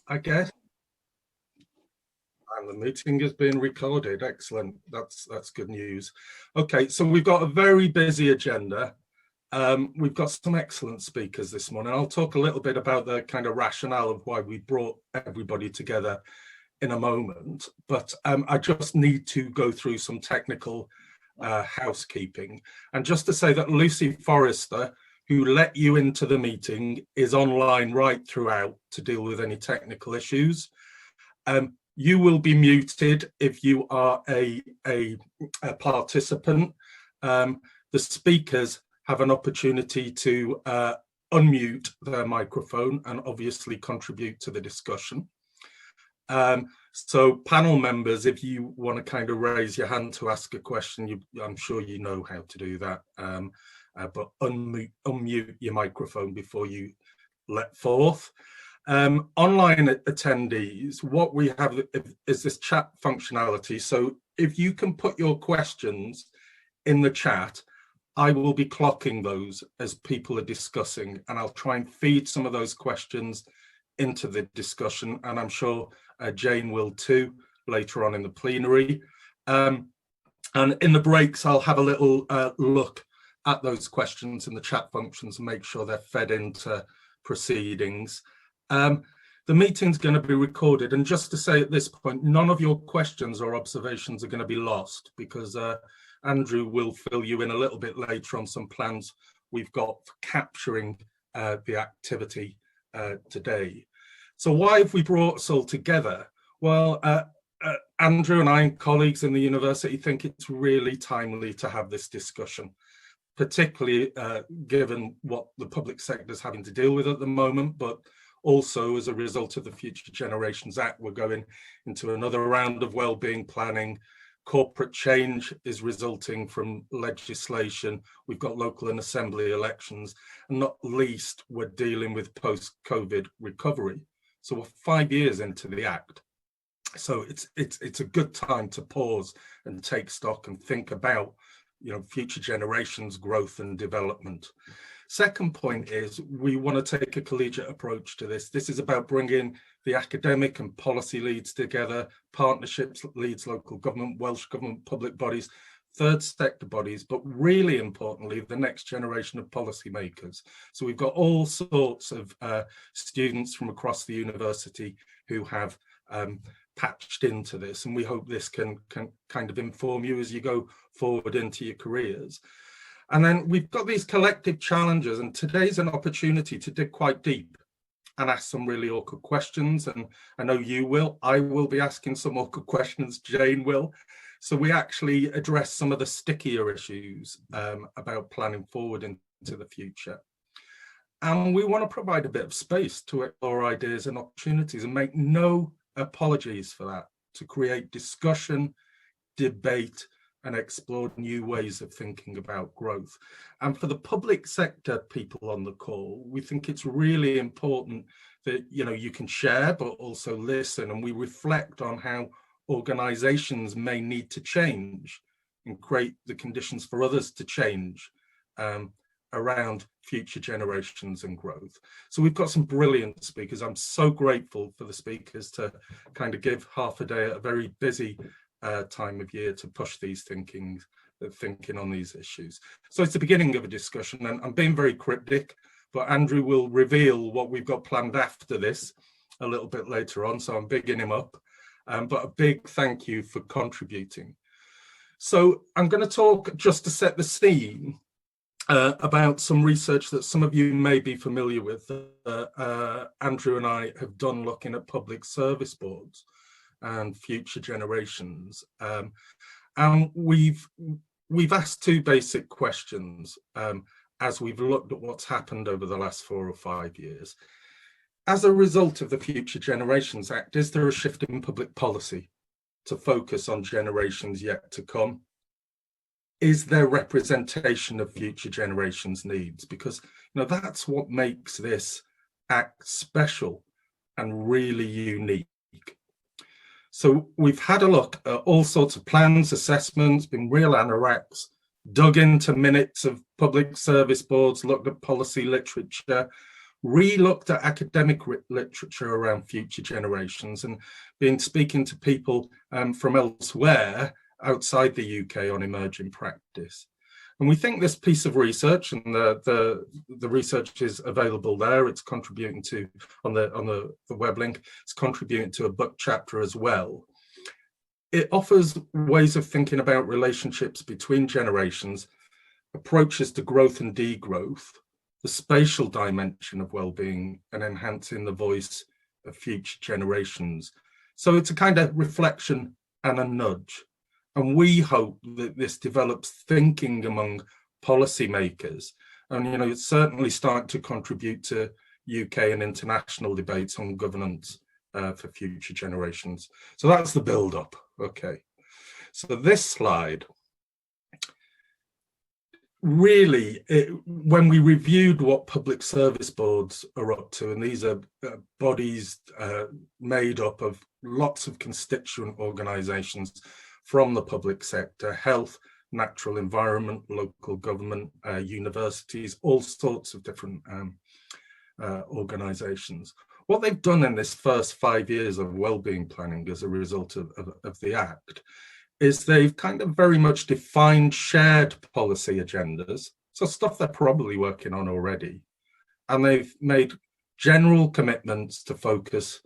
I guess. And the meeting is being recorded. Excellent. That's good news. Okay, so we've got a very busy agenda. We've got some excellent speakers this morning. I'll talk a little bit about the kind of rationale of why we brought everybody together in a moment, but I just need to go through some technical housekeeping. And just to say that Lucy Forrester, who let you into the meeting, is online right throughout to deal with any technical issues. You will be muted if you are a participant. The speakers have an opportunity to unmute their microphone and obviously contribute to the discussion. So panel members, if you want to kind of raise your hand to ask a question, I'm sure you know how to do that, but unmute your microphone before you let forth. Online attendees, what we have is this chat functionality. So if you can put your questions in the chat, I will be clocking those as people are discussing, and I'll try and feed some of those questions into the discussion, and I'm sure Jane will too later on in the plenary. And in the breaks, I'll have a little look at those questions in the chat functions and make sure they're fed into proceedings. The meeting's going to be recorded, and just to say at this point, none of your questions or observations are going to be lost, because Andrew will fill you in a little bit later on some plans we've got for capturing the activity today. So why have we brought us all together? Well, Andrew and I and colleagues in the university think it's really timely to have this discussion, particularly given what the public sector is having to deal with at the moment, but also as a result of the Future Generations Act, we're going into another round of wellbeing planning. Corporate change is resulting from legislation. We've got local and assembly elections, and not least, we're dealing with post-COVID recovery. So we're 5 years into the act. So it's a good time to pause and take stock and think about, future generations' growth and development. Second point is we want to take a collegiate approach to this. This is about bringing the academic and policy leads together, partnerships, leads, local government, Welsh government, public bodies, third sector bodies, but really importantly, the next generation of policymakers. So we've got all sorts of students from across the university who have patched into this, and we hope this can kind of inform you as you go forward into your careers. And then we've got these collective challenges, and today's an opportunity to dig quite deep and ask some really awkward questions. And I know you will. I will be asking some awkward questions. Jane will. So we actually address some of the stickier issues about planning forward into the future. And we want to provide a bit of space to explore ideas and opportunities and make no apologies for that, to create discussion, debate, and explore new ways of thinking about growth. And for the public sector people on the call, we think it's really important that you can share but also listen, and we reflect on how organizations may need to change and create the conditions for others to change around future generations and growth. So we've got some brilliant speakers. I'm so grateful for the speakers to kind of give half a day at a very busy time of year to push these thinking on these issues. So it's the beginning of a discussion, and I'm being very cryptic, but Andrew will reveal what we've got planned after this a little bit later on, so I'm bigging him up. But a big thank you for contributing. So I'm going to talk, just to set the scene, about some research that some of you may be familiar with. Andrew and I have done looking at public service boards and future generations. And we've asked two basic questions as we've looked at what's happened over the last 4 or 5 years. As a result of the Future Generations Act, is there a shift in public policy to focus on generations yet to come? Is there representation of future generations' needs? Because that's what makes this act special and really unique. So we've had a look at all sorts of plans, assessments, been real anoraks, dug into minutes of public service boards, looked at policy literature. re-looked at academic literature around future generations, and been speaking to people from elsewhere outside the UK on emerging practice. And we think this piece of research, and the research is available there, it's contributing to, on the web link, it's contributing to a book chapter as well. It offers ways of thinking about relationships between generations, approaches to growth and degrowth, the spatial dimension of well-being, and enhancing the voice of future generations. So it's a kind of reflection and a nudge. And we hope that this develops thinking among policymakers. And, you know, it's certainly starting to contribute to UK and international debates on governance for future generations. So that's the build-up. Okay. So this slide, really, when we reviewed what public service boards are up to, and these are bodies made up of lots of constituent organisations from the public sector, health, natural environment, local government, universities, all sorts of different organisations. What they've done in this first 5 years of wellbeing planning as a result of the Act is they've kind of very much defined shared policy agendas, so stuff they're probably working on already, and they've made general commitments to focus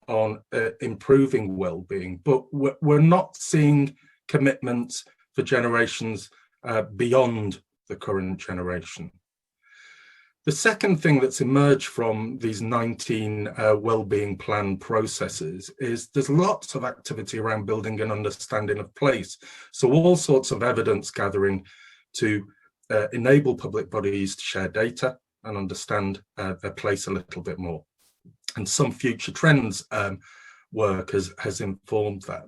on improving well-being, but we're not seeing commitments for generations beyond the current generation. The second thing that's emerged from these 19 wellbeing plan processes is there's lots of activity around building an understanding of place. So all sorts of evidence gathering to enable public bodies to share data and understand their place a little bit more. And some future trends work has informed that.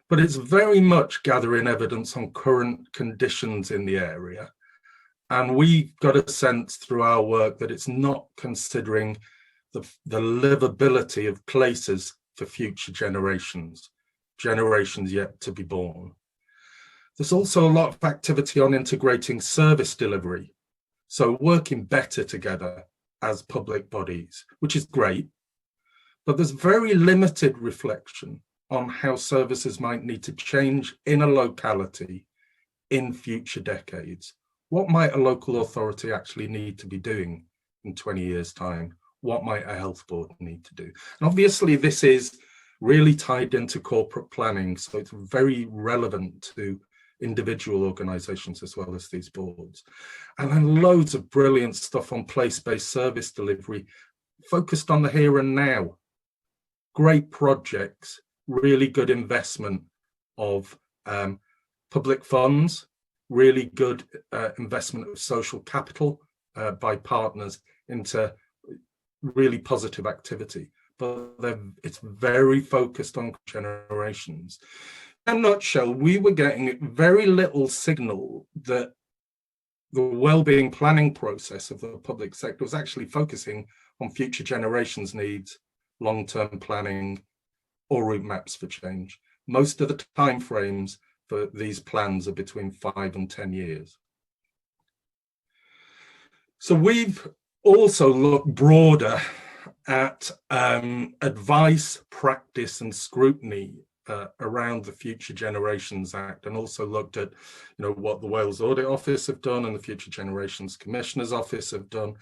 But it's very much gathering evidence on current conditions in the area. And we've got a sense through our work that it's not considering the livability of places for future generations yet to be born. There's also a lot of activity on integrating service delivery, so working better together as public bodies, which is great, but there's very limited reflection on how services might need to change in a locality in future decades. What might a local authority actually need to be doing in 20 years' time? What might a health board need to do? And obviously this is really tied into corporate planning, so it's very relevant to individual organisations as well as these boards. And then loads of brilliant stuff on place-based service delivery, focused on the here and now. Great projects, really good investment of public funds, really good investment of social capital by partners into really positive activity, but it's very focused on generations. In a nutshell, we were getting very little signal that the wellbeing planning process of the public sector was actually focusing on future generations' needs, long-term planning, or route maps for change. Most of the timeframes for these plans are between 5 and 10 years. So we've also looked broader at advice, practice, and scrutiny around the Future Generations Act, and also looked at, you know, what the Wales Audit Office have done and the Future Generations Commissioner's Office have done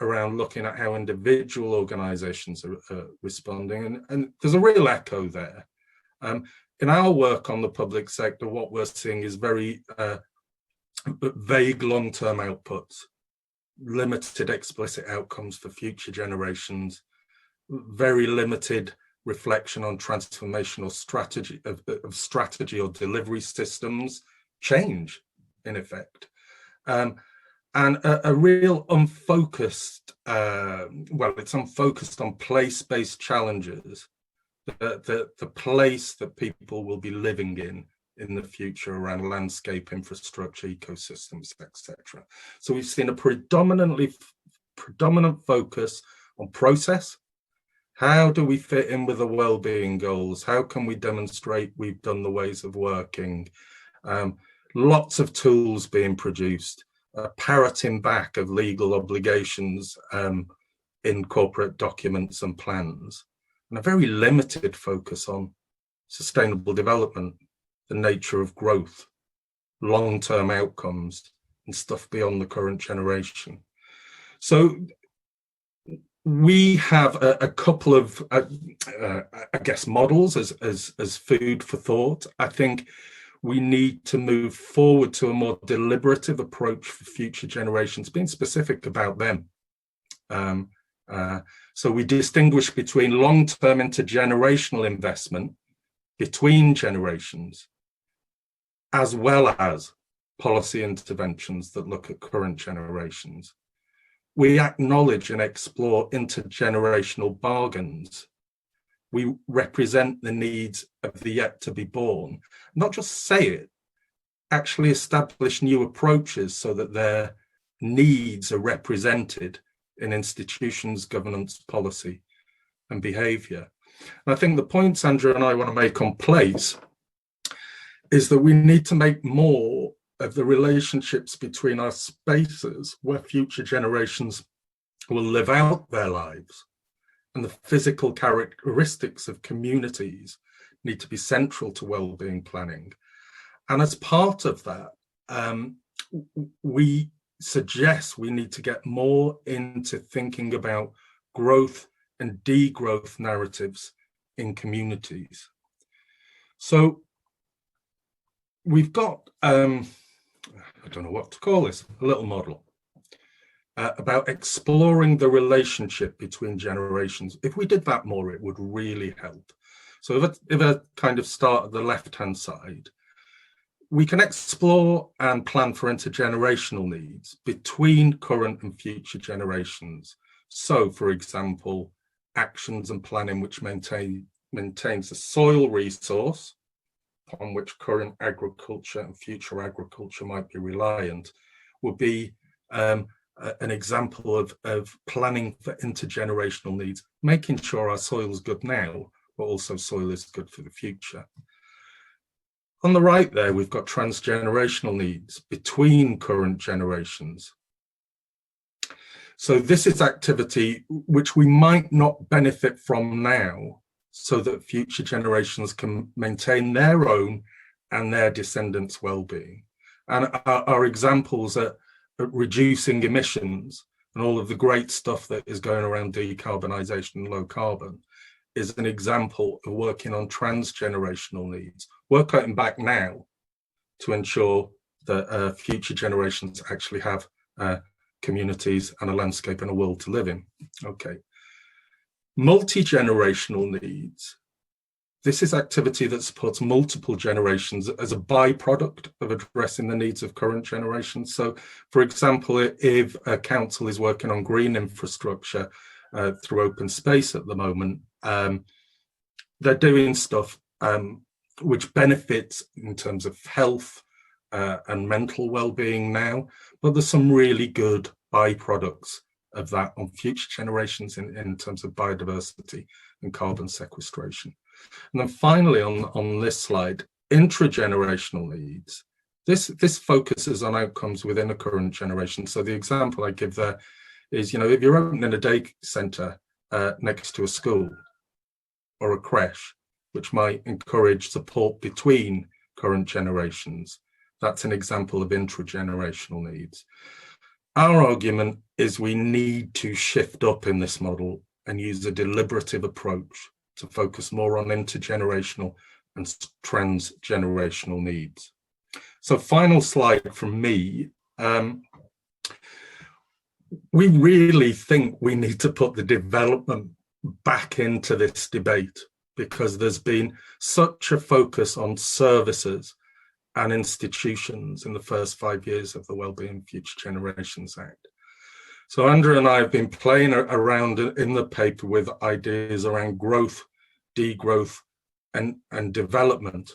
around looking at how individual organisations are responding, and there's a real echo there. In our work on the public sector, what we're seeing is very vague long-term outputs, limited explicit outcomes for future generations, very limited reflection on transformational strategy of strategy or delivery systems change, in effect. And a real unfocused, it's unfocused on place-based challenges, the place that people will be living in the future around landscape, infrastructure, ecosystems, etc. So we've seen a predominant focus on process. How do we fit in with the wellbeing goals? How can we demonstrate we've done the ways of working? Lots of tools being produced parroting back of legal obligations in corporate documents and plans, and a very limited focus on sustainable development, the nature of growth, long-term outcomes, and stuff beyond the current generation. So we have a couple of, I guess, models as food for thought. I think we need to move forward to a more deliberative approach for future generations, being specific about them. So we distinguish between long-term intergenerational investment between generations, as well as policy interventions that look at current generations. We acknowledge and explore intergenerational bargains. We represent the needs of the yet to be born, not just say it, actually establish new approaches so that their needs are represented in institutions, governance, policy, and behaviour. And I think the points Andrew and I want to make on place is that we need to make more of the relationships between our spaces where future generations will live out their lives, and the physical characteristics of communities need to be central to wellbeing planning. And as part of that, we suggest we need to get more into thinking about growth and degrowth narratives in communities. So we've got, I don't know what to call this, a little model about exploring the relationship between generations. If we did that more, it would really help. So if I kind of start at the left-hand side, we can explore and plan for intergenerational needs between current and future generations. So, for example, actions and planning which maintains a soil resource upon which current agriculture and future agriculture might be reliant would be an example of planning for intergenerational needs, making sure our soil is good now, but also soil is good for the future. On the right there, we've got transgenerational needs between current generations. So this is activity which we might not benefit from now, so that future generations can maintain their own and their descendants' well-being. And our examples are reducing emissions and all of the great stuff that is going around decarbonisation and low carbon is an example of working on transgenerational needs, working back now to ensure that future generations actually have communities and a landscape and a world to live in. Okay. Multi-generational needs. This is activity that supports multiple generations as a byproduct of addressing the needs of current generations. So, for example, if a council is working on green infrastructure through open space at the moment, they're doing stuff which benefits in terms of health and mental well-being now, but there's some really good byproducts of that on future generations in terms of biodiversity and carbon sequestration. And then finally on this slide, intragenerational needs. This focuses on outcomes within a current generation. So the example I give there is, you know, if you're opening a day centre next to a school or a creche, which might encourage support between current generations, that's an example of intragenerational needs. Our argument is we need to shift up in this model and use a deliberative approach to focus more on intergenerational and transgenerational needs. So final slide from me. We really think we need to put the development back into this debate because there's been such a focus on services and institutions in the first 5 years of the Wellbeing Future Generations Act. So Andrew and I have been playing around in the paper with ideas around growth, degrowth, and development.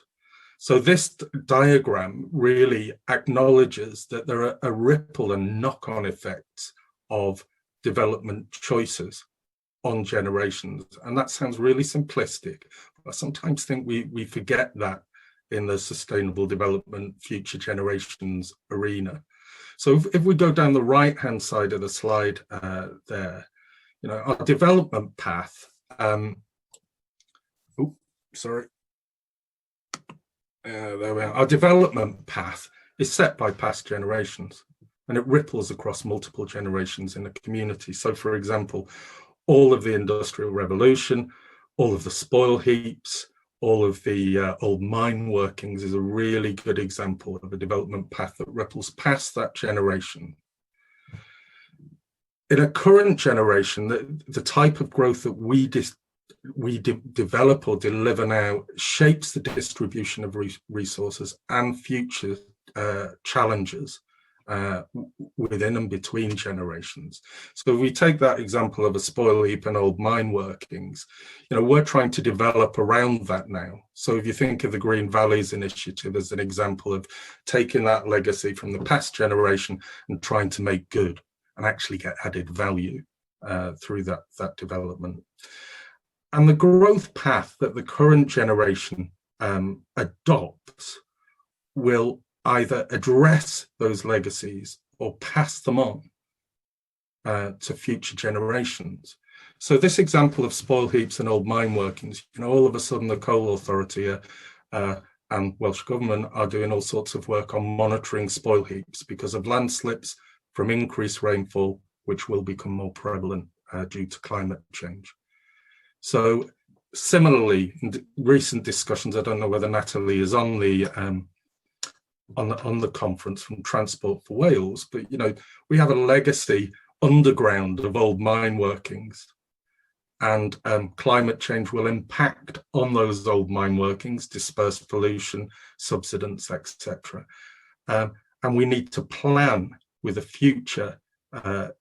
So this diagram really acknowledges that there are a ripple and knock-on effects of development choices on generations. And that sounds really simplistic, but I sometimes think we forget that in the sustainable development future generations arena. So if we go down the right-hand side of the slide there, our development path, there we are. Our development path is set by past generations, and it ripples across multiple generations in the community. So, for example, all of the Industrial Revolution, all of the spoil heaps, all of the old mine workings is a really good example of a development path that ripples past that generation. In a current generation, the type of growth that we develop or deliver now shapes the distribution of resources and future challenges within and between generations. So if we take that example of a spoil heap and old mine workings, we're trying to develop around that now. So if you think of the Green Valleys Initiative as an example of taking that legacy from the past generation and trying to make good and actually get added value through that development. And the growth path that the current generation adopts will either address those legacies or pass them on to future generations. So this example of spoil heaps and old mine workings, all of a sudden the Coal Authority and Welsh Government are doing all sorts of work on monitoring spoil heaps because of landslips from increased rainfall, which will become more prevalent due to climate change. So similarly, in recent discussions, I don't know whether Natalie is on the conference from Transport for Wales, but we have a legacy underground of old mine workings, and climate change will impact on those old mine workings, dispersed pollution, subsidence, etc. And we need to plan with a future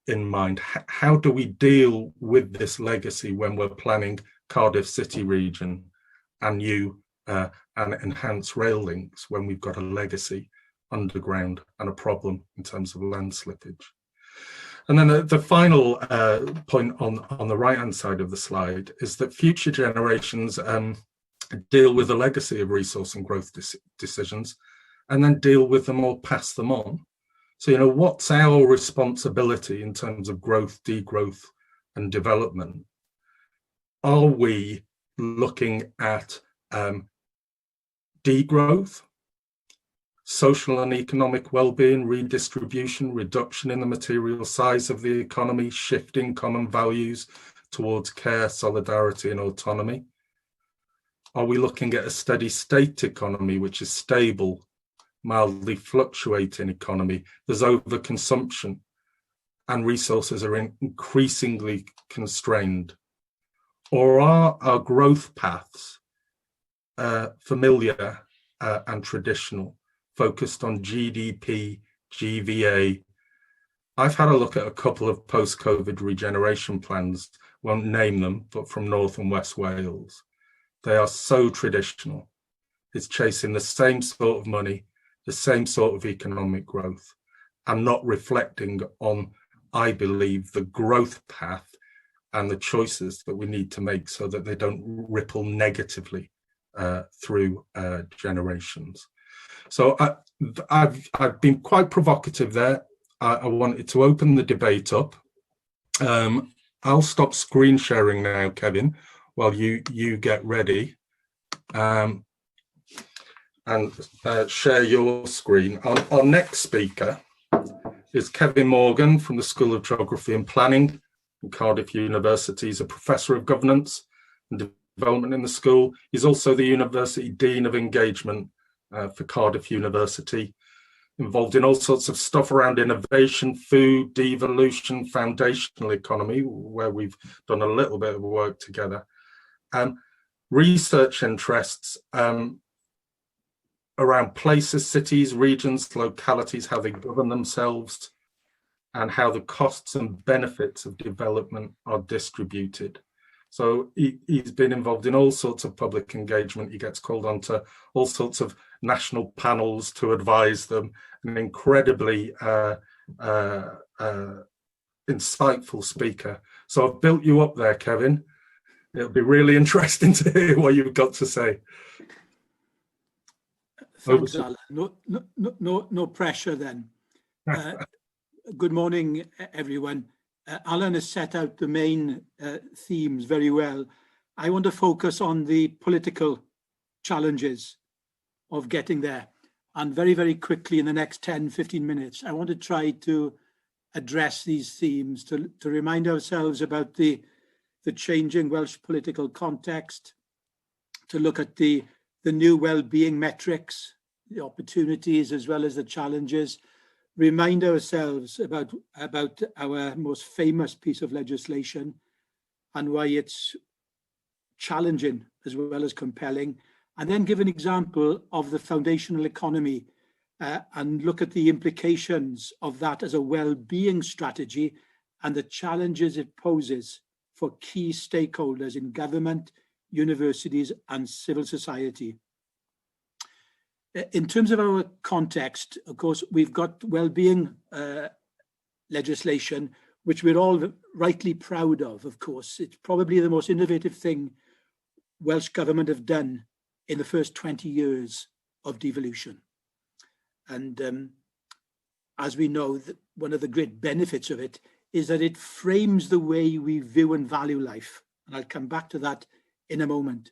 in mind. How do we deal with this legacy when we're planning Cardiff City region and new and enhanced rail links when we've got a legacy underground and a problem in terms of land slippage? And then the final point on the right-hand side of the slide is that future generations deal with the legacy of resource and growth decisions and then deal with them or pass them on. So, what's our responsibility in terms of growth, degrowth, and development? Are we looking at degrowth, social and economic well-being, redistribution, reduction in the material size of the economy, shifting common values towards care, solidarity, and autonomy? Are we looking at a steady state economy, which is stable, mildly fluctuating economy? There's overconsumption and resources are increasingly constrained. Or are our growth paths familiar and traditional, focused on GDP, GVA? I've had a look at a couple of post-COVID regeneration plans, won't name them, but from North and West Wales. They are so traditional. It's chasing the same sort of money, the same sort of economic growth, and not reflecting on, I believe, the growth path and the choices that we need to make so that they don't ripple negatively through generations. So I've been quite provocative there. I wanted to open the debate up. I'll stop screen sharing now, Kevin, while you get ready. And share your screen. Our next speaker is Kevin Morgan from the School of Geography and Planning at Cardiff University. He's a Professor of Governance and Development in the school. He's also the University Dean of Engagement for Cardiff University, involved in all sorts of stuff around innovation, food, devolution, foundational economy, where we've done a little bit of work together. Research interests around places, cities, regions, localities, how they govern themselves, and how the costs and benefits of development are distributed. So he's been involved in all sorts of public engagement. He gets called onto all sorts of national panels to advise them. An incredibly insightful speaker. So I've built you up there, Kevin. It'll be really interesting to hear what you've got to say. Thanks, Alan. No pressure then. Good morning, everyone. Alan has set out the main themes very well. I want to focus on the political challenges of getting there. And very, very quickly in the next 10, 15 minutes, I want to try to address these themes, to remind ourselves about the changing Welsh political context, to look at the new well-being metrics, the opportunities as well as the challenges, remind ourselves about our most famous piece of legislation and why it's challenging as well as compelling, and then give an example of the foundational economy and look at the implications of that as a well-being strategy and the challenges it poses for key stakeholders in government, universities, and civil society. In terms of our context, of course, we've got well-being legislation, which we're all rightly proud of course. It's probably the most innovative thing Welsh government have done in the first 20 years of devolution. And as we know, one of the great benefits of it is that it frames the way we view and value life. And I'll come back to that in a moment.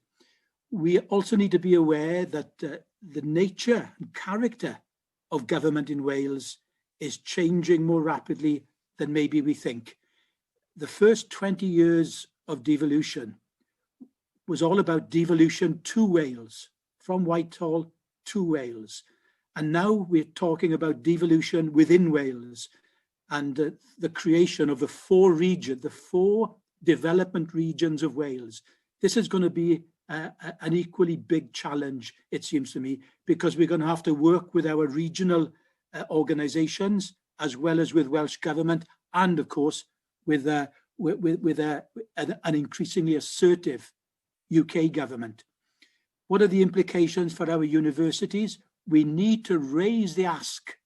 We also need to be aware that the nature and character of government in Wales is changing more rapidly than maybe we think. The first 20 years of devolution was all about devolution to Wales, from Whitehall to Wales. And now we're talking about devolution within Wales and the creation of the four development regions of Wales. This is going to be an equally big challenge, it seems to me, because we're going to have to work with our regional organisations as well as with Welsh Government and, of course, with an increasingly assertive UK Government. What are the implications for our universities? We need to raise the ask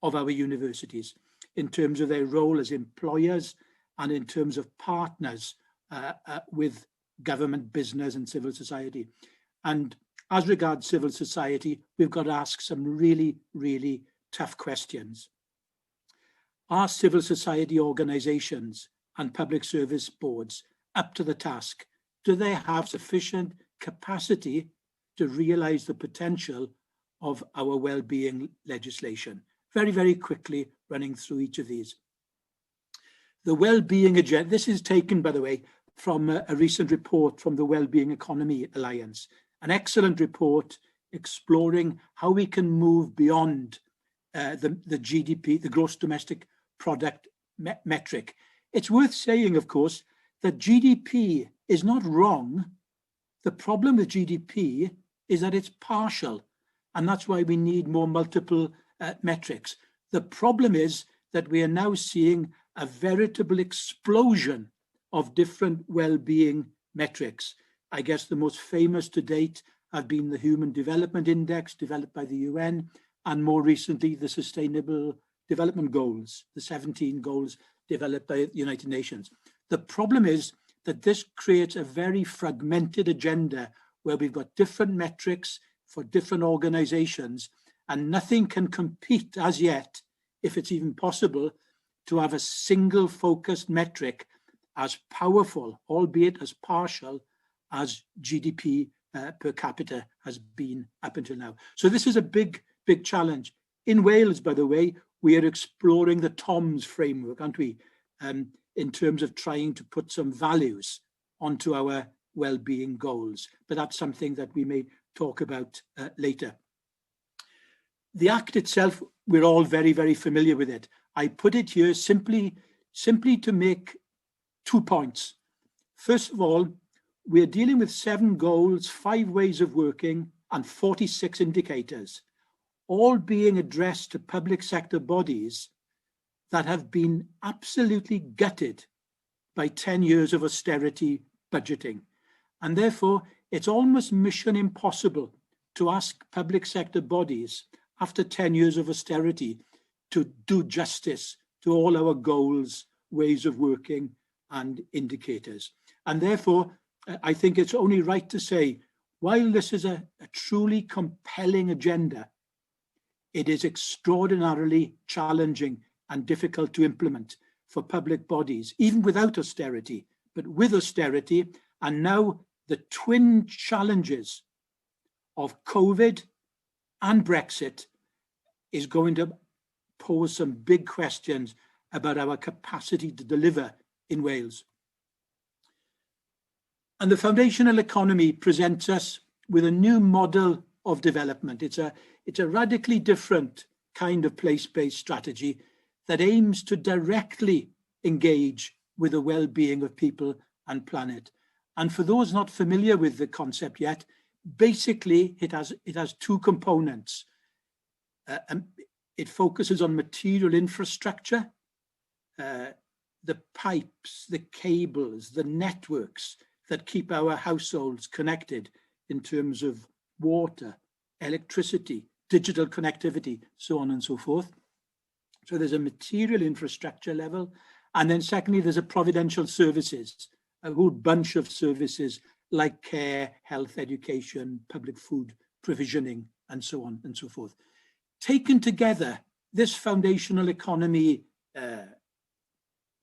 of our universities in terms of their role as employers and in terms of partners with government, business and civil society. And as regards civil society, we've got to ask some really, really tough questions. Are civil society organisations and public service boards up to the task? Do they have sufficient capacity to realise the potential of our well-being legislation? Very, very quickly running through each of these. The well-being agenda, this is taken, by the way, from a recent report from the Wellbeing Economy Alliance, an excellent report exploring how we can move beyond the GDP, the gross domestic product metric. It's worth saying, of course, that GDP is not wrong. The problem with GDP is that it's partial, and that's why we need more multiple metrics. The problem is that we are now seeing a veritable explosion of different well-being metrics. I guess the most famous to date have been the Human Development Index developed by the UN, and more recently the Sustainable Development Goals, the 17 goals developed by the United Nations. The problem is that this creates a very fragmented agenda where we've got different metrics for different organizations, and nothing can compete as yet, if it's even possible, to have a single focused metric as powerful, albeit as partial, as GDP per capita has been up until now. So this is a big, big challenge. In Wales, by the way, we are exploring the TOMS framework, aren't we? In terms of trying to put some values onto our well-being goals. But that's something that we may talk about later. The Act itself, we're all very, very familiar with it. I put it here simply to make 2 points. First of all, we're dealing with 7 goals, 5 ways of working, and 46 indicators, all being addressed to public sector bodies that have been absolutely gutted by 10 years of austerity budgeting. And therefore, it's almost mission impossible to ask public sector bodies after 10 years of austerity to do justice to all our goals, ways of working, and indicators. And therefore, I think it's only right to say, while this is a truly compelling agenda, it is extraordinarily challenging and difficult to implement for public bodies, even without austerity, but with austerity, and now the twin challenges of COVID and Brexit is going to pose some big questions about our capacity to deliver in Wales. And the foundational economy presents us with a new model of development. It's a radically different kind of place-based strategy that aims to directly engage with the well-being of people and planet. And for those not familiar with the concept yet, basically it has two components. It focuses on material infrastructure, the pipes, the cables, the networks that keep our households connected in terms of water, electricity, digital connectivity, so on and so forth. So there's a material infrastructure level. And then secondly, there's a providential services, a whole bunch of services like care, health, education, public food provisioning, and so on and so forth. Taken together, this foundational economy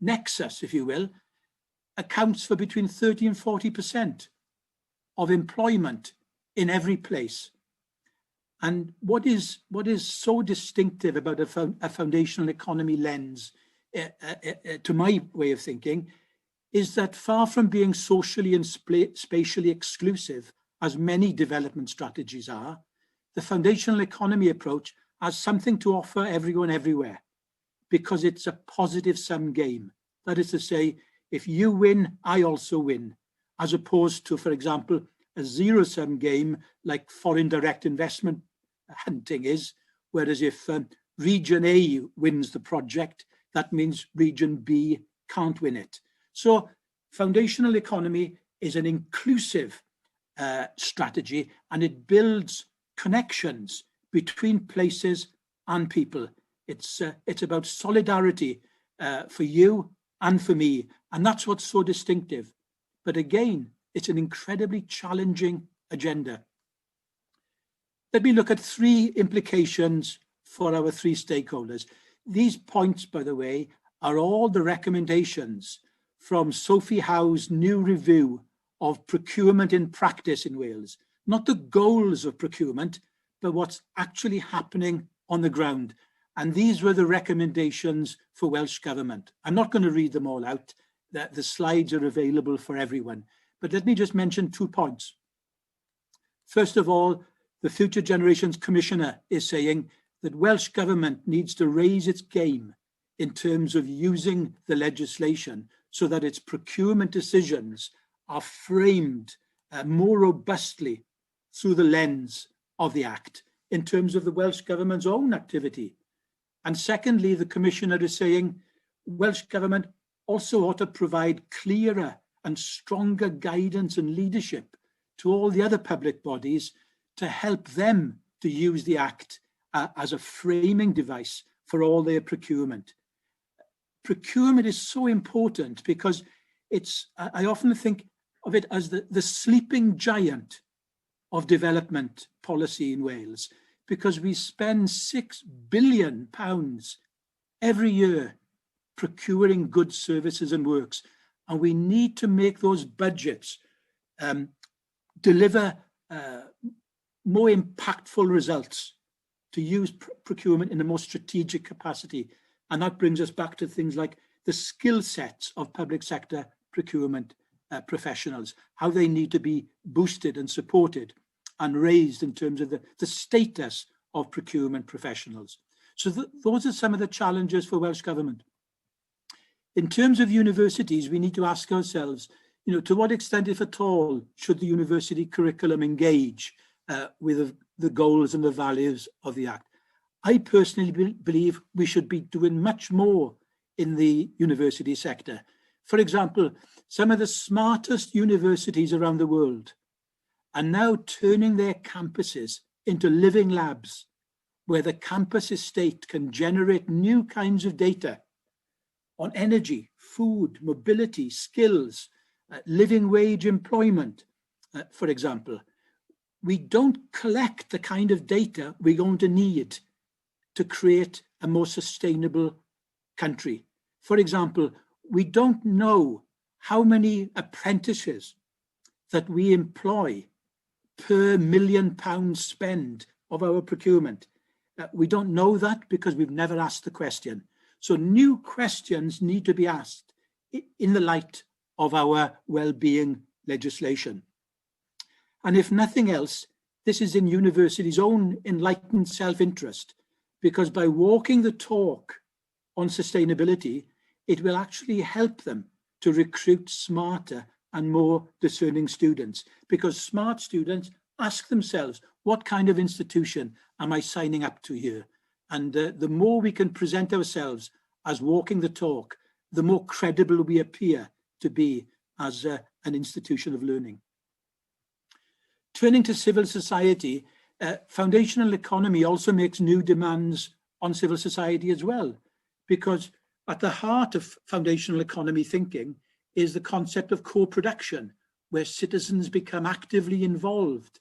nexus, if you will, accounts for between 30 and 40% of employment in every place. And what is so distinctive about a foundational economy lens, to my way of thinking, is that far from being socially and spatially exclusive, as many development strategies are, the foundational economy approach has something to offer everyone everywhere, because it's a positive sum game. That is to say, if you win, I also win, as opposed to, for example, a zero-sum game like foreign direct investment hunting is, whereas if region A wins the project, that means region B can't win it. So foundational economy is an inclusive strategy, and it builds connections between places and people. It's about solidarity for you and for me, and that's what's so distinctive. But again, it's an incredibly challenging agenda. Let me look at three implications for our three stakeholders. These points, by the way, are all the recommendations from Sophie Howe's new review of procurement in practice in Wales. Not the goals of procurement, but what's actually happening on the ground. And these were the recommendations for Welsh Government. I'm not going to read them all out. The slides are available for everyone. But let me just mention 2 points. First of all, the Future Generations Commissioner is saying that Welsh Government needs to raise its game in terms of using the legislation so that its procurement decisions are framed more robustly through the lens of the Act in terms of the Welsh Government's own activity. And secondly, the Commissioner is saying Welsh Government also ought to provide clearer and stronger guidance and leadership to all the other public bodies to help them to use the Act as a framing device for all their procurement. Procurement is so important because I often think of it as the sleeping giant of development policy in Wales, because we spend £6 billion every year procuring goods, services and works. And we need to make those budgets deliver more impactful results, to use procurement in a more strategic capacity. And that brings us back to things like the skill sets of public sector procurement professionals, how they need to be boosted and supported and raised in terms of the status of procurement professionals. So those are some of the challenges for Welsh Government. In terms of universities, we need to ask ourselves, to what extent, if at all, should the university curriculum engage with the goals and the values of the Act? I personally believe we should be doing much more in the university sector. For example, some of the smartest universities around the world are now turning their campuses into living labs where the campus estate can generate new kinds of data on energy, food, mobility, skills, living wage employment, for example. We don't collect the kind of data we're going to need to create a more sustainable country. For example, we don't know how many apprentices that we employ per £1 million spend of our procurement. We don't know that because we've never asked the question. So new questions need to be asked in the light of our well-being legislation. And if nothing else, this is in universities' own enlightened self-interest, because by walking the talk on sustainability, it will actually help them to recruit smarter and more discerning students, because smart students ask themselves, what kind of institution am I signing up to here? And the more we can present ourselves as walking the talk, the more credible we appear to be as an institution of learning. Turning to civil society, foundational economy also makes new demands on civil society as well, because at the heart of foundational economy thinking is the concept of co-production, where citizens become actively involved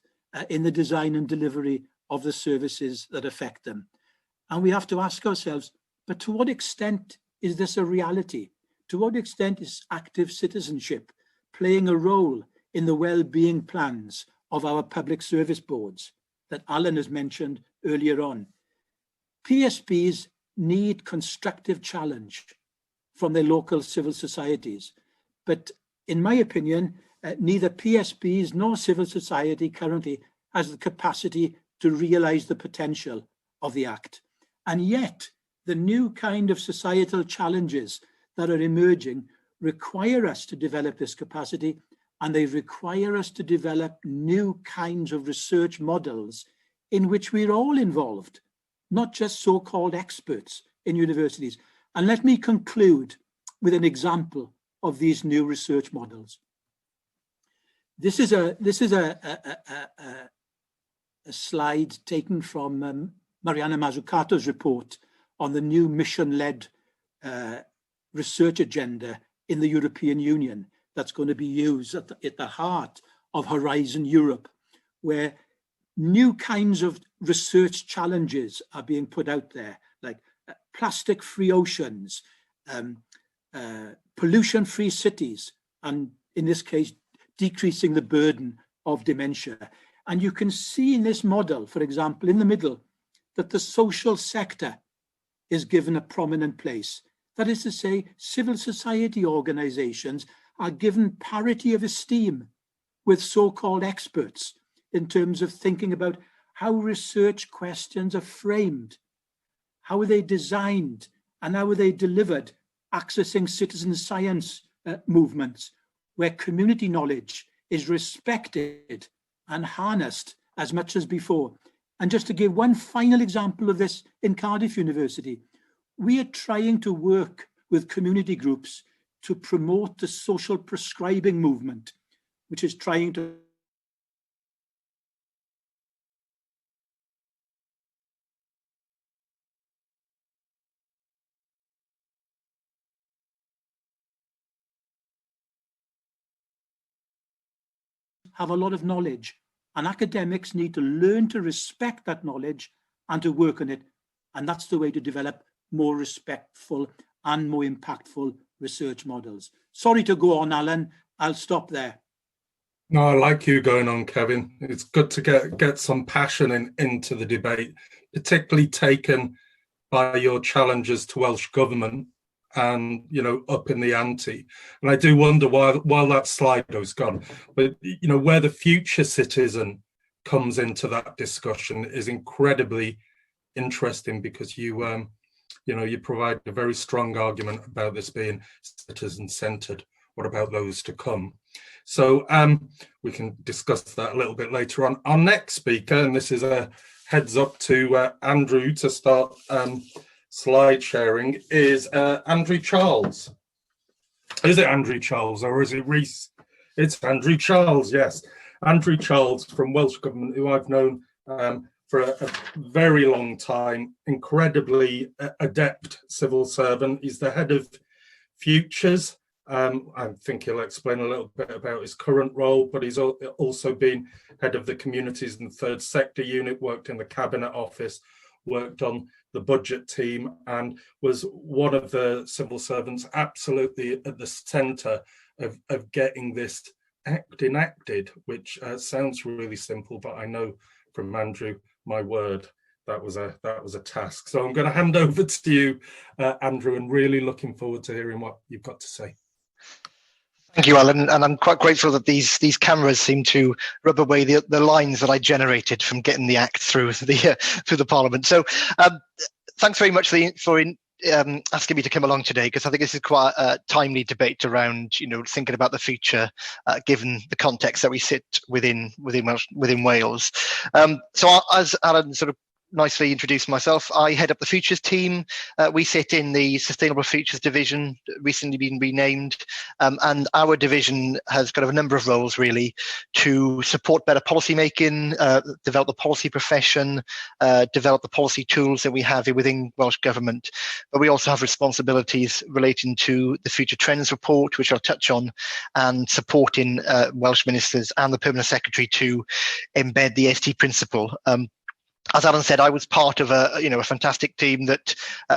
in the design and delivery of the services that affect them. And we have to ask ourselves, but to what extent is this a reality? To what extent is active citizenship playing a role in the well-being plans of our public service boards that Alan has mentioned earlier on? PSBs need constructive challenge from their local civil societies. But in my opinion, neither PSBs nor civil society currently has the capacity to realise the potential of the Act. And yet, the new kind of societal challenges that are emerging require us to develop this capacity, and they require us to develop new kinds of research models in which we're all involved, not just so-called experts in universities. And let me conclude with an example of these new research models. This is a slide taken from Mariana Mazzucato's report on the new mission-led research agenda in the European Union that's going to be used at the heart of Horizon Europe, where new kinds of research challenges are being put out there, like plastic-free oceans, pollution-free cities, and in this case, decreasing the burden of dementia. And you can see in this model, for example, in the middle, that the social sector is given a prominent place. That is to say, civil society organizations are given parity of esteem with so-called experts in terms of thinking about how research questions are framed, how are they designed, and how are they delivered, accessing citizen science movements where community knowledge is respected and harnessed as much as before. And just to give one final example of this, in Cardiff University, we are trying to work with community groups to promote the social prescribing movement, which is trying to have a lot of knowledge, and academics need to learn to respect that knowledge and to work on it. And that's the way to develop more respectful and more impactful research models. Sorry to go on, Alan. I'll stop there. No, I like you going on, Kevin. It's good to get some passion into the debate, particularly taken by your challenges to Welsh Government and, you know, up in the ante. And I do wonder while that slide has gone, but, you know, where the future citizen comes into that discussion is incredibly interesting, because you provide a very strong argument about this being citizen-centered. What about those to come? So we can discuss that a little bit later on. Our next speaker, and this is a heads up to Andrew to start slide sharing, is Andrew Charles. Is it Andrew Charles or is it Rhys? It's Andrew Charles, yes. Andrew Charles from Welsh Government, who I've known for a very long time, incredibly adept civil servant. He's the head of Futures. I think he'll explain a little bit about his current role, but he's also been head of the Communities and Third Sector Unit, worked in the Cabinet Office, worked on the budget team, and was one of the civil servants absolutely at the centre of getting this act enacted, which sounds really simple, but I know from Andrew, my word, that was a task. So I'm going to hand over to you, Andrew, and really looking forward to hearing what you've got to say. Thank you, Alan, and I'm quite grateful that these cameras seem to rub away the lines that I generated from getting the Act through the Parliament. So, thanks very much for asking me to come along today, because I think this is quite a timely debate around, thinking about the future, given the context that we sit within Wales. So, as Alan sort of nicely introduced myself, I head up the Futures team. We sit in the Sustainable Futures division, recently been renamed, and our division has got a number of roles really to support better policy making, develop the policy profession, develop the policy tools that we have within Welsh Government. But we also have responsibilities relating to the Future Trends report, which I'll touch on, and supporting Welsh ministers and the Permanent Secretary to embed the ST principle. As Alan said, I was part of a fantastic team that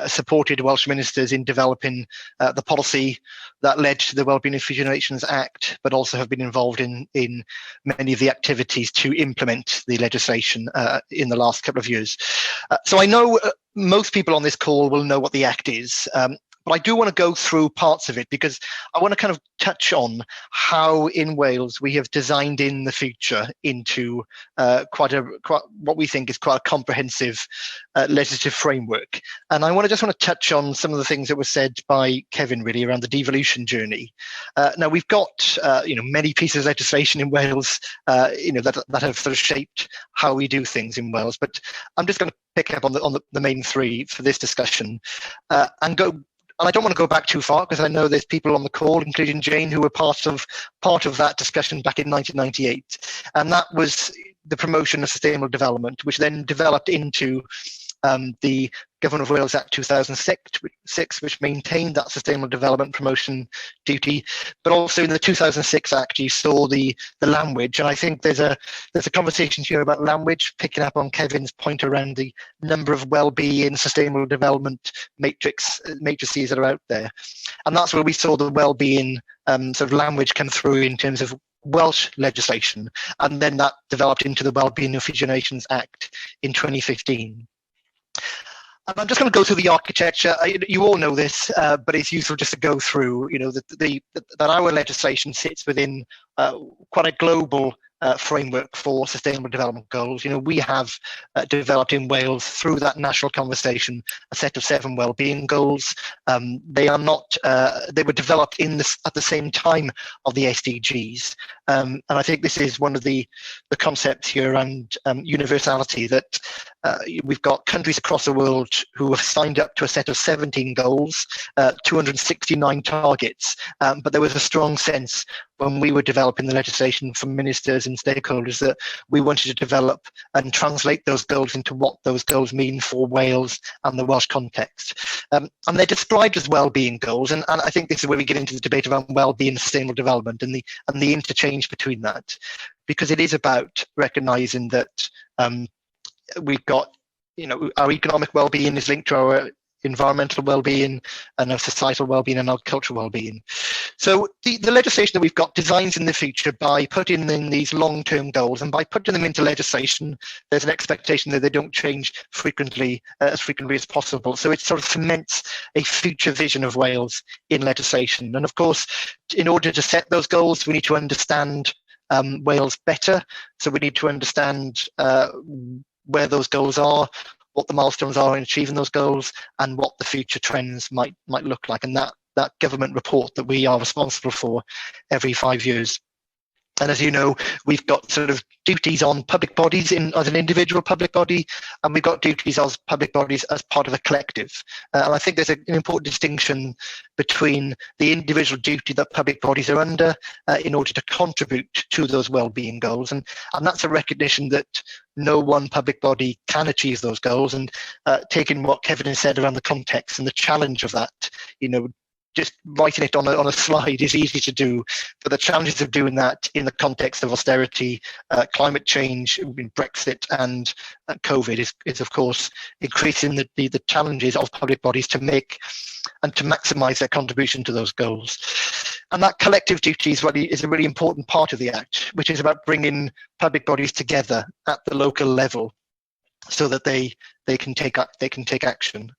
supported Welsh ministers in developing the policy that led to the Wellbeing of Future Generations Act, but also have been involved in many of the activities to implement the legislation in the last couple of years. So I know most people on this call will know what the Act is. But I do want to go through parts of it, because I want to kind of touch on how in Wales we have designed in the future into quite what we think is quite a comprehensive legislative framework. And I want to touch on some of the things that were said by Kevin really around the devolution journey. Now we've got many pieces of legislation in Wales that have sort of shaped how we do things in Wales. But I'm just going to pick up on the main three for this discussion and go. And I don't want to go back too far, because I know there's people on the call, including Jane, who were part of that discussion back in 1998. And that was the promotion of sustainable development, which then developed into the Government of Wales Act 2006, which maintained that sustainable development promotion duty. But also in the 2006 Act, you saw the language, and I think there's a conversation here about language, picking up on Kevin's point around the number of well-being, sustainable development matrices that are out there, and that's where we saw the well-being sort of language come through in terms of Welsh legislation, and then that developed into the Wellbeing of Future Generations Act in 2015. And I'm just going to go through the architecture. You all know this, but it's useful just to go through, that our legislation sits within quite a global framework for sustainable development goals. We have developed in Wales through that national conversation a set of 7 well-being goals. They were developed at the same time of the SDGs, and I think this is one of the concepts here around universality, that we've got countries across the world who have signed up to a set of 17 goals, 269 targets, but there was a strong sense when we were developing the legislation from ministers and stakeholders that we wanted to develop and translate those goals into what those goals mean for Wales and the Welsh context. And they're described as well-being goals, and I think this is where we get into the debate around well-being and sustainable development and the interchange between that, because it is about recognising that we've got, our economic well-being is linked to our environmental well-being and our societal well-being and our cultural well-being. So the legislation that we've got designs in the future by putting in these long-term goals, and by putting them into legislation, there's an expectation that they don't change as frequently as possible. So it sort of cements a future vision of Wales in legislation. And of course, in order to set those goals, we need to understand Wales better. So we need to understand where those goals are, what the milestones are in achieving those goals, and what the future trends might look like. And that government report that we are responsible for every 5 years. And as you know, we've got sort of duties on public bodies as an individual public body, and we've got duties as public bodies as part of a collective. And I think there's an important distinction between the individual duty that public bodies are under in order to contribute to those well-being goals. And that's a recognition that no one public body can achieve those goals. And taking what Kevin has said around the context and the challenge of that, just writing it on a slide is easy to do, but the challenges of doing that in the context of austerity, climate change, Brexit, and COVID is of course increasing the challenges of public bodies to make and to maximise their contribution to those goals. And that collective duty is a really important part of the Act, which is about bringing public bodies together at the local level so that they can take action.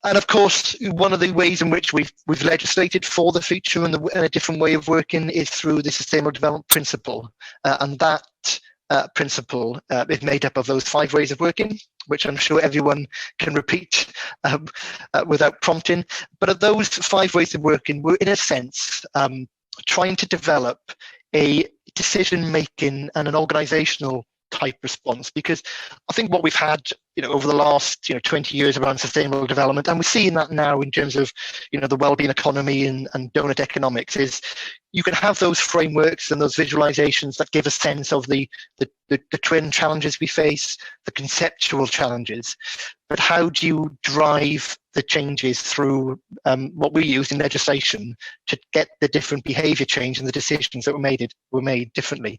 And of course, one of the ways in which we've legislated for the future and a different way of working is through the Sustainable Development Principle. And that principle is made up of those 5 ways of working, which I'm sure everyone can repeat without prompting. But of those 5 ways of working, we're in a sense trying to develop a decision-making and an organisational type response, because I think what we've had over the last 20 years around sustainable development, and we're seeing that now in terms of the wellbeing economy and donut economics, is you can have those frameworks and those visualizations that give a sense of the twin challenges we face, the conceptual challenges, but how do you drive the changes through what we use in legislation to get the different behavior change and the decisions that were made differently.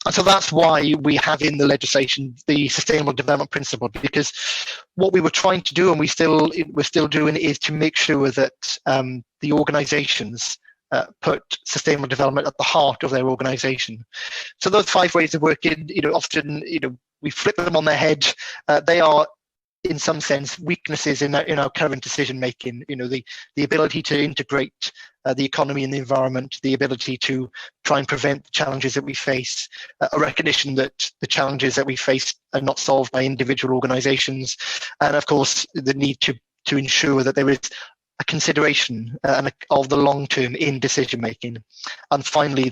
And so that's why we have in the legislation the Sustainable Development Principle, because what we were trying to do, and we're still doing, is to make sure that the organisations put sustainable development at the heart of their organisation. So those 5 ways of working, often we flip them on their head. They are, in some sense, weaknesses in our current decision making. The ability to integrate the economy and the environment, the ability to try and prevent the challenges that we face, a recognition that the challenges that we face are not solved by individual organisations, and of course the need to ensure that there is a consideration of the long term in decision making, and finally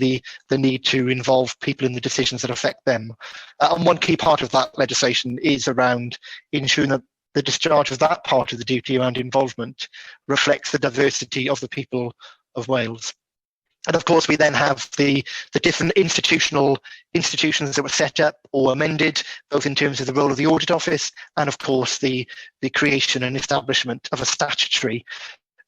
the need to involve people in the decisions that affect them. And one key part of that legislation is around ensuring that the discharge of that part of the duty around involvement reflects the diversity of the people of Wales. And of course, we then have the different institutions that were set up or amended, both in terms of the role of the Audit Office and, of course, the creation and establishment of a statutory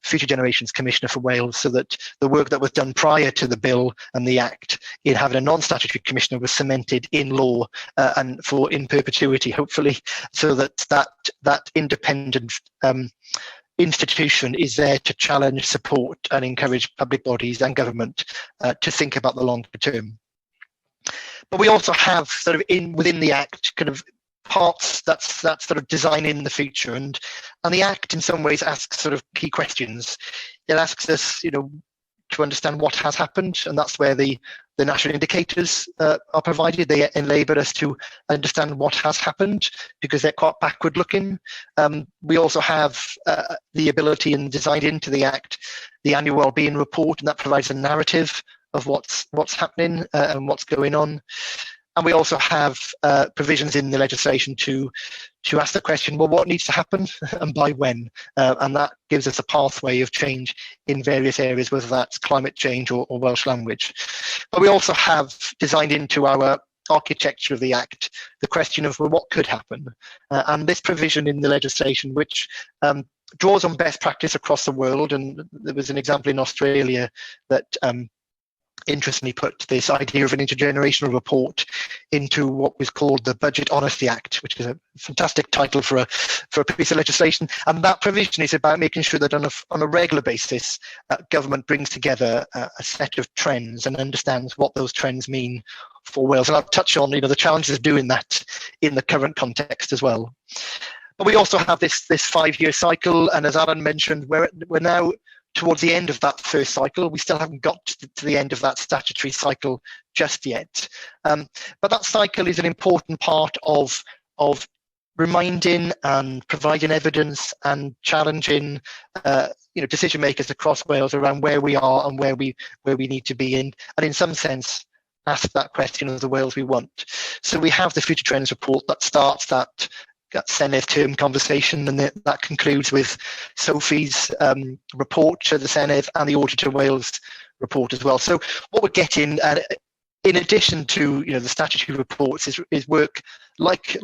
Future Generations Commissioner for Wales, so that the work that was done prior to the bill and the Act in having a non-statutory commissioner was cemented in law and in perpetuity, hopefully, so that independent institution is there to challenge, support and encourage public bodies and government to think about the longer term. But we also have sort of within the Act kind of parts that's sort of designing the future, and the Act in some ways asks sort of key questions. It asks us to understand what has happened, and that's where the national indicators are provided. They enable us to understand what has happened because they're quite backward looking. We also have the ability, and designed into the Act, the annual wellbeing report, and that provides a narrative of what's happening and what's going on. And we also have provisions in the legislation to ask the question, well, what needs to happen and by when? And that gives us a pathway of change in various areas, whether that's climate change or Welsh language. But we also have designed into our architecture of the Act the question of, well, what could happen? And this provision in the legislation, which draws on best practice across the world, and there was an example in Australia that interestingly put this idea of an intergenerational report into what was called the Budget Honesty Act, which is a fantastic title for a piece of legislation. And that provision is about making sure that on a regular basis, government brings together a set of trends and understands what those trends mean for Wales. And I'll touch on the challenges of doing that in the current context as well. But we also have this 5-year cycle, and as Alan mentioned, we're now towards the end of that first cycle. We still haven't got to the end of that statutory cycle just yet. But that cycle is an important part of reminding and providing evidence and challenging decision makers across Wales around where we are and where we need to be in, and in some sense ask that question of the Wales we want. So we have the Future Trends report that starts that Senedd term conversation, and that concludes with Sophie's report to the Senedd and the Auditor Wales report as well. So what we're getting in addition to the statutory reports, is work like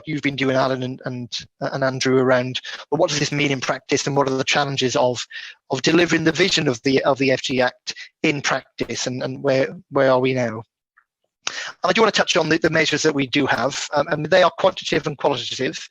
you've been doing, Alan and Andrew, around, well, what does this mean in practice, and what are the challenges of delivering the vision of the FG Act in practice, and where are we now? I do want to touch on the measures that we do have, and they are quantitative and qualitative.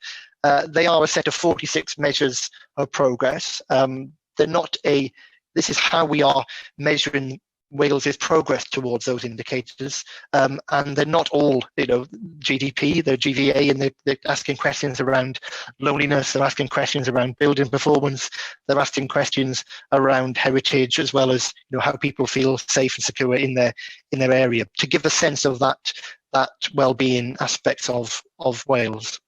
They are a set of 46 measures of progress. They're not this is how we are measuring Wales's progress towards those indicators, and they're not all GDP, they're GVA, and they're asking questions around loneliness, they're asking questions around building performance, they're asking questions around heritage, as well as how people feel safe and secure in their area, to give a sense of that well-being aspects of Wales.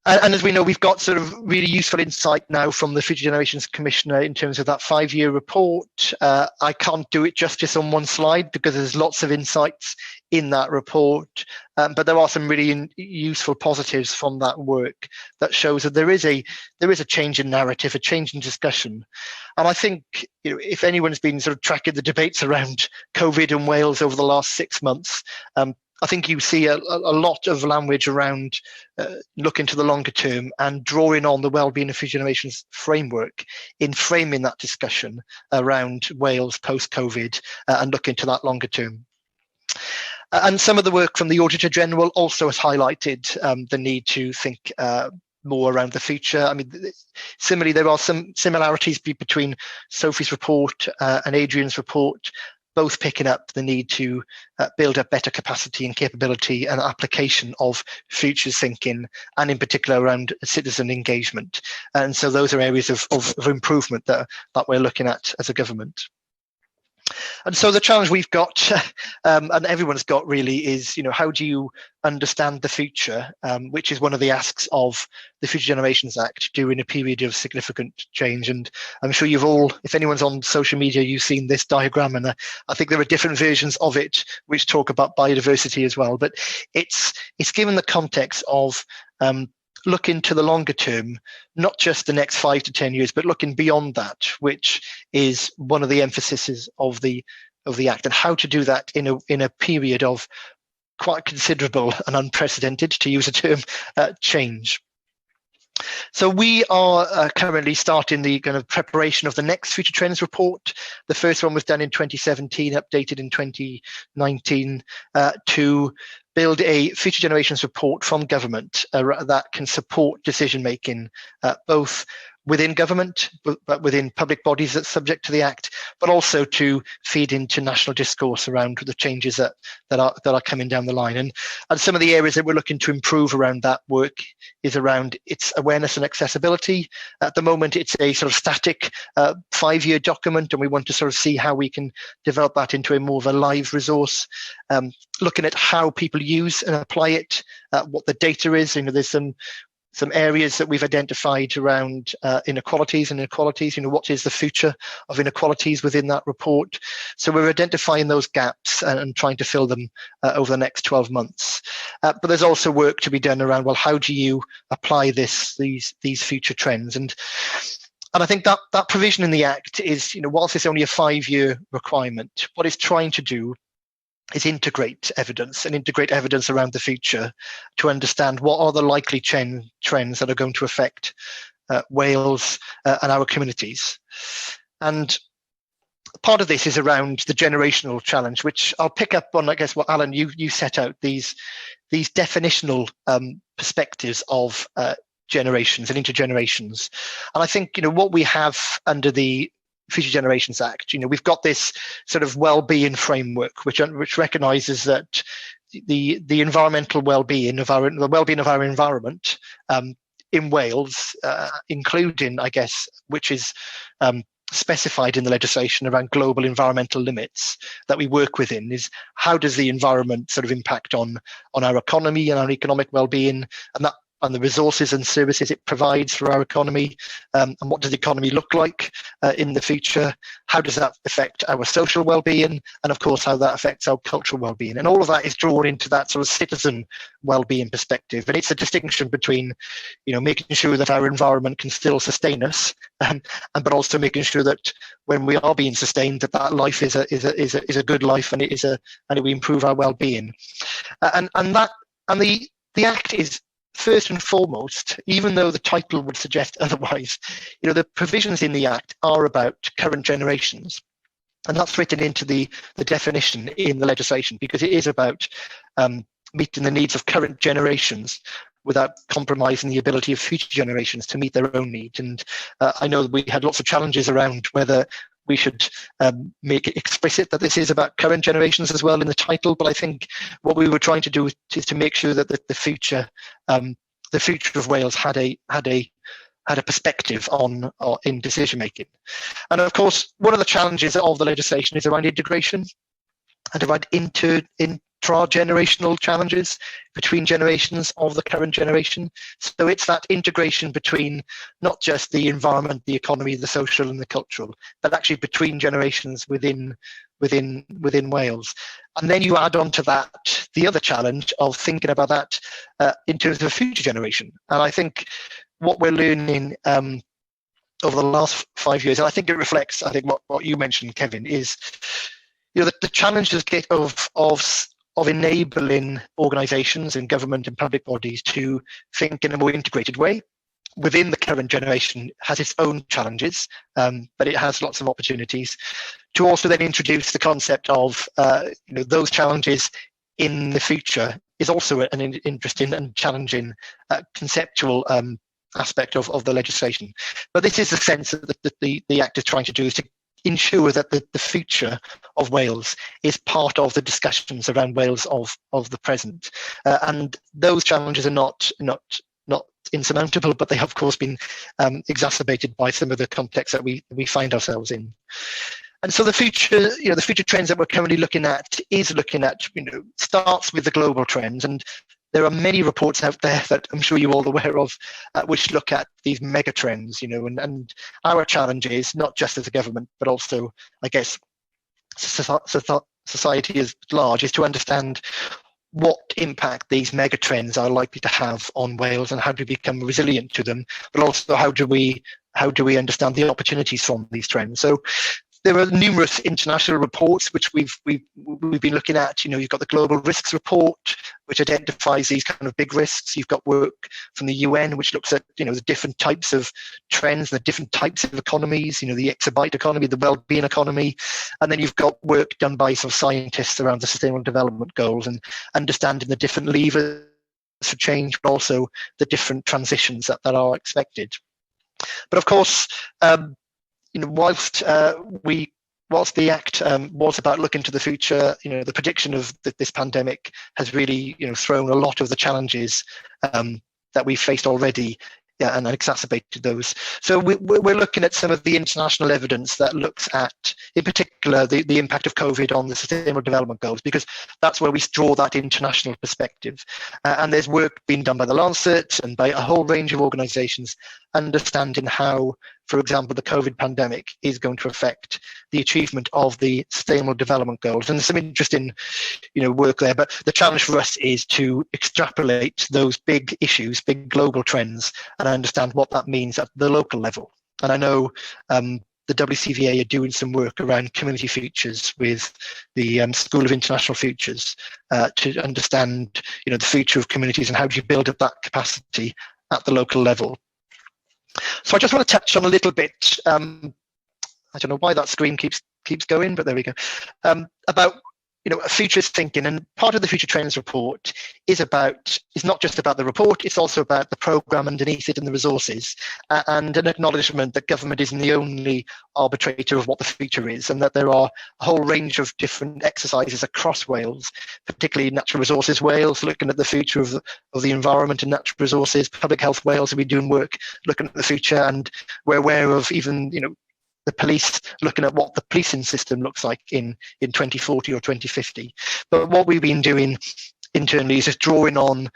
And as we know, we've got sort of really useful insight now from the Future Generations Commissioner in terms of that 5-year report. I can't do it justice on one slide because there's lots of insights in that report, but there are some really useful positives from that work that shows that there is a change in narrative, a change in discussion. And I think if anyone's been sort of tracking the debates around COVID in Wales over the last 6 months, I think you see a lot of language around looking to the longer term and drawing on the Wellbeing of Future Generations framework in framing that discussion around Wales post-COVID and looking to that longer term. And some of the work from the Auditor General also has highlighted the need to think more around the future. I mean, similarly, there are some similarities between Sophie's report and Adrian's report, both picking up the need to build up better capacity and capability and application of futures thinking, and in particular around citizen engagement. And so those are areas of improvement that we're looking at as a government. And so the challenge we've got, and everyone's got really, is how do you understand the future, which is one of the asks of the Future Generations Act during a period of significant change. And I'm sure you've all, if anyone's on social media, you've seen this diagram, and I think there are different versions of it which talk about biodiversity as well. But it's given the context of looking to the longer term, not just the next 5 to 10 years, but looking beyond that, which is one of the emphases of the Act, and how to do that in a period of quite considerable and unprecedented, to use a term, change. So we are currently starting the kind of preparation of the next Future Trends report. The first one was done in 2017, updated in 2019, to build a Future Generations report from government that can support decision making, both within government, but within public bodies that's subject to the Act, but also to feed into national discourse around the changes that are coming down the line. And some of the areas that we're looking to improve around that work is around its awareness and accessibility. At the moment, it's a sort of static 5-year document, and we want to sort of see how we can develop that into a more of a live resource, looking at how people use and apply it, what the data is. There's some areas that we've identified around inequalities and inequalities. What is the future of inequalities within that report? So we're identifying those gaps and trying to fill them over the next 12 months. But there's also work to be done around, well, how do you apply these future trends? And I think that provision in the Act is, whilst it's only a 5-year requirement, what it's trying to do is integrate evidence around the future to understand what are the likely trends that are going to affect Wales and our communities. And part of this is around the generational challenge, which I'll pick up on, I guess, what Alan, you set out, these definitional perspectives of generations and intergenerations. And I think, what we have under the Future Generations Act, we've got this sort of well-being framework, which recognises that the environmental well-being of our environment in Wales, including, I guess, which is specified in the legislation around global environmental limits that we work within, is how does the environment sort of impact on our economy and our economic well-being, and that the resources and services it provides for our economy, and what does the economy look like in the future? How does that affect our social well-being, and of course how that affects our cultural well-being? And all of that is drawn into that sort of citizen well-being perspective. And it's a distinction between, making sure that our environment can still sustain us, but also making sure that when we are being sustained, that life is a good life, and we improve our well-being. And the Act is, first and foremost, even though the title would suggest otherwise, the provisions in the Act are about current generations. And that's written into the definition in the legislation, because it is about meeting the needs of current generations without compromising the ability of future generations to meet their own needs. And I know that we had lots of challenges around whether we should make it explicit that this is about current generations as well in the title. But I think what we were trying to do is to make sure that the future of Wales had a perspective in decision making. And of course, one of the challenges of the legislation is around integration and around intra-generational challenges between generations of the current generation. So it's that integration between not just the environment, the economy, the social and the cultural, but actually between generations within Wales. And then you add on to that the other challenge of thinking about that in terms of a future generation. And I think what we're learning over the last 5 years, and I think it reflects, what you mentioned, Kevin, is the challenges of enabling organisations and government and public bodies to think in a more integrated way within the current generation has its own challenges, but it has lots of opportunities to also then introduce the concept of those challenges in the future is also an interesting and challenging conceptual aspect of the legislation. But this is the sense that the Act is trying to do, is to ensure that the future of Wales is part of the discussions around Wales of the present. And those challenges are not insurmountable, but they have of course been exacerbated by some of the context that we find ourselves in. And so the future trends that we're currently looking at starts with the global trends. And there are many reports out there that I'm sure you're all aware of, which look at these mega trends, and our challenge is not just as a government, but also, I guess, society as large, is to understand what impact these mega trends are likely to have on Wales and how to become resilient to them, but also how do we understand the opportunities from these trends. So there are numerous international reports which we've been looking at. You've got the Global Risks Report, which identifies these kind of big risks. You've got work from the UN, which looks at the different types of trends, the different types of economies. The exabyte economy, the well-being economy, and then you've got work done by some scientists around the Sustainable Development Goals and understanding the different levers for change, but also the different transitions that are expected. But of course, whilst the Act was about looking to the future, the prediction of this pandemic has really thrown a lot of the challenges that we've faced already, and exacerbated those. So we're looking at some of the international evidence that looks at, in particular, the impact of COVID on the Sustainable Development Goals, because that's where we draw that international perspective. And there's work being done by the Lancet and by a whole range of organisations understanding how, for example, the COVID pandemic is going to affect the achievement of the Sustainable Development Goals. And there's some interesting, work there. But the challenge for us is to extrapolate those big issues, big global trends, and understand what that means at the local level. And I know the WCVA are doing some work around community futures with the School of International Futures to understand, the future of communities and how do you build up that capacity at the local level. So I just want to touch on a little bit, I don't know why that screen keeps going, but there we go, about futurist thinking. And part of the Future Trends report is not just about the report, it's also about the programme underneath it and the resources, and an acknowledgement that government isn't the only arbitrator of what the future is, and that there are a whole range of different exercises across Wales, particularly Natural Resources Wales, looking at the future of the environment and natural resources. Public Health Wales will be doing work looking at the future, and we're aware of even, the police, looking at what the policing system looks like in 2040 or 2050. But what we've been doing internally is just drawing on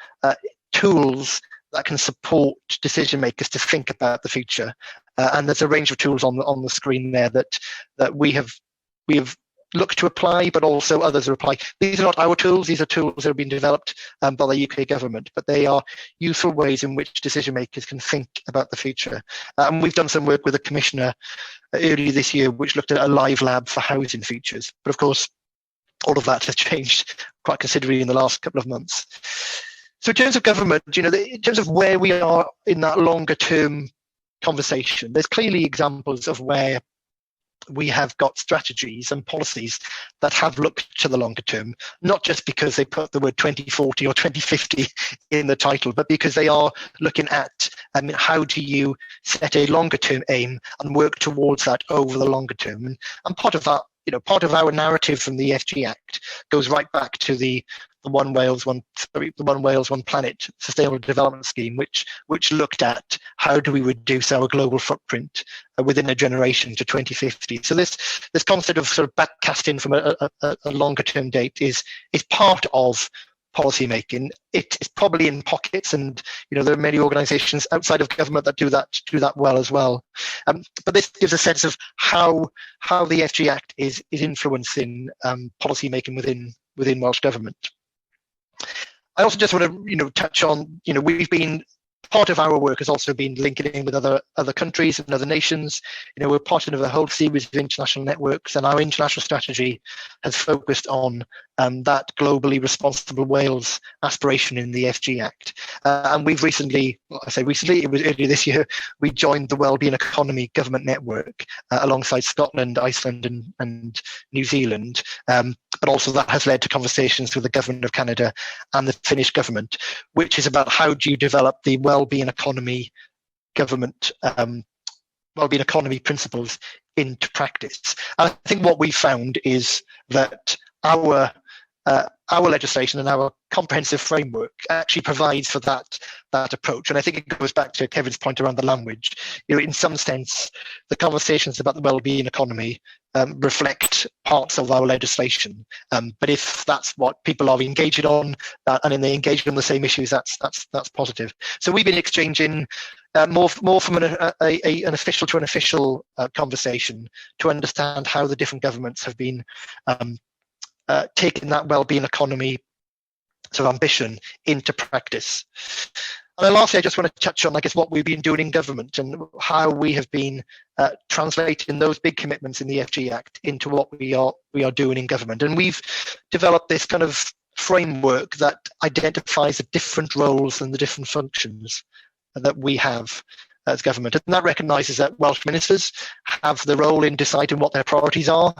tools that can support decision makers to think about the future. And there's a range of tools on the screen there that we have looked to apply, but also others are applying. These are not our tools; these are tools that have been developed by the UK government, but they are useful ways in which decision makers can think about the future. And we've done some work with a commissioner earlier this year, which looked at a live lab for housing futures. But of course, all of that has changed quite considerably in the last couple of months. So in terms of government, in terms of where we are in that longer term conversation, there's clearly examples of where we have got strategies and policies that have looked to the longer term, not just because they put the word 2040 or 2050 in the title, but because they are looking at how do you set a longer term aim and work towards that over the longer term. And part of that, part of our narrative from the ESG Act goes right back to the One Wales, One Planet Sustainable Development Scheme, which looked at how do we reduce our global footprint within a generation to 2050. So this concept of sort of backcasting from a longer term date is part of policy making. It is probably in pockets, and there are many organisations outside of government that do that well as well. But this gives a sense of how the ESG Act is influencing policy making within Welsh Government. I also just want to touch on we've been, part of our work has also been linking in with other countries and other nations. We're part of a whole series of international networks, and our international strategy has focused on that globally responsible Wales aspiration in the ESG Act. And we've recently, it was earlier this year, we joined the Wellbeing Economy Government Network alongside Scotland, Iceland and New Zealand. But also that has led to conversations with the Government of Canada and the Finnish government, which is about how do you develop the wellbeing economy government, wellbeing economy principles into practice. And I think what we found is that our legislation and our comprehensive framework actually provides for that approach. And I think it goes back to Kevin's point around the language. In some sense, the conversations about the wellbeing economy reflect parts of our legislation. But if that's what people are engaging on, and they engage on the same issues, that's positive. So we've been exchanging more from an official to an official conversation to understand how the different governments have been taking that wellbeing economy sort of ambition into practice. And then lastly, I just want to touch on, what we've been doing in government and how we have been translating those big commitments in the ESG Act into what we are doing in government. And we've developed this kind of framework that identifies the different roles and the different functions that we have as government. And that recognises that Welsh ministers have the role in deciding what their priorities are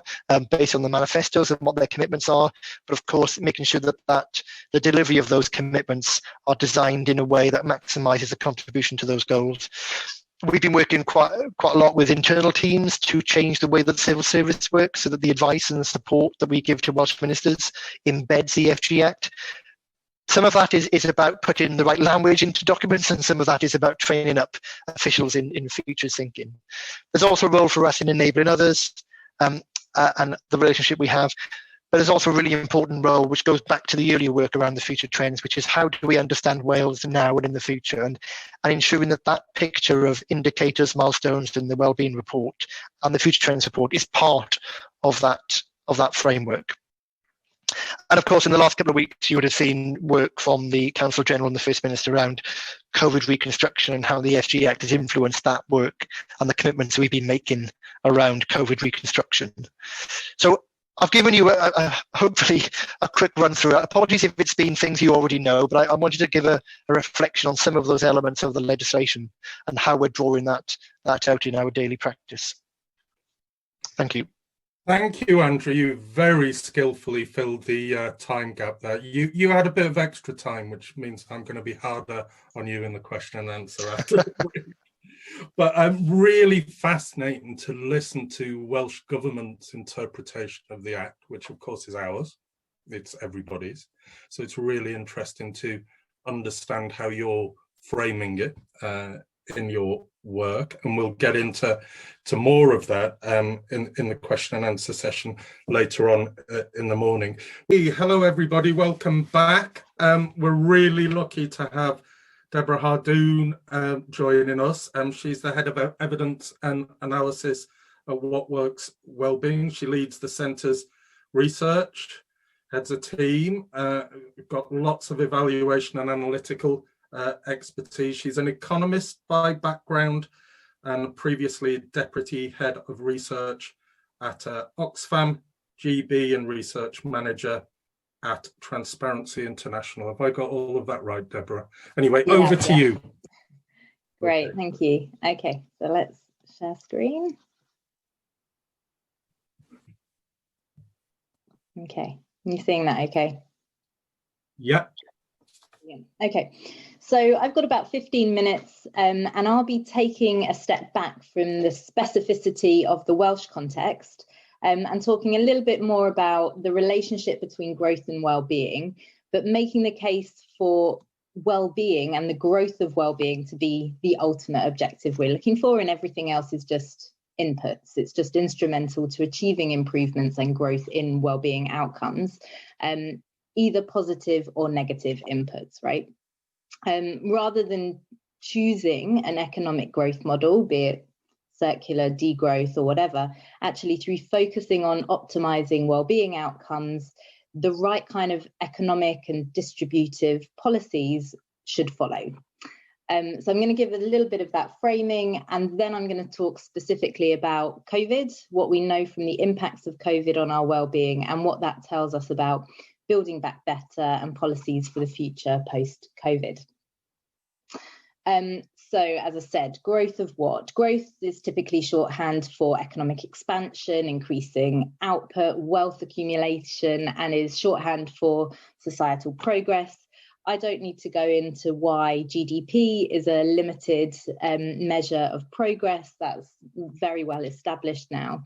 based on the manifestos and what their commitments are, but of course making sure that the delivery of those commitments are designed in a way that maximises the contribution to those goals. We've been working quite a lot with internal teams to change the way that civil service works so that the advice and the support that we give to Welsh ministers embeds the ESG Act. Some of that is about putting the right language into documents, and some of that is about training up officials in futures thinking. There's also a role for us in enabling others and the relationship we have, but there's also a really important role which goes back to the earlier work around the future trends, which is how do we understand Wales now and in the future, and ensuring that picture of indicators, milestones in the Wellbeing Report and the Future Trends Report is part of that framework. And of course, in the last couple of weeks, you would have seen work from the Council General and the First Minister around COVID reconstruction and how the ESG Act has influenced that work and the commitments we've been making around COVID reconstruction. So I've given you hopefully a quick run through. Apologies if it's been things you already know, but I wanted to give a reflection on some of those elements of the legislation and how we're drawing that out in our daily practice. Thank you. Thank you, Andrew. You very skillfully filled the time gap there. You had a bit of extra time, which means I'm going to be harder on you in the question and answer after. But really fascinating to listen to Welsh Government's interpretation of the Act, which of course is ours. It's everybody's. So it's really interesting to understand how you're framing it in your work, and we'll get into more of that in the question and answer session later on in the morning. Hello everybody, welcome back. We're really lucky to have Deborah Hardoon joining us. She's the head of evidence and analysis at What Works Wellbeing. She leads the centre's research, heads a team, got lots of evaluation and analytical expertise. She's an economist by background and previously deputy head of research at Oxfam, GB, and research manager at Transparency International. Have I got all of that right, Deborah? Anyway, over to you. Great, Okay. thank you. Okay, so let's share screen. Okay, you seeing that okay? Yeah. Okay, so I've got about 15 minutes and I'll be taking a step back from the specificity of the Welsh context and talking a little bit more about the relationship between growth and well-being, but making the case for well-being and the growth of well-being to be the ultimate objective we're looking for, and everything else is just inputs. It's just instrumental to achieving improvements and growth in well-being outcomes, either positive or negative inputs, right? Rather than choosing an economic growth model, be it circular degrowth or whatever, actually through focusing on optimizing well-being outcomes, the right kind of economic and distributive policies should follow. So I'm going to give a little bit of that framing, and then I'm going to talk specifically about COVID, what we know from the impacts of COVID on our well-being, and what that tells us about building back better and policies for the future post-COVID. So as I said, growth of what? Growth is typically shorthand for economic expansion, increasing output, wealth accumulation, and is shorthand for societal progress. I don't need to go into why GDP is a limited measure of progress. That's very well established now.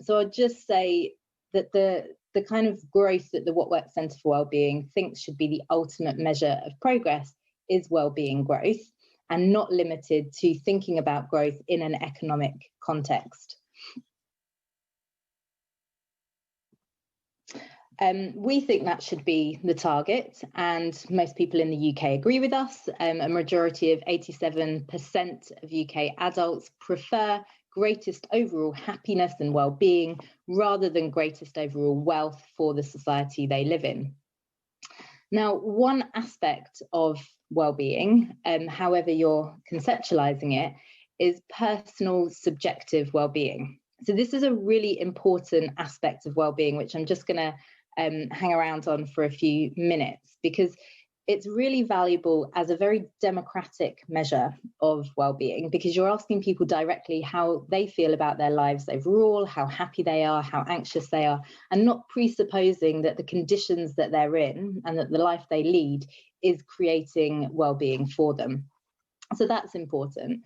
So I'll just say that the kind of growth that the What Works Centre for Wellbeing thinks should be the ultimate measure of progress is wellbeing growth, and not limited to thinking about growth in an economic context. We think that should be the target, and most people in the UK agree with us. A majority of 87% of UK adults prefer greatest overall happiness and well-being rather than greatest overall wealth for the society they live in. Now, one aspect of well-being, however you're conceptualizing it, is personal subjective well-being. So this is a really important aspect of well-being, which I'm just going to hang around on for a few minutes, because it's really valuable as a very democratic measure of well-being, because you're asking people directly how they feel about their lives overall, how happy they are, how anxious they are, and not presupposing that the conditions that they're in and that the life they lead is creating well-being for them. So that's important.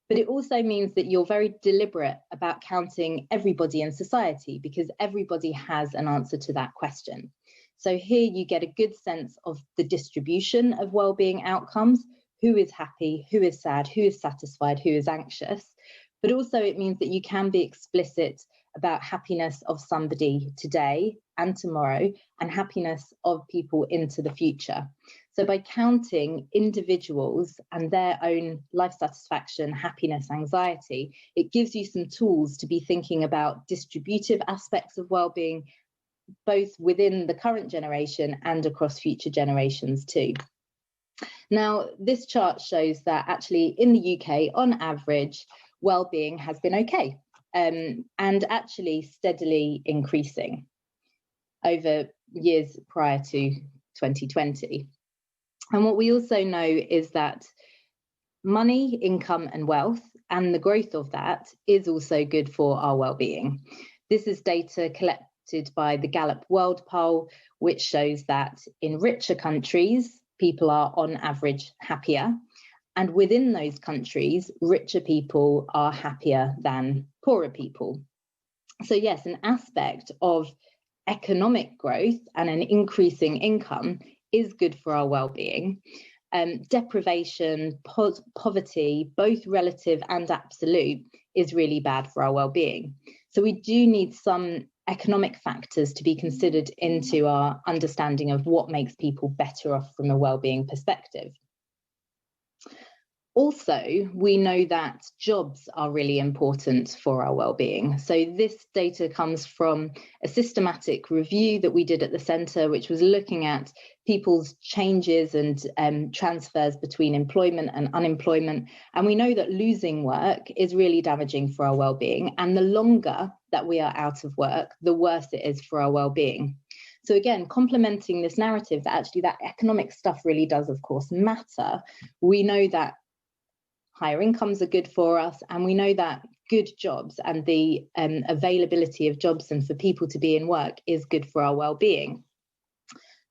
But it also means that you're very deliberate about counting everybody in society, because everybody has an answer to that question. So here you get a good sense of the distribution of well-being outcomes, who is happy, who is sad, who is satisfied, who is anxious. But also it means that you can be explicit about happiness of somebody today and tomorrow, and happiness of people into the future. So by counting individuals and their own life satisfaction, happiness, anxiety, it gives you some tools to be thinking about distributive aspects of well-being, both within the current generation and across future generations too. Now, this chart shows that actually in the UK, on average, well-being has been okay, and actually steadily increasing over years prior to 2020. And what we also know is that money, income and wealth, and the growth of that is also good for our well-being. This is data collected by the Gallup World Poll, which shows that in richer countries, people are on average happier. And within those countries, richer people are happier than poorer people. So yes, an aspect of economic growth and an increasing income is good for our well-being. Deprivation, poverty, both relative and absolute, is really bad for our well-being. So we do need some economic factors to be considered into our understanding of what makes people better off from a well-being perspective. Also, we know that jobs are really important for our well-being. So this data comes from a systematic review that we did at the centre, which was looking at people's changes and transfers between employment and unemployment. And we know that losing work is really damaging for our well-being. And the longer that we are out of work, the worse it is for our well-being. So again, complementing this narrative that actually that economic stuff really does, of course, matter. We know that higher incomes are good for us, and we know that good jobs and the availability of jobs and for people to be in work is good for our well-being.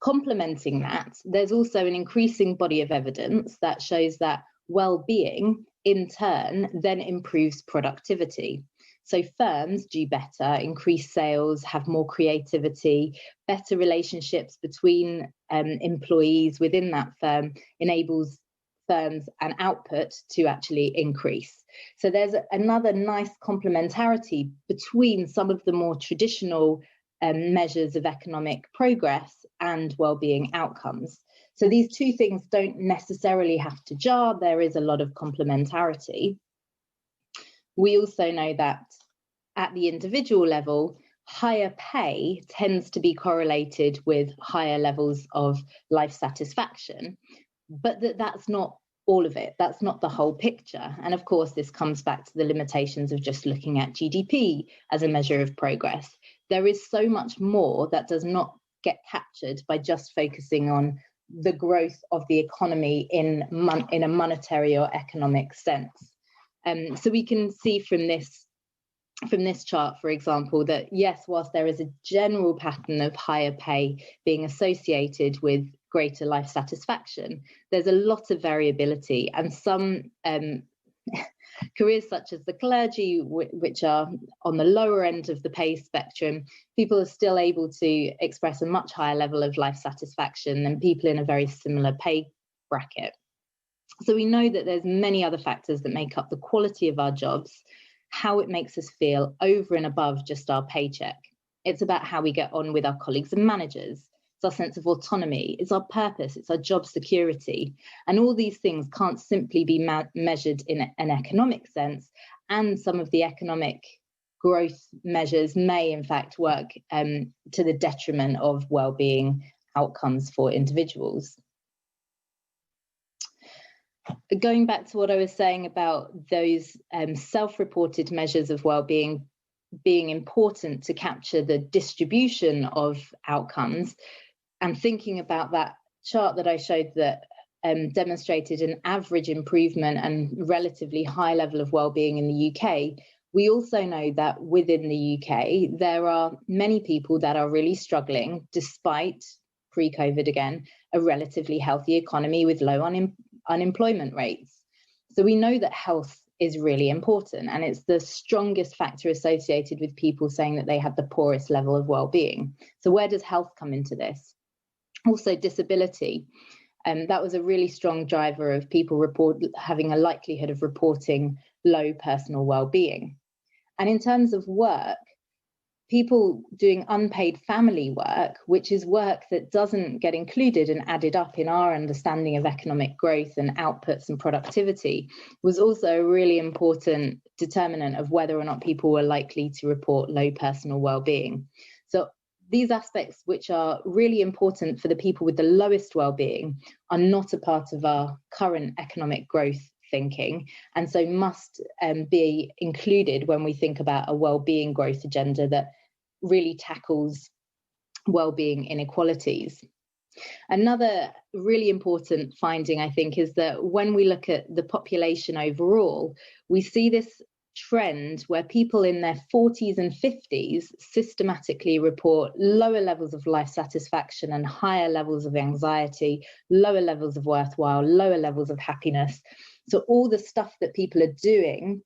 Complementing that, there's also an increasing body of evidence that shows that well-being in turn then improves productivity. So firms do better, increase sales, have more creativity, better relationships between employees within that firm enables firms and output to actually increase. So there's another nice complementarity between some of the more traditional measures of economic progress and well-being outcomes. So these two things don't necessarily have to jar. There is a lot of complementarity. We also know that at the individual level, higher pay tends to be correlated with higher levels of life satisfaction. But that's not all of it. That's not the whole picture. And of course, this comes back to the limitations of just looking at GDP as a measure of progress. There is so much more that does not get captured by just focusing on the growth of the economy in a monetary or economic sense. So we can see from this chart, for example, that yes, whilst there is a general pattern of higher pay being associated with greater life satisfaction, there's a lot of variability, and some careers such as the clergy, which are on the lower end of the pay spectrum, people are still able to express a much higher level of life satisfaction than people in a very similar pay bracket. So we know that there's many other factors that make up the quality of our jobs, how it makes us feel over and above just our paycheck. It's about how we get on with our colleagues and managers. It's our sense of autonomy, it's our purpose, it's our job security. And all these things can't simply be measured in an economic sense. And some of the economic growth measures may in fact work to the detriment of well-being outcomes for individuals. Going back to what I was saying about those self-reported measures of well-being being important to capture the distribution of outcomes, and thinking about that chart that I showed that demonstrated an average improvement and relatively high level of well-being in the UK, we also know that within the UK, there are many people that are really struggling despite, pre-COVID again, a relatively healthy economy with low unemployment rates. So we know that health is really important, and it's the strongest factor associated with people saying that they have the poorest level of well-being. So where does health come into this? Also disability. That was a really strong driver of people having a likelihood of reporting low personal well-being. And in terms of work, people doing unpaid family work, which is work that doesn't get included and added up in our understanding of economic growth and outputs and productivity, was also a really important determinant of whether or not people were likely to report low personal well-being. So these aspects, which are really important for the people with the lowest well-being, are not a part of our current economic growth thinking, and so must be included when we think about a well-being growth agenda that really tackles well-being inequalities. Another really important finding, I think, is that when we look at the population overall, we see this trend where people in their 40s and 50s systematically report lower levels of life satisfaction and higher levels of anxiety, lower levels of worthwhile, lower levels of happiness. So all the stuff that people are doing,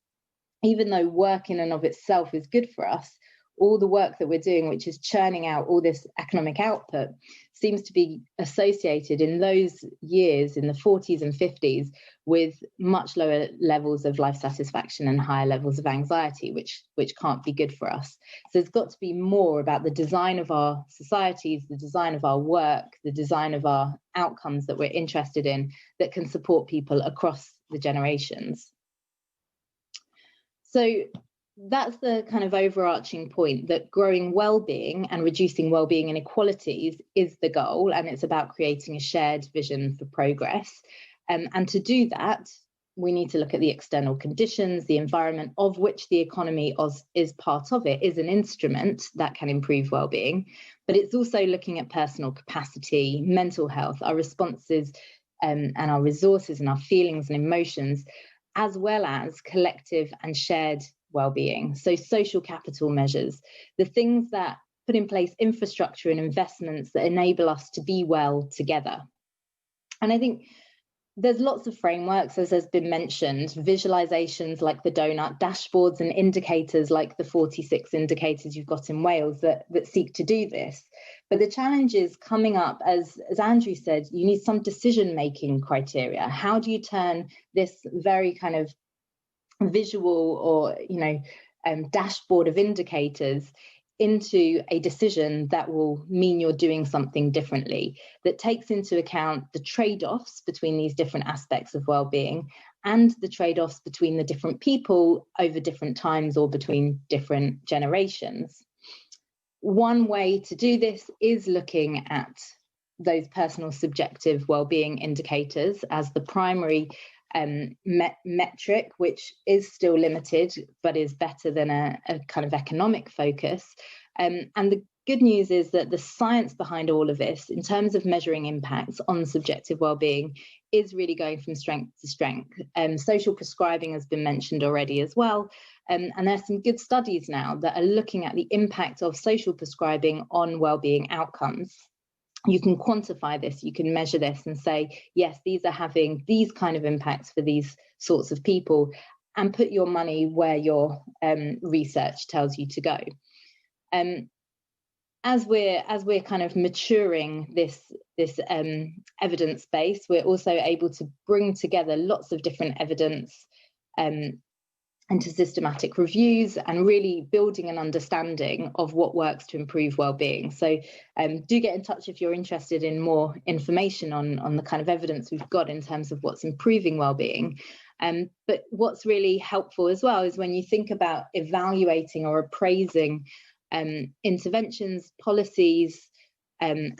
even though work in and of itself is good for us, all the work that we're doing, which is churning out all this economic output, seems to be associated in those years, in the 40s and 50s, with much lower levels of life satisfaction and higher levels of anxiety, which can't be good for us. So there's got to be more about the design of our societies, the design of our work, the design of our outcomes that we're interested in that can support people across the generations. So that's the kind of overarching point, that growing well-being and reducing well-being inequalities is the goal, and it's about creating a shared vision for progress. And to do that, we need to look at the external conditions, the environment of which the economy is part of. It is an instrument that can improve well-being, but it's also looking at personal capacity, mental health, our responses and our resources and our feelings and emotions, as well as collective and shared well-being. So social capital measures, the things that put in place infrastructure and investments that enable us to be well together. And I think there's lots of frameworks, as has been mentioned, visualizations like the donut, dashboards and indicators like the 46 indicators you've got in Wales that seek to do this. But the challenge is coming up, as Andrew said, you need some decision-making criteria. How do you turn this very kind of visual or dashboard of indicators into a decision that will mean you're doing something differently, that takes into account the trade-offs between these different aspects of well-being and the trade-offs between the different people over different times or between different generations. One way to do this is looking at those personal subjective well-being indicators as the primary metric, which is still limited but is better than a kind of economic focus. And the good news is that the science behind all of this, in terms of measuring impacts on subjective well-being, is really going from strength to strength. Social prescribing has been mentioned already as well, and there's some good studies now that are looking at the impact of social prescribing on well-being outcomes. You can quantify this, you can measure this and say, yes, these are having these kind of impacts for these sorts of people, and put your money where your research tells you to go. As we're kind of maturing this evidence base, we're also able to bring together lots of different evidence into systematic reviews and really building an understanding of what works to improve well-being. So do get in touch if you're interested in more information on the kind of evidence we've got in terms of what's improving well-being. But what's really helpful as well is when you think about evaluating or appraising interventions, policies,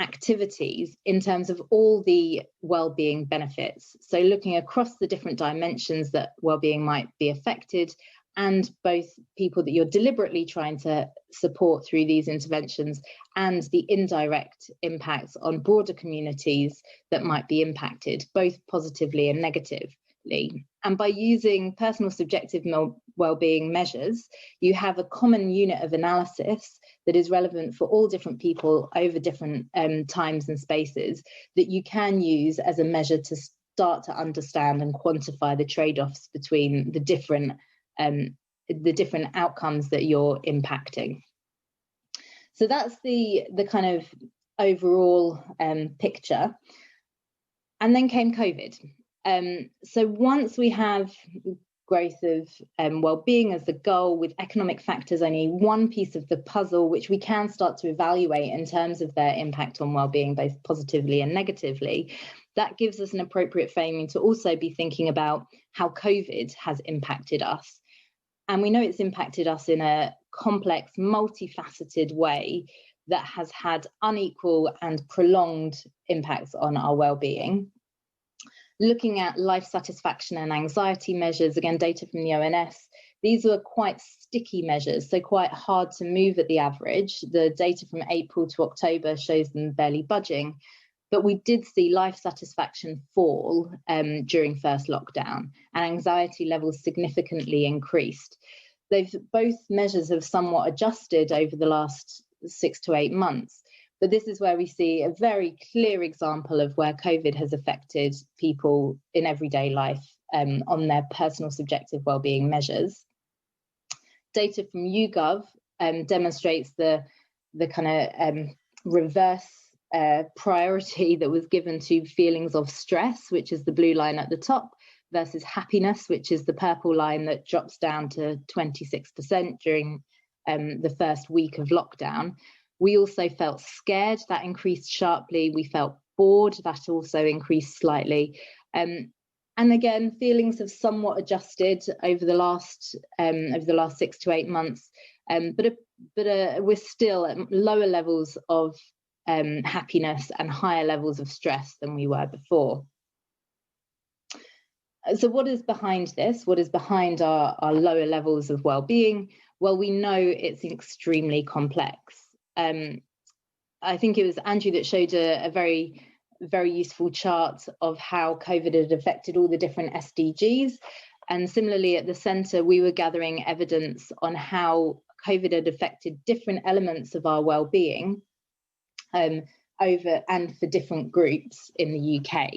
activities in terms of all the well-being benefits. So looking across the different dimensions that well-being might be affected, and both people that you're deliberately trying to support through these interventions and the indirect impacts on broader communities that might be impacted, both positively and negatively. And by using personal subjective well-being measures, you have a common unit of analysis that is relevant for all different people over different times and spaces that you can use as a measure to start to understand and quantify the trade-offs between the different outcomes that you're impacting. So that's the kind of overall picture. And then came COVID. So once we have growth of well-being as the goal, with economic factors only one piece of the puzzle, which we can start to evaluate in terms of their impact on well-being, both positively and negatively, that gives us an appropriate framing to also be thinking about how COVID has impacted us. And we know it's impacted us in a complex, multifaceted way that has had unequal and prolonged impacts on our well-being. Looking at life satisfaction and anxiety measures, again, data from the ONS, these were quite sticky measures, so quite hard to move at the average. The data from April to October shows them barely budging, but we did see life satisfaction fall during first lockdown, and anxiety levels significantly increased. Both measures have somewhat adjusted over the last 6 to 8 months. But this is where we see a very clear example of where COVID has affected people in everyday life on their personal subjective wellbeing measures. Data from YouGov demonstrates the kind of reverse priority that was given to feelings of stress, which is the blue line at the top, versus happiness, which is the purple line that drops down to 26% during the first week of lockdown. We also felt scared, that increased sharply. We felt bored, that also increased slightly. And again, feelings have somewhat adjusted over the last 6 to 8 months, but we're still at lower levels of happiness and higher levels of stress than we were before. So what is behind this? What is behind our lower levels of well-being? Well, we know it's extremely complex. I think it was Andrew that showed a very, very useful chart of how COVID had affected all the different SDGs. And similarly, at the centre, we were gathering evidence on how COVID had affected different elements of our well-being over and for different groups in the UK.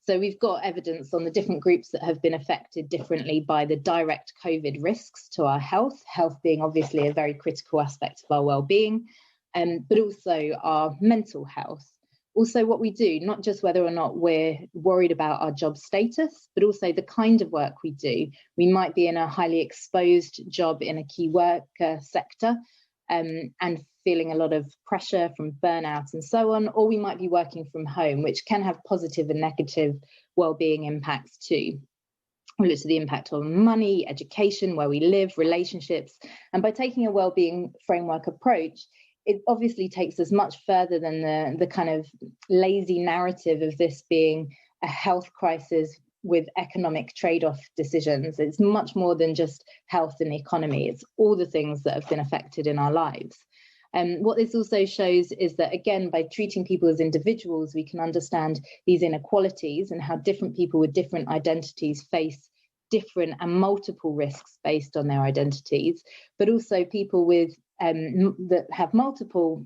So we've got evidence on the different groups that have been affected differently by the direct COVID risks to our health being obviously a very critical aspect of our well-being, but also our mental health. Also what we do, not just whether or not we're worried about our job status, but also the kind of work we do. We might be in a highly exposed job in a key worker sector and feeling a lot of pressure from burnout and so on, or we might be working from home, which can have positive and negative well-being impacts too. We look at the impact on money, education, where we live, relationships, and by taking a well-being framework approach, it obviously takes us much further than the kind of lazy narrative of this being a health crisis with economic trade-off decisions. It's much more than just health and economy. It's all the things that have been affected in our lives. What this also shows is that, again, by treating people as individuals, we can understand these inequalities and how different people with different identities face different and multiple risks based on their identities, but also people with that have multiple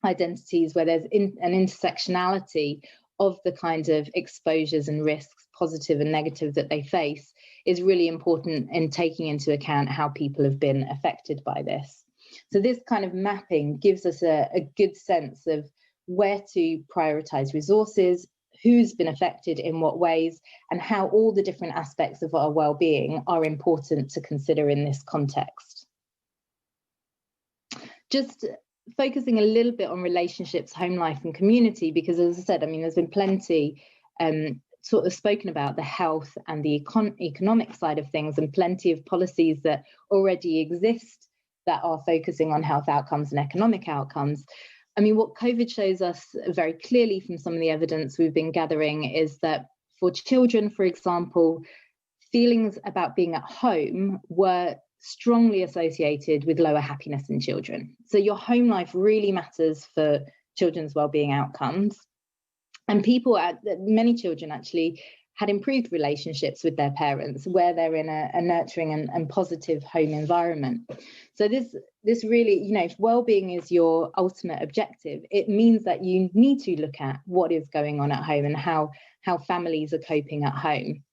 identities where there's an intersectionality of the kinds of exposures and risks, positive and negative, that they face is really important in taking into account how people have been affected by this. So this kind of mapping gives us a good sense of where to prioritise resources, who's been affected in what ways, and how all the different aspects of our well-being are important to consider in this context. Just focusing a little bit on relationships, home life and community, because as I said, I mean, there's been plenty sort of spoken about the health and the economic side of things, and plenty of policies that already exist that are focusing on health outcomes and economic outcomes. I mean, what COVID shows us very clearly from some of the evidence we've been gathering is that for children, for example, feelings about being at home were strongly associated with lower happiness in children. So your home life really matters for children's wellbeing outcomes. And many children actually had improved relationships with their parents where they're in a nurturing and positive home environment. So this really, you know, if wellbeing is your ultimate objective, it means that you need to look at what is going on at home and how families are coping at home.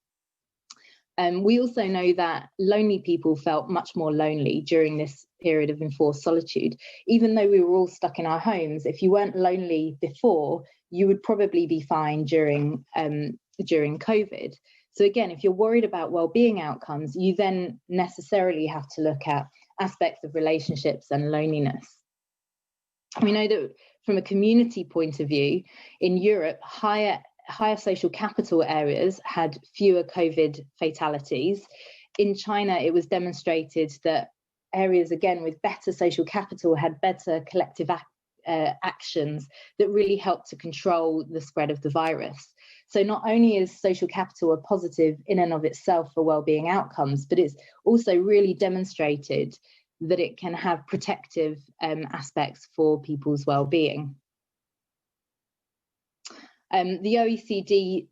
We also know that lonely people felt much more lonely during this period of enforced solitude. Even though we were all stuck in our homes, if you weren't lonely before, you would probably be fine during COVID. So again, if you're worried about well-being outcomes, you then necessarily have to look at aspects of relationships and loneliness. We know that from a community point of view, in Europe, higher social capital areas had fewer COVID fatalities. In China, it was demonstrated that areas, again, with better social capital had better collective actions that really helped to control the spread of the virus. So not only is social capital a positive in and of itself for wellbeing outcomes, but it's also really demonstrated that it can have protective aspects for people's wellbeing. The OECD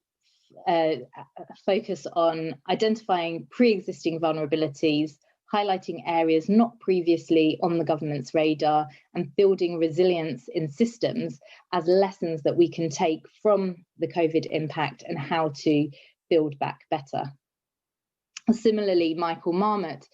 focus on identifying pre-existing vulnerabilities, highlighting areas not previously on the government's radar, and building resilience in systems as lessons that we can take from the COVID impact and how to build back better. Similarly, Michael Marmot,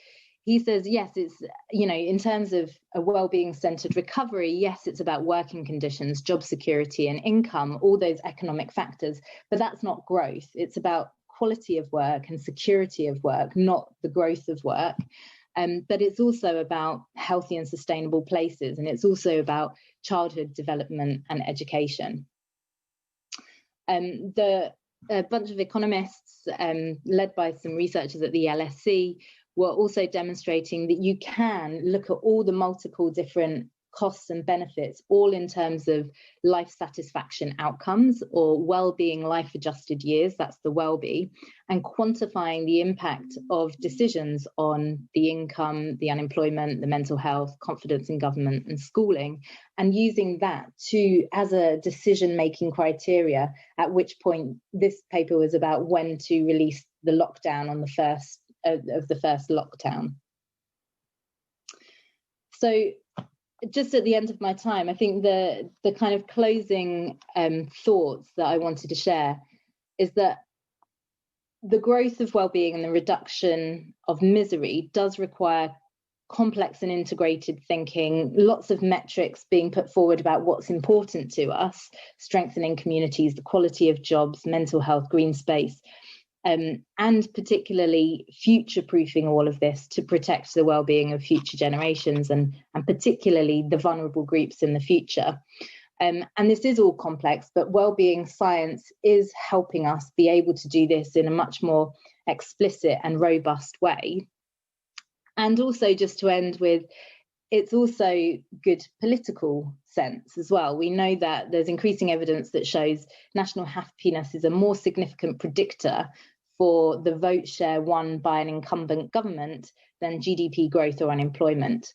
he says, yes, it's, in terms of a well-being centered recovery, yes, it's about working conditions, job security and income, all those economic factors, but that's not growth. It's about quality of work and security of work, not the growth of work. But it's also about healthy and sustainable places, and it's also about childhood development and education. A bunch of economists, led by some researchers at the LSE, were also demonstrating that you can look at all the multiple different costs and benefits, all in terms of life satisfaction outcomes or well-being life adjusted years, that's the Wellbeing, and quantifying the impact of decisions on the income, the unemployment, the mental health, confidence in government and schooling, and using that as a decision-making criteria, at which point this paper was about when to release the lockdown on the first lockdown. So just at the end of my time, I think the kind of closing thoughts that I wanted to share is that the growth of well-being and the reduction of misery does require complex and integrated thinking, lots of metrics being put forward about what's important to us, strengthening communities, the quality of jobs, mental health, green space, and particularly future-proofing all of this to protect the well-being of future generations and particularly the vulnerable groups in the future. And this is all complex, but well-being science is helping us be able to do this in a much more explicit and robust way. And also, just to end with, it's also good political sense as well. We know that there's increasing evidence that shows national happiness is a more significant predictor for the vote share won by an incumbent government than GDP growth or unemployment.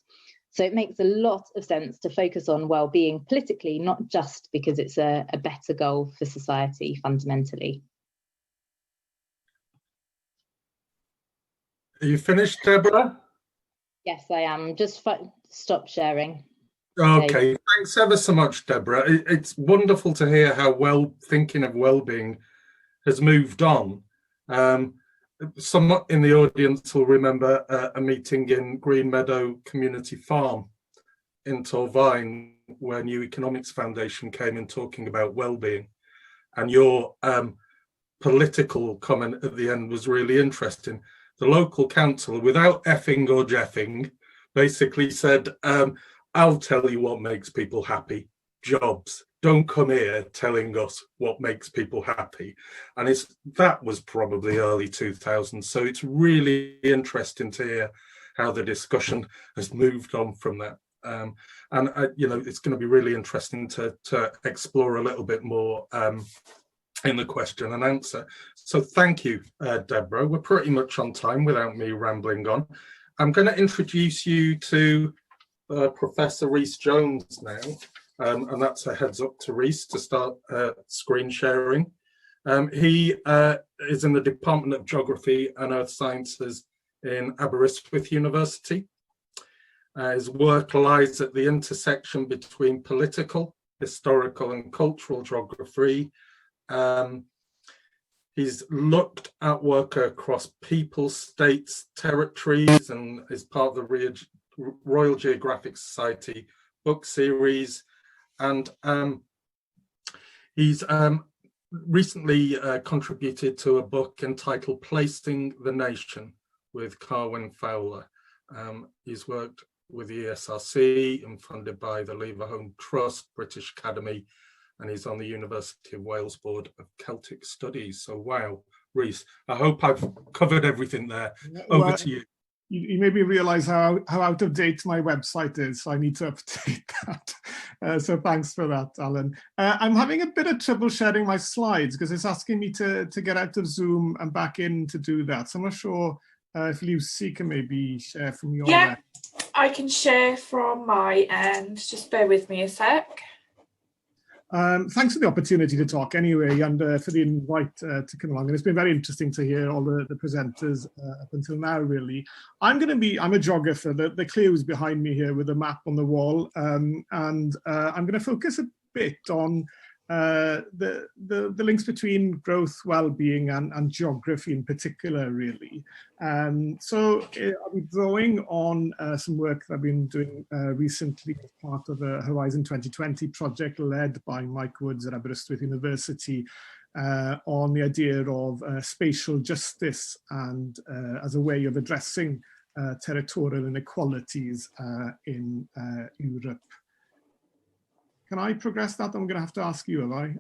So it makes a lot of sense to focus on well-being politically, not just because it's a better goal for society fundamentally. Are you finished, Deborah? Yes, I am. Just stop sharing. Okay, thanks ever so much, Deborah. It's wonderful to hear how thinking of well-being has moved on. Some in the audience will remember a meeting in Green Meadow Community Farm in Torvine, where New Economics Foundation came in talking about well-being. And your political comment at the end was really interesting. The local council, without effing or jeffing, basically said, I'll tell you what makes people happy. Jobs. Don't come here telling us what makes people happy. And that was probably early 2000s. So it's really interesting to hear how the discussion has moved on from that. It's going to be really interesting to explore a little bit more in the question and answer. So thank you, Deborah. We're pretty much on time without me rambling on. I'm going to introduce you to Professor Rhys Jones now. And that's a heads up to Rhys to start screen sharing. He is in the Department of Geography and Earth Sciences in Aberystwyth University. His work lies at the intersection between political, historical and cultural geography. He's looked at work across people, states, territories, and is part of the Royal Geographic Society book series. And he's recently contributed to a book entitled Placing the Nation with Carwyn Fowler. He's worked with the ESRC and funded by the Lever Home Trust, British Academy, and he's on the University of Wales Board of Celtic Studies. So wow, Rhys, I hope I've covered everything there. Over to you. You made me realize how out of date my website is, so I need to update that. So thanks for that, Alan. I'm having a bit of trouble sharing my slides because it's asking me to get out of Zoom and back in to do that. So I'm not sure if Lucy can maybe share from your end. I can share from my end. Just bear with me a sec. Thanks for the opportunity to talk anyway, and for the invite to come along. And it's been very interesting to hear all the presenters up until now, really. I'm a geographer. The clue's behind me here with a map on the wall. And I'm going to focus a bit on the links between growth, well-being, and geography in particular, really. So I'll be drawing on some work that I've been doing recently as part of a Horizon 2020 project led by Mike Woods at Aberystwyth University on the idea of spatial justice and as a way of addressing territorial inequalities in Europe. Can I progress that? I'm going to have to ask you, have I?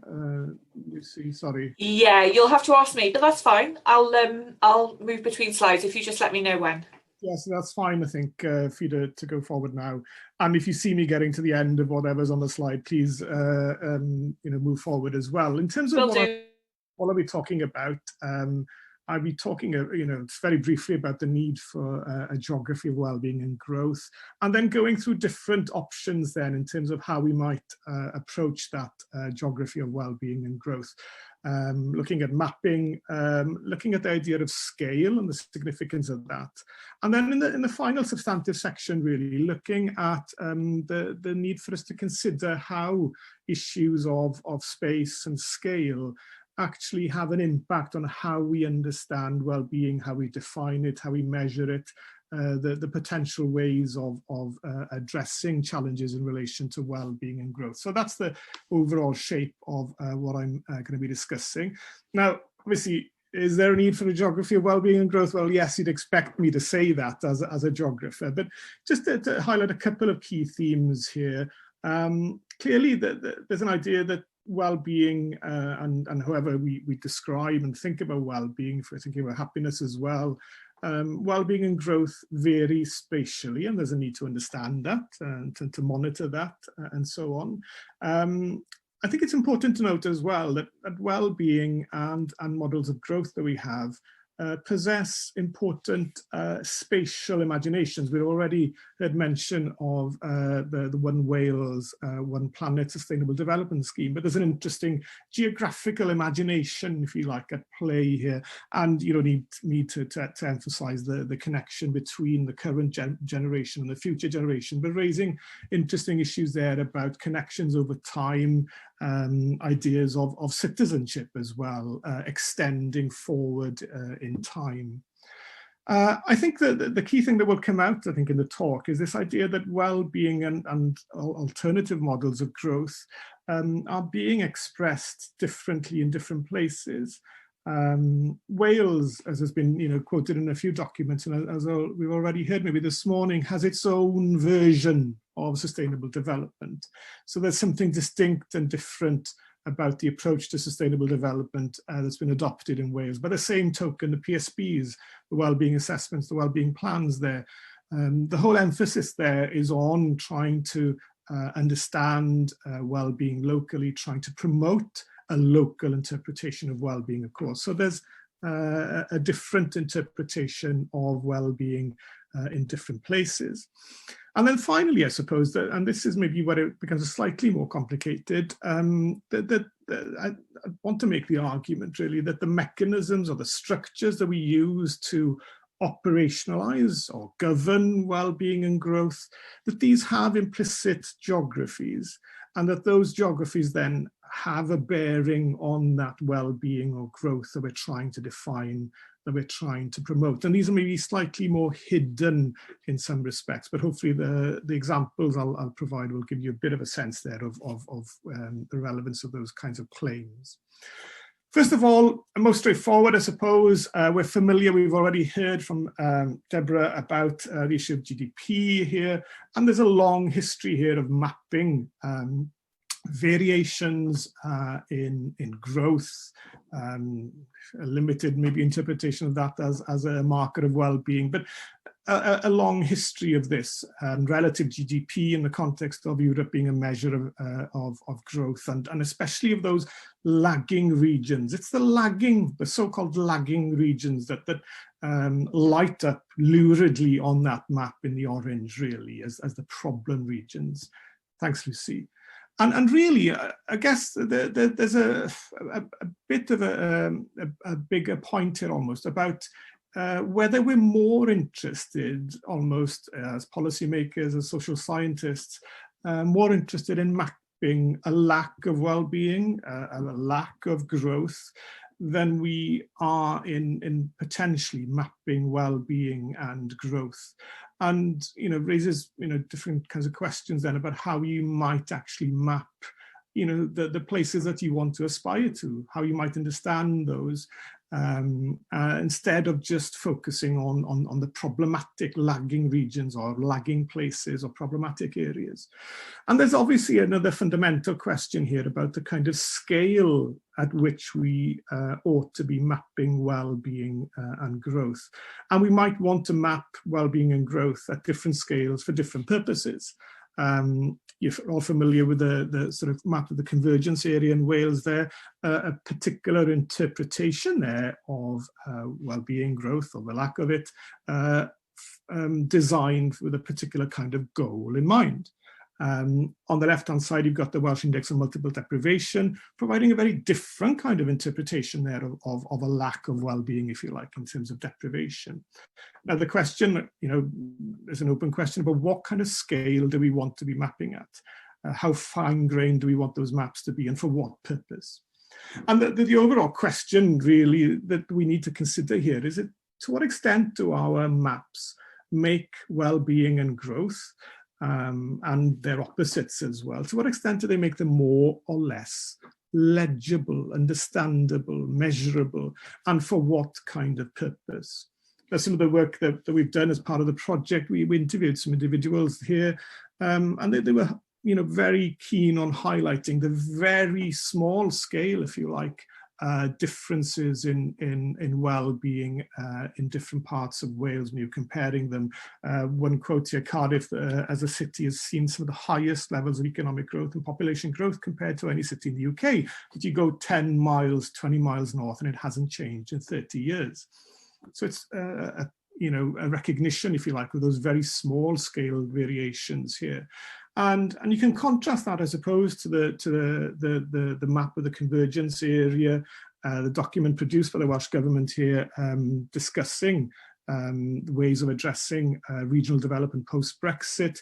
Lucy, sorry. Yeah, you'll have to ask me, but that's fine. I'll move between slides if you just let me know when. Yes, that's fine, I think, for you to go forward now. And if you see me getting to the end of whatever's on the slide, please move forward as well. In terms of what are we talking about, I'll be talking, very briefly about the need for a geography of well-being and growth, and then going through different options then in terms of how we might approach that geography of well-being and growth. Looking at mapping, looking at the idea of scale and the significance of that. And then in the final substantive section, really looking at the need for us to consider how issues of space and scale actually have an impact on how we understand well-being, how we define it, how we measure it, the potential ways of addressing challenges in relation to well-being and growth. So that's the overall shape of what I'm going to be discussing. Now, obviously, is there a need for a geography of well-being and growth? Well, yes, you'd expect me to say that as a geographer, but just to highlight a couple of key themes here. Clearly, there's an idea that well-being and however we describe and think about well-being, if we're thinking about happiness as well, well-being and growth vary spatially, and there's a need to understand that and to monitor that and so on. I think it's important to note as well that well-being and models of growth that we have possess important spatial imaginations. We've already heard mention of the One Wales, One Planet Sustainable Development Scheme, but there's an interesting geographical imagination, if you like, at play here. And you don't need to emphasize the connection between the current generation and the future generation, but raising interesting issues there about connections over time, ideas of citizenship as well, extending forward in time. I think that the key thing that will come out, I think, in the talk is this idea that well-being and alternative models of growth are being expressed differently in different places. Wales, as has been quoted in a few documents, and as we've already heard maybe this morning, has its own version of sustainable development. So there's something distinct and different about the approach to sustainable development that's been adopted in Wales. By the same token, the PSBs, the wellbeing assessments, the wellbeing plans there, the whole emphasis there is on trying to understand well-being locally, trying to promote a local interpretation of well-being, of course. So there's a different interpretation of well-being in different places. And then finally, I suppose, that, and this is maybe where it becomes slightly more complicated, I want to make the argument really that the mechanisms or the structures that we use to operationalize or govern well-being and growth, that these have implicit geographies, and that those geographies then have a bearing on that well-being or growth that we're trying to define, that we're trying to promote. And these are maybe slightly more hidden in some respects, but hopefully the examples I'll provide will give you a bit of a sense there of the relevance of those kinds of claims. First of all, most straightforward, I suppose, we're familiar, we've already heard from Deborah about the issue of GDP here, and there's a long history here of mapping variations in growth, a limited maybe interpretation of that as a marker of well-being, but a long history of this, relative GDP in the context of Europe being a measure of growth, and especially of those lagging regions. It's the so-called lagging regions that light up luridly on that map in the orange, really, as the problem regions. Thanks, Lucy. And really, I guess there's a bit of a bigger point here almost about whether we're more interested almost as policymakers, as social scientists, more interested in mapping mapping a lack of well-being, a lack of growth, then we are in potentially mapping well-being and growth. And, raises, different kinds of questions then about how you might actually map, the places that you want to aspire to, how you might understand those, instead of just focusing on the problematic lagging regions or lagging places or problematic areas. And there's obviously another fundamental question here about the kind of scale at which we ought to be mapping well-being and growth. And we might want to map well-being and growth at different scales for different purposes. You're all familiar with the sort of map of the convergence area in Wales there, a particular interpretation there of well-being, growth, or the lack of it, designed with a particular kind of goal in mind. On the left-hand side, you've got the Welsh Index on Multiple Deprivation, providing a very different kind of interpretation there of a lack of well-being, if you like, in terms of deprivation. Now, the question, is an open question about what kind of scale do we want to be mapping at? How fine-grained do we want those maps to be, and for what purpose? And the overall question, really, that we need to consider here is, to what extent do our maps make well-being and growth, and their opposites as well, to what extent do they make them more or less legible, understandable, measurable, and for what kind of purpose? Now, some of the work that we've done as part of the project, we interviewed some individuals here, and they were very keen on highlighting the very small scale, if you like, differences in well-being in different parts of Wales when you're comparing them. One quote here, Cardiff as a city has seen some of the highest levels of economic growth and population growth compared to any city in the UK. But you go 10 miles, 20 miles north and it hasn't changed in 30 years. So it's a recognition, if you like, of those very small scale variations here. And you can contrast that, I suppose, to the map of the convergence area, the document produced by the Welsh Government here, discussing ways of addressing regional development post-Brexit,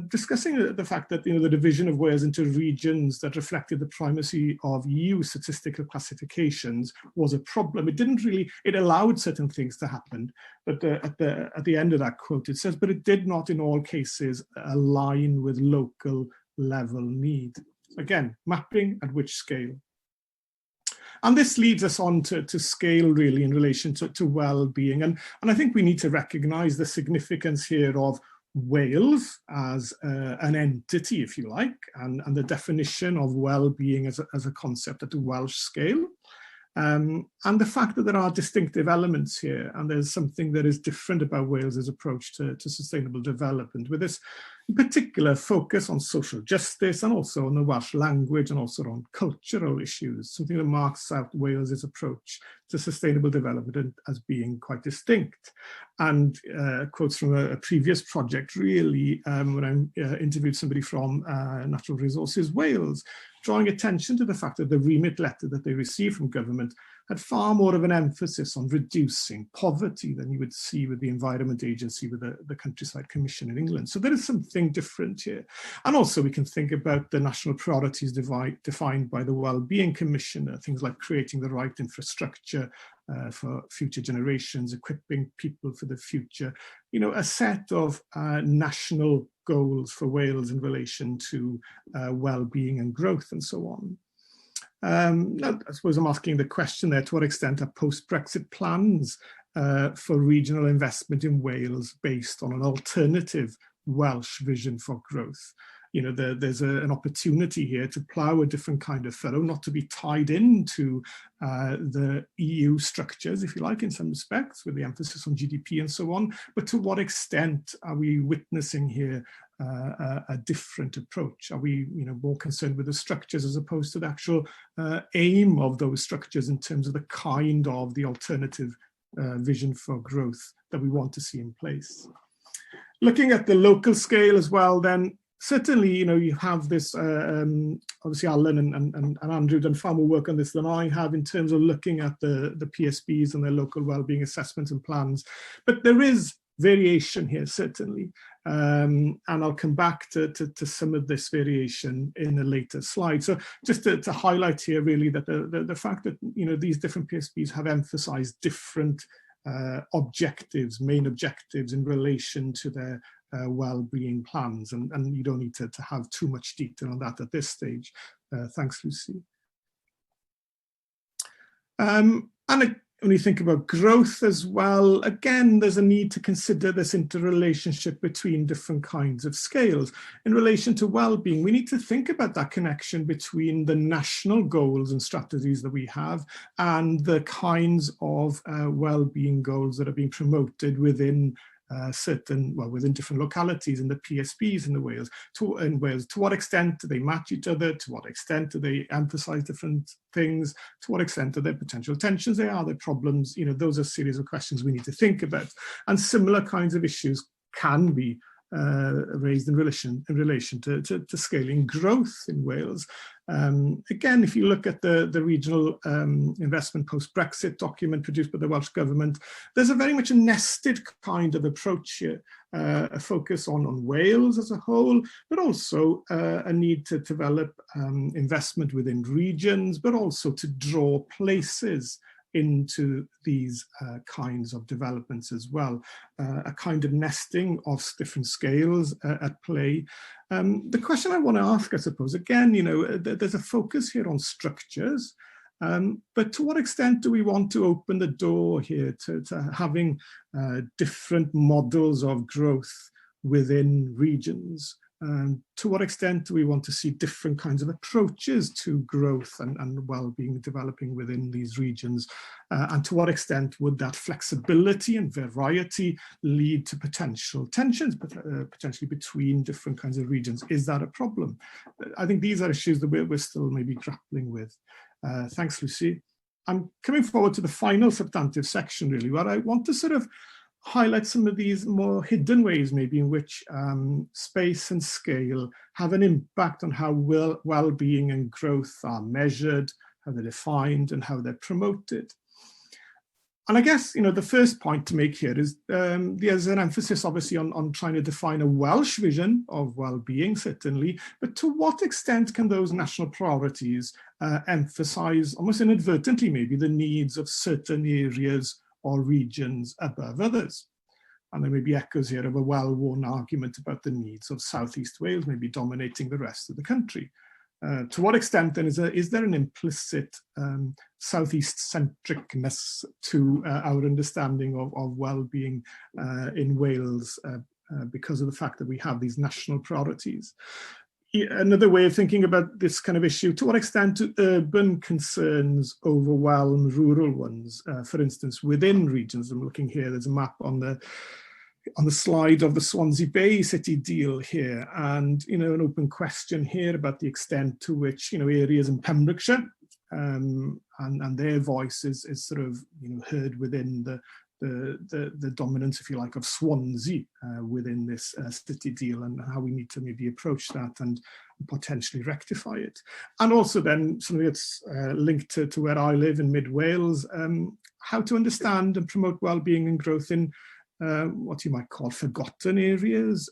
discussing the fact that the division of Wales into regions that reflected the primacy of EU statistical classifications was a problem. It didn't really, it allowed certain things to happen, but at the end of that quote it says, but it did not in all cases align with local level need. Again, mapping at which scale. And this leads us on to scale, really, in relation to well-being. And I think we need to recognise the significance here of Wales as an entity, if you like, and the definition of well-being as a concept at a Welsh scale. And the fact that there are distinctive elements here, and there's something that is different about Wales's approach to sustainable development, with this in particular focus on social justice and also on the Welsh language and also on cultural issues, something that marks out Wales's approach to sustainable development as being quite distinct. And quotes from a previous project, really, when I interviewed somebody from Natural Resources Wales, drawing attention to the fact that the remit letter that they received from government had far more of an emphasis on reducing poverty than you would see with the Environment Agency, with the Countryside Commission in England. So there is something different here. And also we can think about the national priorities defined by the Wellbeing Commissioner, things like creating the right infrastructure for future generations, equipping people for the future, a set of national goals for Wales in relation to well-being and growth and so on. Now, I suppose I'm asking the question there, to what extent are post-Brexit plans for regional investment in Wales based on an alternative Welsh vision for growth? There's an opportunity here to plough a different kind of furrow, not to be tied into the EU structures, if you like, in some respects, with the emphasis on GDP and so on. But to what extent are we witnessing here a different approach? Are we, more concerned with the structures as opposed to the actual aim of those structures in terms of the kind of the alternative vision for growth that we want to see in place? Looking at the local scale as well, then, certainly, you have this, obviously Alan and Andrew done far more work on this than I have in terms of looking at the PSBs and their local wellbeing assessments and plans. But there is variation here, certainly. And I'll come back to some of this variation in a later slide. So just to highlight here really that the fact that, you know, these different PSBs have emphasized different objectives, main objectives in relation to their well-being plans, and you don't need to have too much detail on that at this stage. Thanks, Lucy. When you think about growth as well, again, there's a need to consider this interrelationship between different kinds of scales. In relation to well-being, we need to think about that connection between the national goals and strategies that we have and the kinds of well-being goals that are being promoted within within different localities in the PSBs in Wales. To what extent do they match each other? To what extent do they emphasize different things? To what extent are there potential tensions? Are there problems? You know, those are a series of questions we need to think about. And similar kinds of issues can be raised in relation to scaling growth in Wales. Again, if you look at the regional investment post-Brexit document produced by the Welsh Government, there's a very much a nested kind of approach here, a focus on Wales as a whole, but also a need to develop investment within regions, but also to draw places into these kinds of developments as well, a kind of nesting of different scales at play. The question I want to ask, I suppose, again, you know, there's a focus here on structures, but to what extent do we want to open the door here to having different models of growth within regions? To what extent do we want to see different kinds of approaches to growth and well-being developing within these regions? And to what extent would that flexibility and variety lead to potential tensions, potentially between different kinds of regions? Is that a problem? I think these are issues that we're still maybe grappling with. Thanks, Lucy. I'm coming forward to the final substantive section, really, where I want to sort of highlight some of these more hidden ways maybe in which space and scale have an impact on how well-being and growth are measured, how they're defined, and how they're promoted. And I guess, you know, the first point to make here is there's an emphasis obviously on trying to define a Welsh vision of well-being, certainly, but to what extent can those national priorities emphasize, almost inadvertently maybe, the needs of certain areas or regions above others? And there may be echoes here of a well-worn argument about the needs of South East Wales maybe dominating the rest of the country. To what extent then is there an implicit Southeast-centricness to our understanding of well-being in Wales because of the fact that we have these national priorities? Another way of thinking about this kind of issue, to what extent do urban concerns overwhelm rural ones? For instance, within regions, I'm looking here, there's a map on the slide of the Swansea Bay city deal here, and, you know, an open question here about the extent to which, you know, areas in Pembrokeshire and their voice is sort of, you know, heard within the dominance, if you like, of Swansea within this city deal, and how we need to maybe approach that and potentially rectify it. And also then something that's linked to where I live in mid Wales, how to understand and promote well-being and growth in what you might call forgotten areas.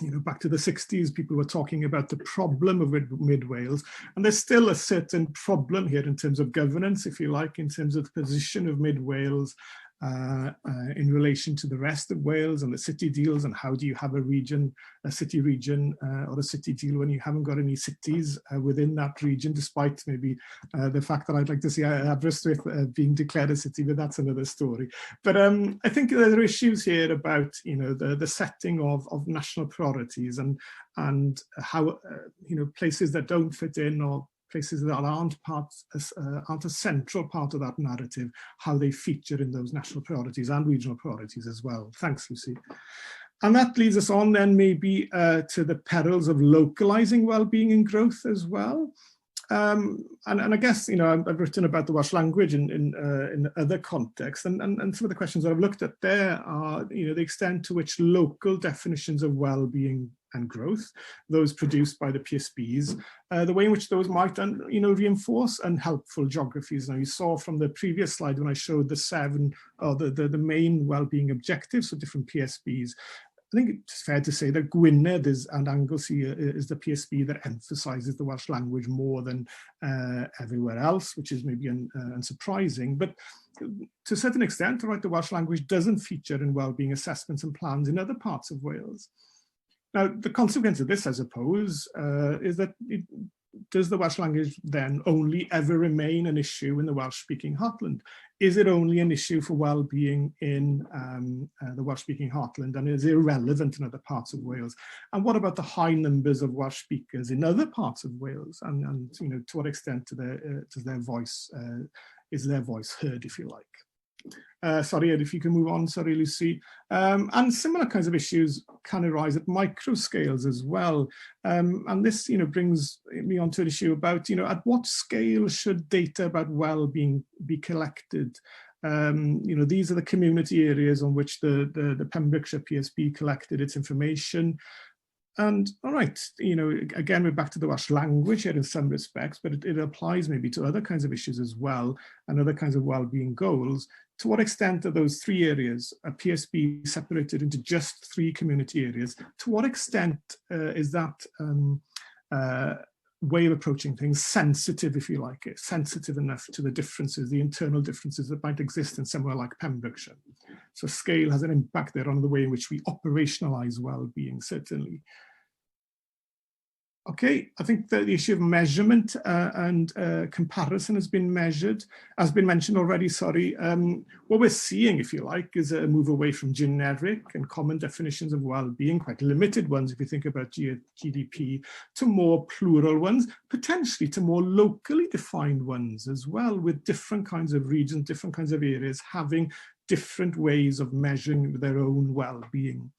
You know, back to the 60s, people were talking about the problem of mid Wales, and there's still a certain problem here in terms of governance, if you like, in terms of the position of mid Wales in relation to the rest of Wales and the city deals, and how do you have a city region or a city deal when you haven't got any cities within that region, despite maybe the fact that I'd like to see Aberystwyth being declared a city, but that's another story. But I think there are issues here about, you know, the setting of national priorities and how, you know, places that don't fit in or places that aren't a central part of that narrative, how they feature in those national priorities and regional priorities as well. Thanks, Lucy. And that leads us on then maybe to the perils of localizing well-being and growth as well. And I guess, you know, I've written about the Welsh language in other contexts, and some of the questions that I've looked at there are, you know, the extent to which local definitions of well-being and growth, those produced by the PSBs, the way in which those might, you know, reinforce unhelpful geographies. Now, you saw from the previous slide when I showed the 7 or the main well-being objectives for different PSBs, I think it's fair to say that Gwynedd and Anglesey is the PSB that emphasises the Welsh language more than everywhere else, which is maybe unsurprising. But to a certain extent, right, the Welsh language doesn't feature in wellbeing assessments and plans in other parts of Wales. Now, the consequence of this, I suppose, is that does the Welsh language then only ever remain an issue in the Welsh-speaking heartland? Is it only an issue for well-being in the Welsh-speaking heartland, and is it irrelevant in other parts of Wales? And what about the high numbers of Welsh speakers in other parts of Wales? And you know, to what extent is their voice heard, if you like? Sorry, Ed, if you can move on. Sorry, Lucy. And similar kinds of issues can arise at micro scales as well. And this, you know, brings me on to an issue about, you know, at what scale should data about well-being be collected? You know, these are the community areas on which the Pembrokeshire PSB collected its information. And all right, you know, again, we're back to the Welsh language here in some respects, but it applies maybe to other kinds of issues as well, and other kinds of well-being goals. To what extent are those three areas, a PSB separated into just three community areas, to what extent is that way of approaching things sensitive, if you like it, sensitive enough to the differences, the internal differences that might exist in somewhere like Pembrokeshire? So scale has an impact there on the way in which we operationalise well-being, certainly. Okay, I think the issue of measurement and comparison has been mentioned already, sorry. What we're seeing, if you like, is a move away from generic and common definitions of well-being, quite limited ones if you think about GDP, to more plural ones, potentially to more locally defined ones as well, with different kinds of regions, different kinds of areas having different ways of measuring their own well-being.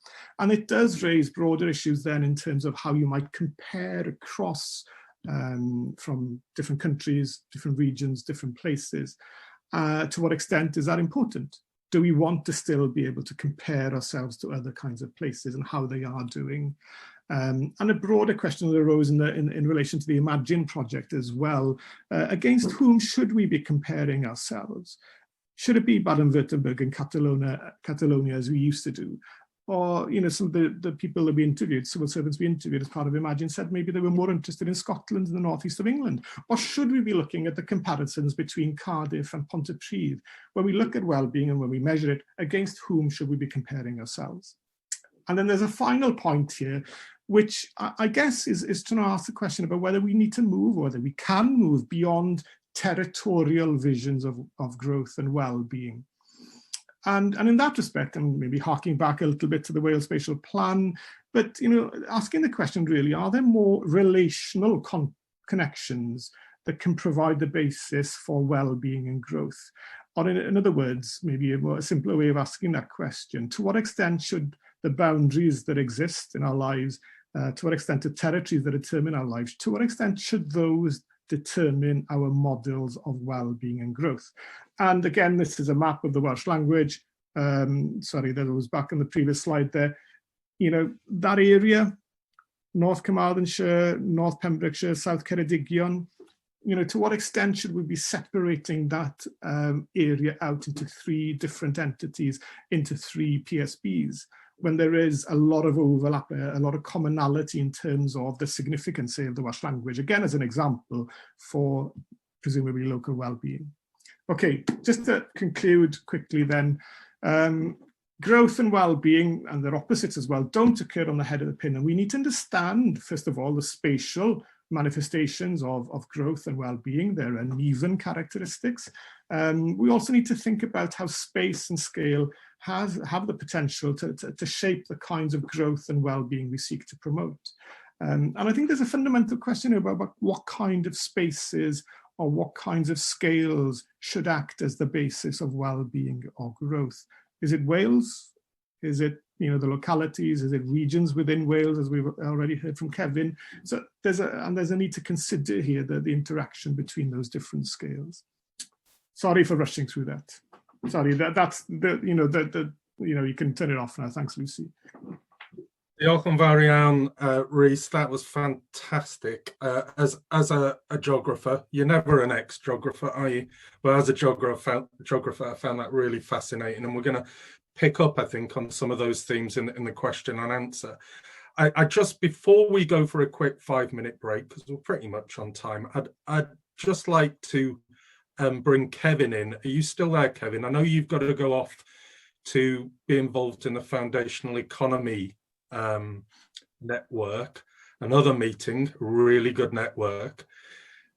And it does raise broader issues then in terms of how you might compare across from different countries, different regions, different places. To what extent is that important? Do we want to still be able to compare ourselves to other kinds of places and how they are doing? And a broader question that arose in relation to the Imagine project as well. Against whom should we be comparing ourselves? Should it be Baden-Württemberg and Catalonia as we used to do? Or, you know, some of the people that we interviewed, civil servants we interviewed as part of Imagine, said maybe they were more interested in Scotland and the northeast of England. Or should we be looking at the comparisons between Cardiff and Pontypridd? When we look at well-being and when we measure it, against whom should we be comparing ourselves? And then there's a final point here, which I guess is trying to ask the question about whether we need to move, or whether we can move beyond territorial visions of growth and well-being. And in that respect, I'm maybe harking back a little bit to the Wales Spatial Plan, but, you know, asking the question really, are there more relational connections that can provide the basis for well-being and growth? Or in other words, maybe a simpler way of asking that question, to what extent should the boundaries that exist in our lives, to what extent the territories that determine our lives, to what extent should those determine our models of well-being and growth? And again, this is a map of the Welsh language. Sorry, that was back on the previous slide there. You know, that area, North Carmarthenshire, North Pembrokeshire, South Ceredigion, you know, to what extent should we be separating that area out into three different entities, into three PSBs, when there is a lot of overlap, a lot of commonality in terms of the significance of the Welsh language, again, as an example for presumably local well-being. Okay, just to conclude quickly then, growth and well-being, and their opposites as well, don't occur on the head of the pin. And we need to understand, first of all, the spatial manifestations of growth and well-being, their uneven characteristics. We also need to think about how space and scale have the potential to shape the kinds of growth and well-being we seek to promote. And I think there's a fundamental question about what kind of spaces or what kinds of scales should act as the basis of well-being or growth. Is it Wales? Is it, you know, the localities? Is it regions within Wales, as we've already heard from Kevin? So there's a need to consider here the interaction between those different scales. Sorry for rushing through that. Sorry, that's the, you know, you can turn it off now. Thanks, Lucy. Diolch yn fawr iawn, Rhys. That was fantastic. As a geographer, you're never an ex-geographer, are you? But as a geographer, I found that really fascinating. And we're going to pick up, I think, on some of those themes in the question and answer. I just, before we go for a quick 5-minute break, because we're pretty much on time, I'd just like to bring Kevin in. Are you still there, Kevin? I know you've got to go off to be involved in the foundational economy network, another meeting, really good network.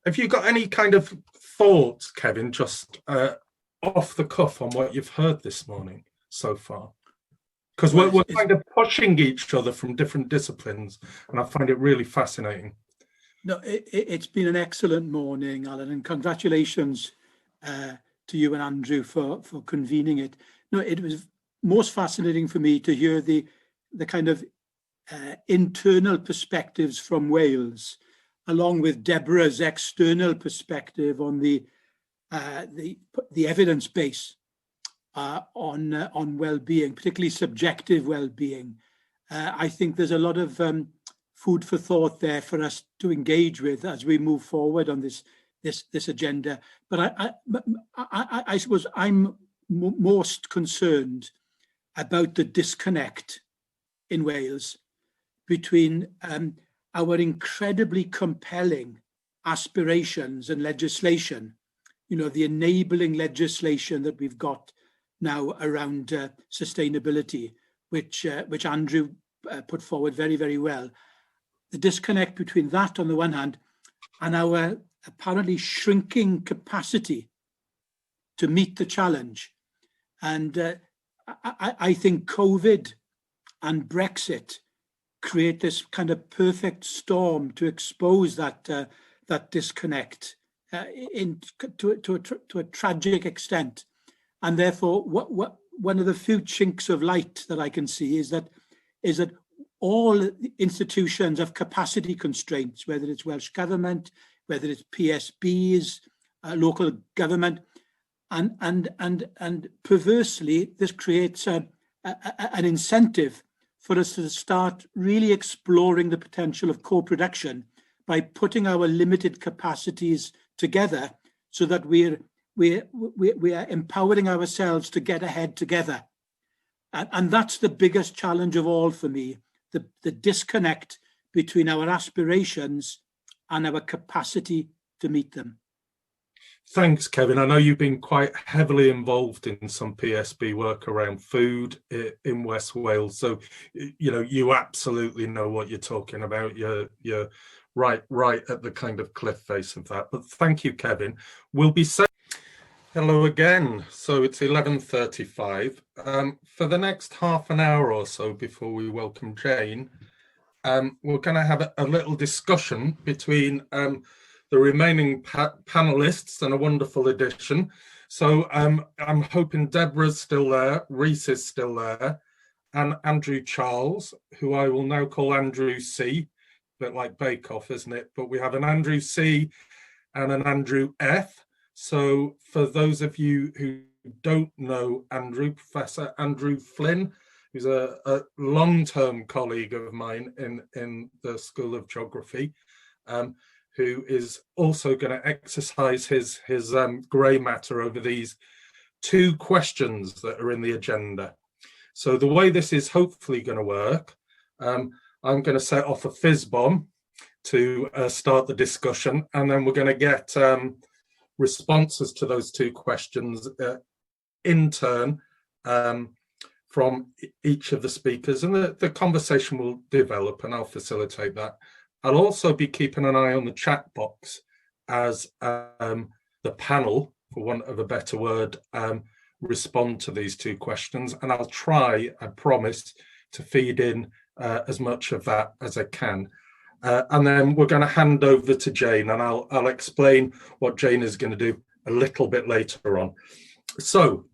Have you got any kind of thoughts, Kevin, just off the cuff on what you've heard this morning so far? Because we're kind of pushing each other from different disciplines, and I find it really fascinating. No, it's been an excellent morning, Alan, and congratulations to you and Andrew for convening it. No, it was most fascinating for me to hear the kind of internal perspectives from Wales, along with Deborah's external perspective on the evidence base on well-being, particularly subjective well-being. I think there's a lot of food for thought there for us to engage with as we move forward on this agenda. But I suppose I'm most concerned about the disconnect in Wales between our incredibly compelling aspirations and legislation, the enabling legislation that we've got now around sustainability, which Andrew put forward very, very well. The disconnect between that on the one hand and our apparently shrinking capacity to meet the challenge. And I think COVID and Brexit create this kind of perfect storm to expose that disconnect to a tragic extent. And therefore, what one of the few chinks of light that I can see is that all institutions have capacity constraints, whether it's Welsh Government, whether it's PSBs, local government, and perversely, this creates an incentive for us to start really exploring the potential of co-production by putting our limited capacities together, so that we are empowering ourselves to get ahead together. And that's the biggest challenge of all for me, the disconnect between our aspirations and our capacity to meet them. Thanks, Kevin. I know you've been quite heavily involved in some PSB work around food in West Wales, so you absolutely know what you're talking about. You're right at the kind of cliff face of that. But thank you, Kevin. We'll be saying hello again. So it's 11:35. For the next half an hour or so before we welcome Jane, we're going to have a little discussion between the remaining panelists and a wonderful addition. So I'm hoping Deborah's still there, Rhys is still there, and Andrew Charles, who I will now call Andrew C, a bit like Bake Off, isn't it? But we have an Andrew C and an Andrew F. So for those of you who don't know Andrew, Professor Andrew Flynn, who's a long-term colleague of mine in the School of Geography, who is also going to exercise his grey matter over these two questions that are in the agenda. So the way this is hopefully going to work, I'm going to set off a fizz bomb to start the discussion, and then we're going to get responses to those two questions in turn from each of the speakers, and the conversation will develop, and I'll facilitate that. I'll also be keeping an eye on the chat box as the panel, for want of a better word, respond to these two questions, and I'll try, I promise, to feed in as much of that as I can. And then we're going to hand over to Jane, and I'll explain what Jane is going to do a little bit later on. So,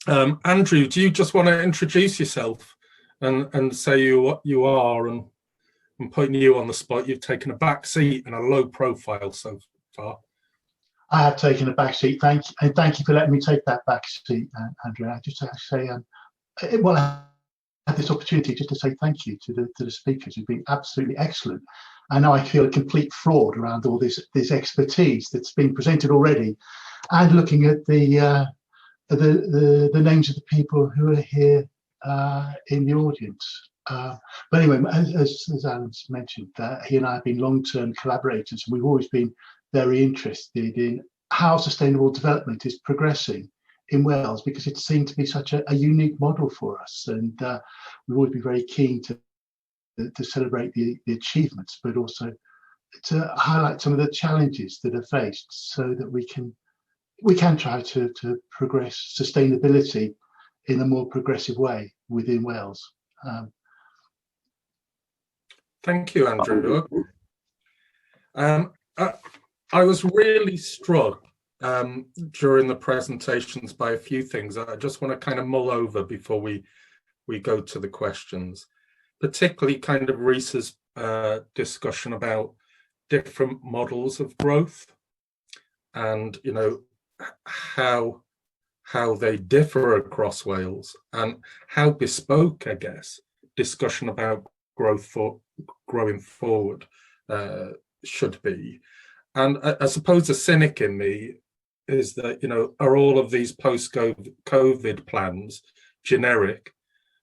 Andrew, do you just want to introduce yourself and say what you are, and I'm putting you on the spot. You've taken a back seat and a low profile so far. I have taken a back seat. Thank you for letting me take that back seat, Andrew. I just have to say, I had this opportunity just to say thank you to the speakers who've been absolutely excellent. I know I feel a complete fraud around all this expertise that's been presented already, and looking at the the names of the people who are here in the audience. But anyway, as Alan's mentioned, he and I have been long-term collaborators, and we've always been very interested in how sustainable development is progressing in Wales, because it seemed to be such a unique model for us, and we've always been very keen to celebrate the achievements, but also to highlight some of the challenges that are faced, so that we can try to progress sustainability in a more progressive way within Wales. Thank you, Andrew. I was really struck during the presentations by a few things I just want to kind of mull over before we go to the questions, particularly kind of Rhys's discussion about different models of growth, and how they differ across Wales, and how bespoke, I guess, discussion about growing forward should be. And I suppose the cynic in me is that, are all of these post-COVID plans generic?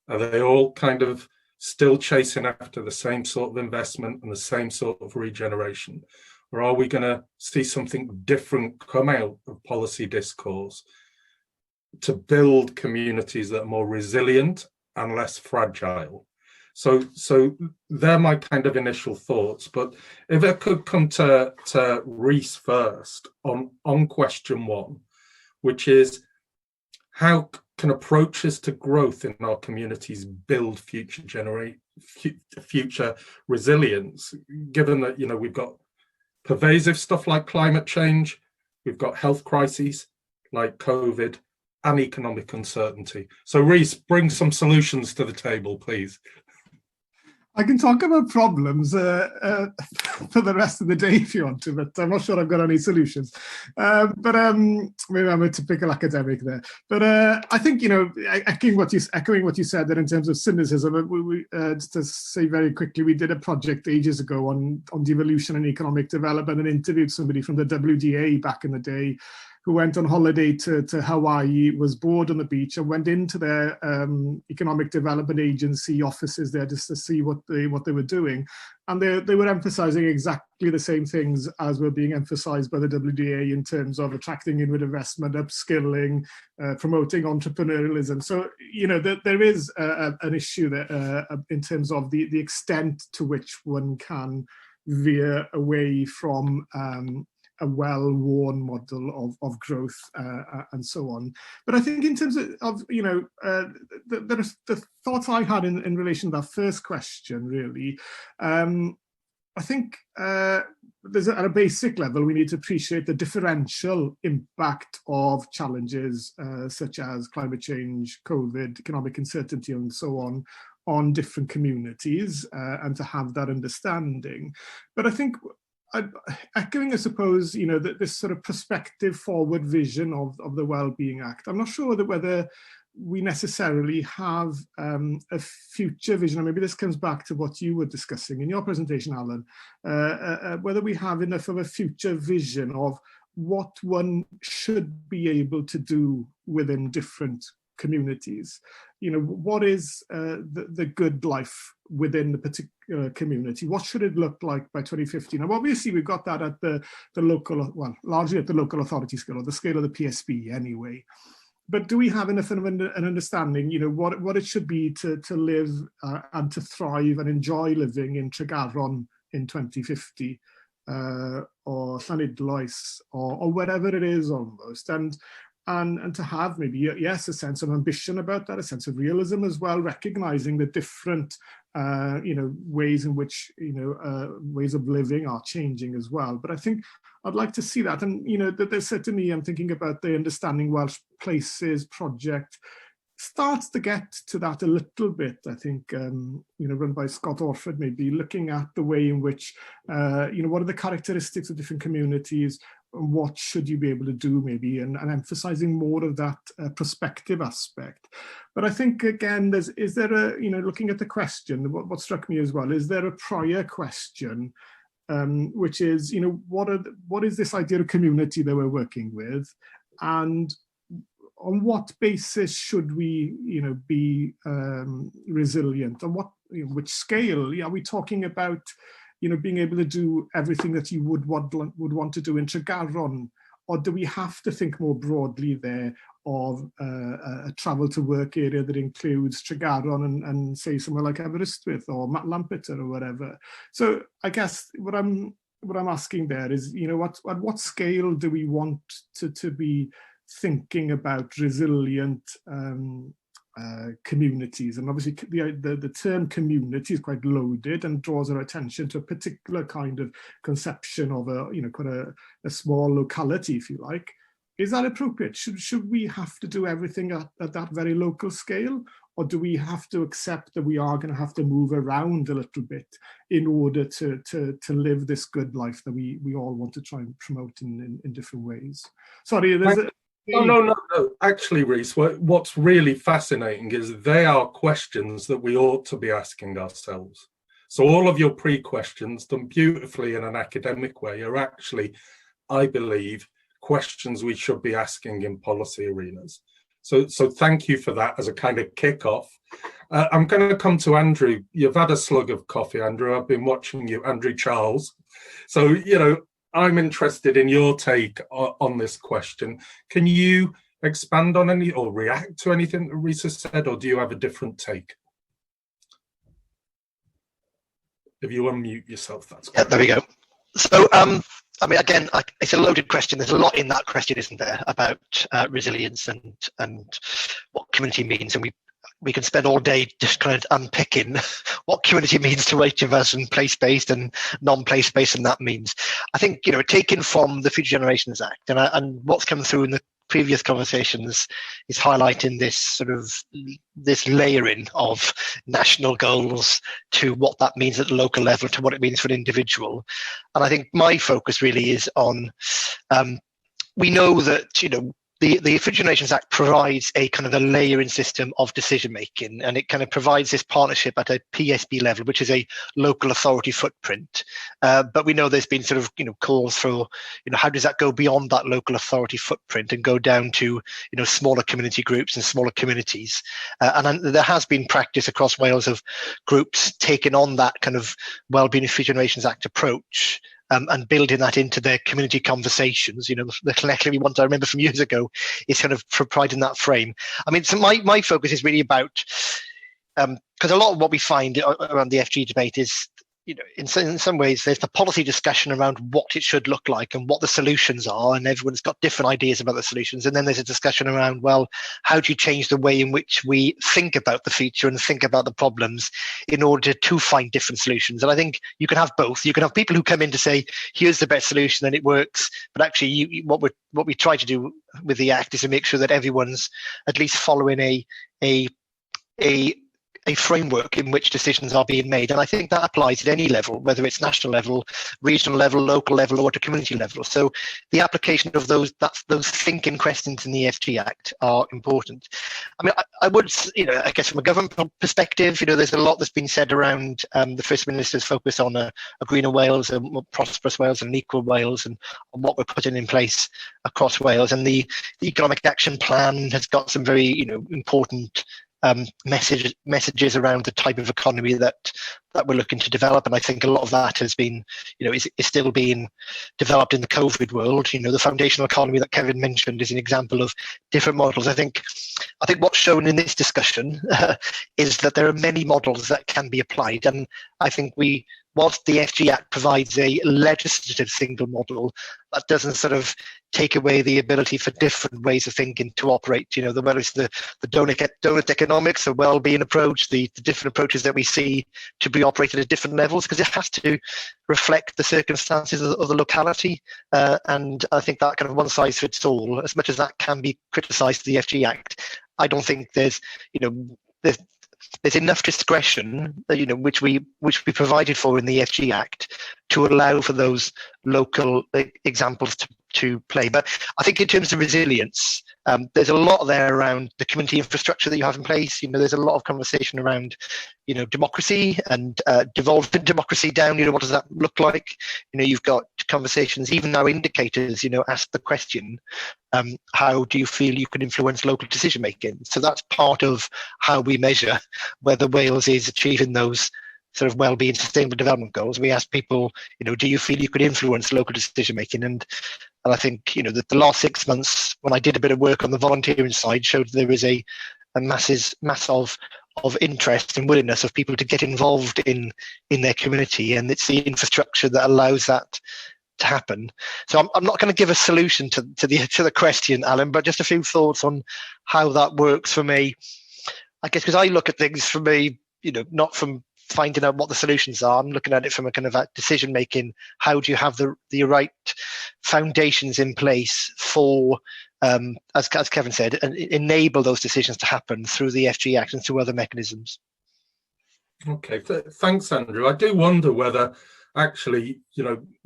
Are they all kind of still chasing after the same sort of investment and the same sort of regeneration? Or are we going to see something different come out of policy discourse to build communities that are more resilient and less fragile? So they're my kind of initial thoughts. But if I could come to Rhys first on question one, which is, how can approaches to growth in our communities build future resilience, given that we've got pervasive stuff like climate change, we've got health crises like COVID, and economic uncertainty. So Rhys, bring some solutions to the table, please. I can talk about problems for the rest of the day if you want to, but I'm not sure I've got any solutions. But maybe I'm a typical academic there. But I think, echoing what you said there in terms of cynicism, we just to say very quickly, we did a project ages ago on devolution and economic development, and interviewed somebody from the WDA back in the day, who went on holiday to Hawaii, was bored on the beach, and went into their economic development agency offices there just to see what they were doing. And they were emphasizing exactly the same things as were being emphasized by the WDA in terms of attracting inward investment, upskilling, promoting entrepreneurialism. So, there is an issue there in terms of the extent to which one can veer away from a well-worn model of growth and so on. But I think in terms of the thoughts I had in relation to that first question, really, I think there's at a basic level, we need to appreciate the differential impact of challenges such as climate change, COVID, economic uncertainty, and so on different communities, and to have that understanding. But I think, echoing, I suppose, this sort of prospective forward vision of the Wellbeing Act, I'm not sure that whether we necessarily have a future vision, or maybe this comes back to what you were discussing in your presentation, Alan, whether we have enough of a future vision of what one should be able to do within different communities. What is the good life within the particular community? What should it look like by 2050? Now, obviously, we've got that at the local, well, largely at the local authority scale, or the scale of the PSB anyway. But do we have enough of an understanding, what it should be to live and to thrive and enjoy living in Tregaron in 2050, or Llanidloes, or wherever it is almost, and to have maybe, yes, a sense of ambition about that, a sense of realism as well, recognizing the different ways in which ways of living are changing as well. But I think I'd like to see that, and that there's certainly, I'm thinking about the Understanding Welsh Places project starts to get to that a little bit. I think run by Scott Orford, maybe looking at the way in which what are the characteristics of different communities, and what should you be able to do, maybe, and emphasizing more of that prospective aspect. But I think, again, is there a, looking at the question, what struck me as well, is there a prior question, which is, what is this idea of community that we're working with, and on what basis should we, be resilient? On which scale? Are we talking about, being able to do everything that you would want to do in Tregaron, or do we have to think more broadly there of a travel to work area that includes Tregaron and say somewhere like Aberystwyth or Lampeter or whatever? So I guess what I'm asking there is, at what scale do we want to be thinking about resilient communities? And obviously the term community is quite loaded and draws our attention to a particular kind of conception of quite a small locality, if you like. Is that appropriate? Should we have to do everything at that very local scale? Or do we have to accept that we are going to have to move around a little bit in order to live this good life that we all want to try and promote in different ways? Sorry, there's No. Actually, Rhys, what's really fascinating is they are questions that we ought to be asking ourselves. So all of your pre-questions, done beautifully in an academic way, are actually, I believe, questions we should be asking in policy arenas. So thank you for that as a kind of kickoff. I'm going to come to Andrew. You've had a slug of coffee, Andrew. I've been watching you, Andrew Charles. So, I'm interested in your take on this question. Can you expand on any or react to anything that Rhys has said, or do you have a different take? If you unmute yourself, that's great. Yeah, there we go. So, again, it's a loaded question. There's a lot in that question, isn't there, about resilience and what community means. And we can spend all day just kind of unpicking what community means to each of us, and place-based and non-place-based, and that means. I think, taken from the Future Generations Act, and what's come through in the previous conversations is highlighting this layering of national goals to what that means at the local level, to what it means for an individual. And I think my focus really is on, we know that, the Future Generations Act provides a kind of a layering system of decision making, and it kind of provides this partnership at a PSB level, which is a local authority footprint. But we know there's been calls for, how does that go beyond that local authority footprint and go down to, smaller community groups and smaller communities. And there has been practice across Wales of groups taking on that kind of Wellbeing and Future Generations Act approach. And building that into their community conversations, the collectively one I remember from years ago is kind of providing that frame. So my focus is really about, because a lot of what we find around the FG debate is, in some ways, there's the policy discussion around what it should look like and what the solutions are, and everyone's got different ideas about the solutions. And then there's a discussion around, well, how do you change the way in which we think about the future and think about the problems in order to find different solutions? And I think you can have both. You can have people who come in to say, here's the best solution and it works, but actually what we try to do with the Act is to make sure that everyone's at least following a framework in which decisions are being made. And I think that applies at any level, whether it's national level, regional level, local level, or at a community level. So the application of those thinking questions in the FG Act are important. I would, I guess from a government perspective, there's a lot that's been said around the First Minister's focus on a greener Wales, a more prosperous Wales, and an equal Wales, and on what we're putting in place across Wales. And the Economic Action Plan has got some very, important messages around the type of economy that we're looking to develop, and I think a lot of that has been, is still being developed in the COVID world. The foundational economy that Kevin mentioned is an example of different models. I think what's shown in this discussion is that there are many models that can be applied, and I think whilst the FG Act provides a legislative single model, that doesn't sort of take away the ability for different ways of thinking to operate. Whether it's the donut economics, the well-being approach, the different approaches that we see to be operated at different levels, because it has to reflect the circumstances of the locality. And I think that kind of one size fits all, as much as that can be criticised to the FG Act, I don't think there's enough discretion, which we provided for in the FG Act, to allow for those local examples to play. But I think in terms of resilience, there's a lot there around the community infrastructure that you have in place. There's a lot of conversation around, democracy and devolving democracy down. What does that look like? You've got conversations, even now indicators, ask the question, how do you feel you can influence local decision making? So that's part of how we measure whether Wales is achieving those sort of well-being sustainable development goals. We ask people, do you feel you could influence local decision making? And I think, that the last 6 months, when I did a bit of work on the volunteering side, showed there is a mass of interest and willingness of people to get involved in their community, and it's the infrastructure that allows that to happen. So I'm not going to give a solution to the question, Alan, but just a few thoughts on how that works for me. I guess because I look at things for me, not from finding out what the solutions are. I'm looking at it from a kind of a decision making. How do you have the right foundations in place for, as Kevin said, enable those decisions to happen through the FG Act and through other mechanisms? Okay, thanks, Andrew. I do wonder whether actually,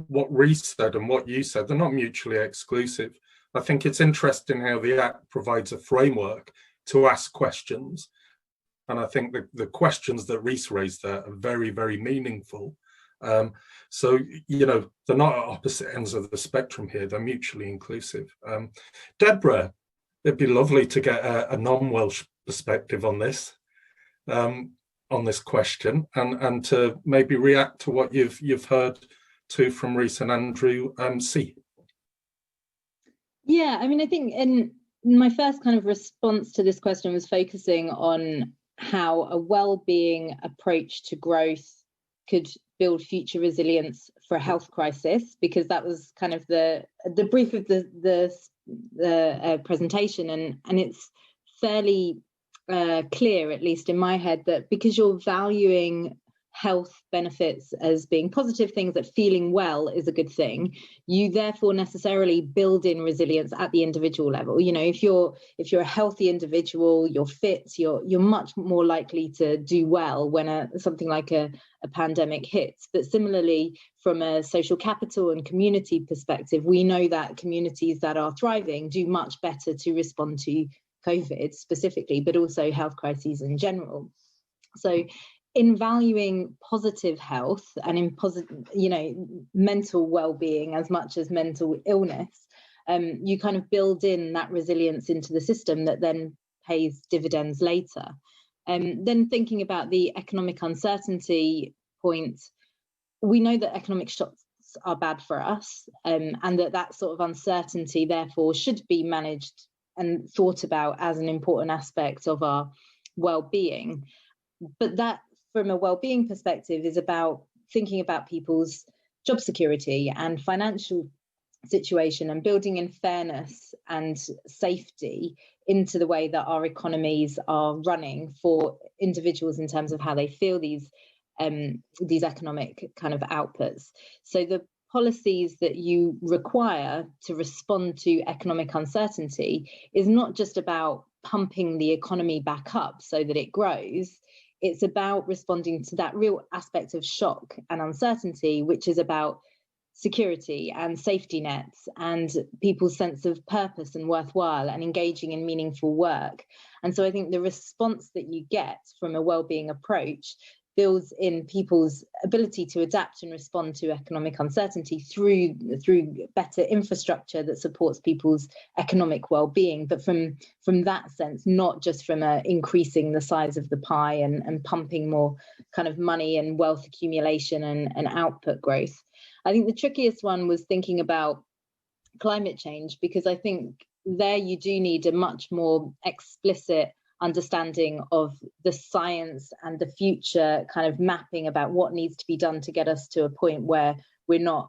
what Rhys said and what you said, they're not mutually exclusive. I think it's interesting how the Act provides a framework to ask questions. And I think the questions that Rhys raised there are very, very meaningful. So, they're not at opposite ends of the spectrum here. They're mutually inclusive. Deborah, it'd be lovely to get a non-Welsh perspective on this question, and to maybe react to what you've heard too from Rhys and Andrew. Yeah, I think in my first kind of response to this question was focusing on how a well-being approach to growth could build future resilience for a health crisis, because that was kind of the brief of the presentation, and it's fairly clear, at least in my head, that because you're valuing health benefits as being positive things, that feeling well is a good thing, you therefore necessarily build in resilience at the individual level. If you're a healthy individual, you're fit, you're much more likely to do well when something like a pandemic hits. But similarly, from a social capital and community perspective, we know that communities that are thriving do much better to respond to COVID specifically, but also health crises in general. So in valuing positive health and in mental well-being as much as mental illness, you kind of build in that resilience into the system that then pays dividends later. Then thinking about the economic uncertainty point, we know that economic shocks are bad for us, and that sort of uncertainty therefore should be managed and thought about as an important aspect of our well-being. But that, from a well-being perspective, is about thinking about people's job security and financial situation, and building in fairness and safety into the way that our economies are running for individuals in terms of how they feel these economic kind of outputs. So the policies that you require to respond to economic uncertainty is not just about pumping the economy back up so that it grows. It's about responding to that real aspect of shock and uncertainty, which is about security and safety nets and people's sense of purpose and worthwhile and engaging in meaningful work. And so I think the response that you get from a wellbeing approach builds in people's ability to adapt and respond to economic uncertainty through better infrastructure that supports people's economic well-being, but from that sense, not just from increasing the size of the pie and pumping more kind of money and wealth accumulation and output growth. I think the trickiest one was thinking about climate change, because I think there you do need a much more explicit understanding of the science and the future kind of mapping about what needs to be done to get us to a point where we're not,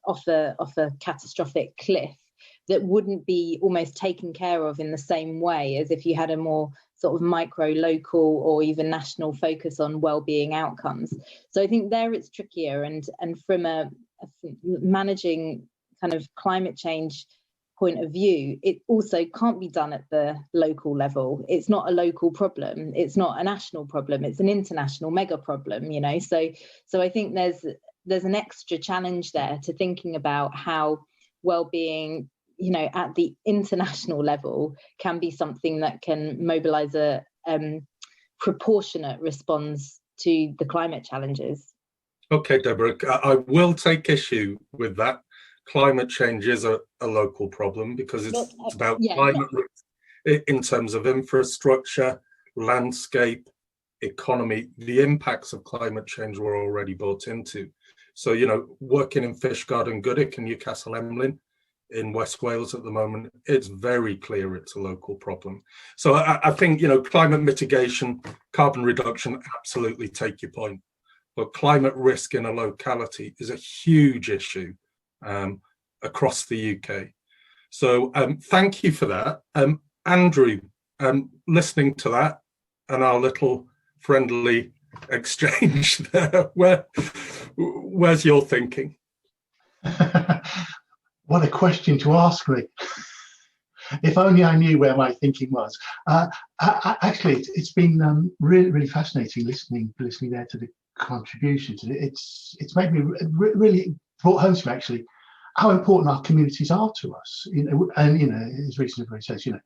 off a catastrophic cliff that wouldn't be almost taken care of in the same way as if you had a more sort of micro, local, or even national focus on well-being outcomes. So I think there it's trickier, and from a managing kind of climate change point of view, it also can't be done at the local level. It's not a local problem, it's not a national problem, it's an international mega problem, so I think there's an extra challenge there to thinking about how well-being, you know, at the international level can be something that can mobilize a proportionate response to the climate challenges. Okay, Deborah, I will take issue with that. Climate change is a local problem because it's about climate risk in terms of infrastructure, landscape, economy. The impacts of climate change were already brought into. So, you know, working in Fishguard and Goodwick and Newcastle Emlyn in West Wales at the moment, it's very clear it's a local problem. So I think, you know, climate mitigation, carbon reduction, absolutely take your point. But climate risk in a locality is a huge issue across the UK. So thank you for that. Andrew, listening to that and our little friendly exchange there, where's your thinking? What a question to ask me. If only I knew where my thinking was. Actually, it's been really, really fascinating listening there to the contributions. It's made me really brought home to me actually how important our communities are to us. You know, and you know, as Rhys says, you know,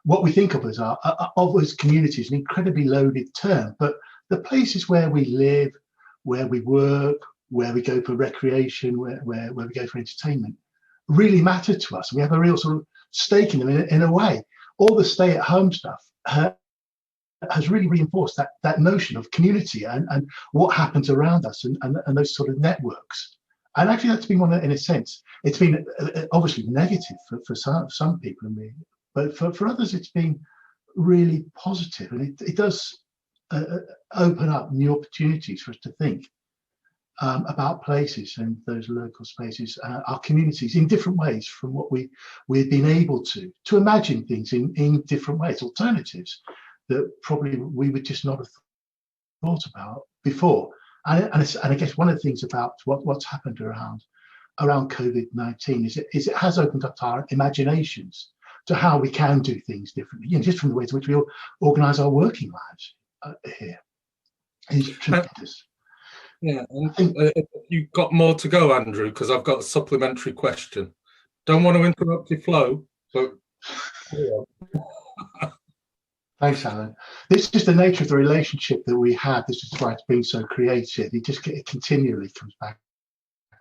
what we think of as communities, an incredibly loaded term, but the places where we live, where we work, where we go for recreation, where we go for entertainment, really matter to us. We have a real sort of stake in them in a way. All the stay-at-home stuff has really reinforced that notion of community and what happens around us and those sort of networks. And actually, that's been one, in a sense, it's been obviously negative for some people, but for others, it's been really positive, and it does open up new opportunities for us to think about places and those local spaces, our communities, in different ways from what we've been able to imagine things in different ways, alternatives that probably we would just not have thought about before. And I guess one of the things about what's happened around COVID-19 is it has opened up our imaginations to how we can do things differently, you know, just from the ways in which we organise our working lives here. It's tremendous. Yeah, and you've got more to go, Andrew, because I've got a supplementary question. Don't want to interrupt your flow, but thanks, Alan. This is the nature of the relationship that we have. This is why it's been so creative. It continually comes back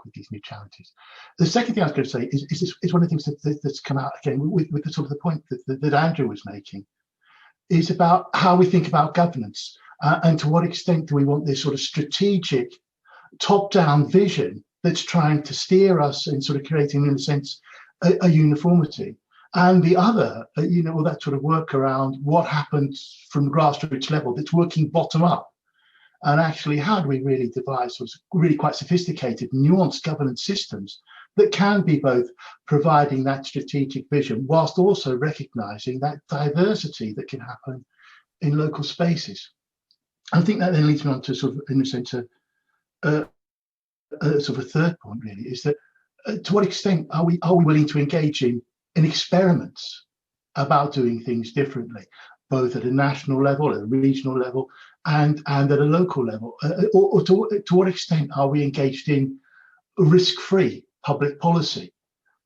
with these new challenges. The second thing I was going to say is one of the things that's come out again with the sort of the point that Andrew was making, is about how we think about governance and to what extent do we want this sort of strategic top-down vision that's trying to steer us and sort of creating, in a sense, a uniformity. And the other, you know, all that sort of work around what happens from the grassroots level that's working bottom up. And actually, how do we really devise sort of really quite sophisticated, nuanced governance systems that can be both providing that strategic vision whilst also recognizing that diversity that can happen in local spaces. I think that then leads me on to sort of, in a sense, sort of a third point really, is that to what extent are we willing to engage in experiments about doing things differently, both at a national level, at a regional level, and at a local level, or to what extent are we engaged in risk-free public policy?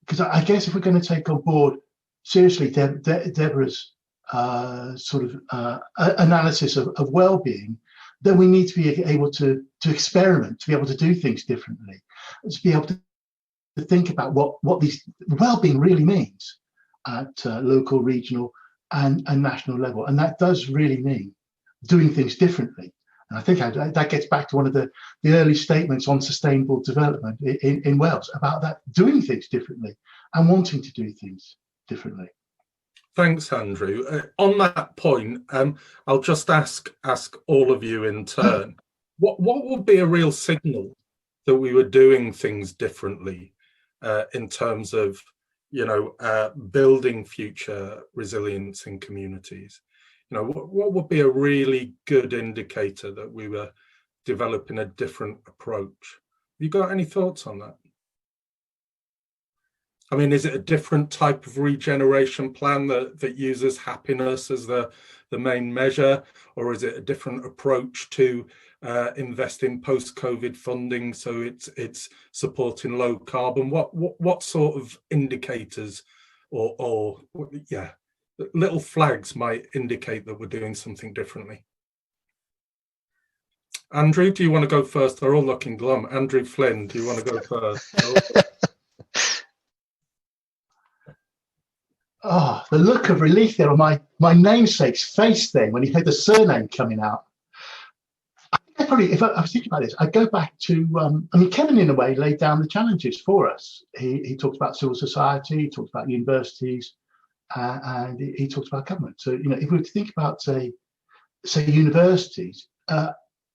Because I guess if we're going to take on board seriously Deborah's sort of analysis of well-being, then we need to be able to experiment, to be able to do things differently, to be able to think about what these well-being really means at local, regional, and national level. And that does really mean doing things differently. And I think that gets back to one of the early statements on sustainable development in Wales about that, doing things differently and wanting to do things differently. Thanks, Andrew. On that point, I'll just ask all of you in turn, what would be a real signal that we were doing things differently in terms of, you know, building future resilience in communities? You know, what would be a really good indicator that we were developing a different approach? Have you got any thoughts on that? I mean, is it a different type of regeneration plan that uses happiness as the main measure, or is it a different approach to investing post-COVID funding, so it's supporting low carbon? What sort of indicators or little flags might indicate that we're doing something differently? Andrew, do you want to go first? They're all looking glum. Andrew Flynn, do you want to go first? Oh, the look of relief there on my namesake's face then when he had the surname coming out. I probably, if I was thinking about this, I'd go back to, I mean, Kevin in a way laid down the challenges for us. He talked about civil society, he talked about universities, and he talked about government. So, you know, if we were to think about, say universities,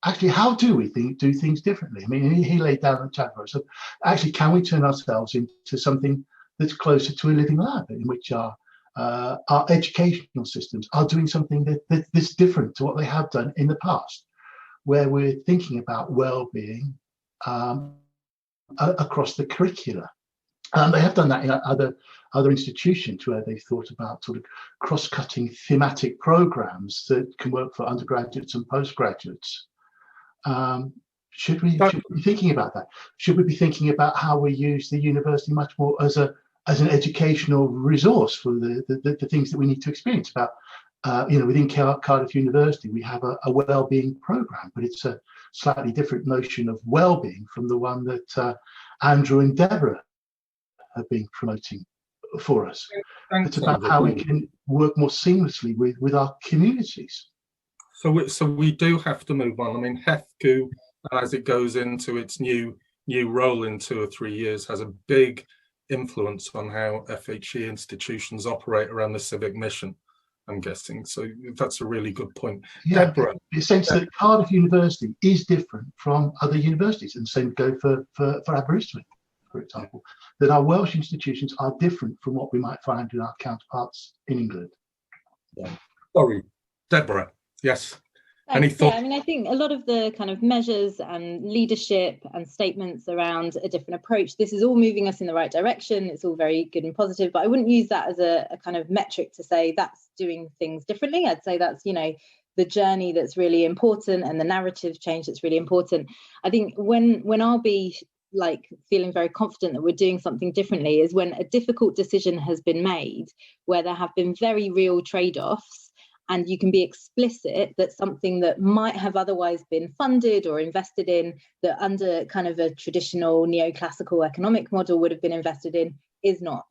actually, how do we do things differently? I mean, he laid down the challenge for us. So actually, can we turn ourselves into something that's closer to a living lab, in which our educational systems are doing something that's different to what they have done in the past, where we're thinking about well-being across the curricula. They have done that in other institutions where they've thought about sort of cross-cutting thematic programs that can work for undergraduates and postgraduates. Should we be thinking about that? Should we be thinking about how we use the university much more as an educational resource for the things that we need to experience? About you know, within Cardiff University, we have a well-being program, but it's a slightly different notion of well-being from the one that Andrew and Deborah have been promoting for us. It's about how we can work more seamlessly with our communities. So we do have to move on. I mean, HEFCU, as it goes into its new role in 2 or 3 years, has a big influence on how FHE institutions operate around the civic mission, I'm guessing. So that's a really good point. Yeah, Deborah. In the sense that Cardiff University is different from other universities, and the same go for Aberystwyth, for example, that our Welsh institutions are different from what we might find in our counterparts in England. Yeah. Sorry, Deborah. Yes. Any thoughts? Yeah, I mean, I think a lot of the kind of measures and leadership and statements around a different approach, this is all moving us in the right direction. It's all very good and positive, but I wouldn't use that as a kind of metric to say that's doing things differently. I'd say that's, you know, the journey that's really important and the narrative change that's really important. I think when I'll be like feeling very confident that we're doing something differently is when a difficult decision has been made, where there have been very real trade-offs, and you can be explicit that something that might have otherwise been funded or invested in, that under kind of a traditional neoclassical economic model would have been invested in, is not.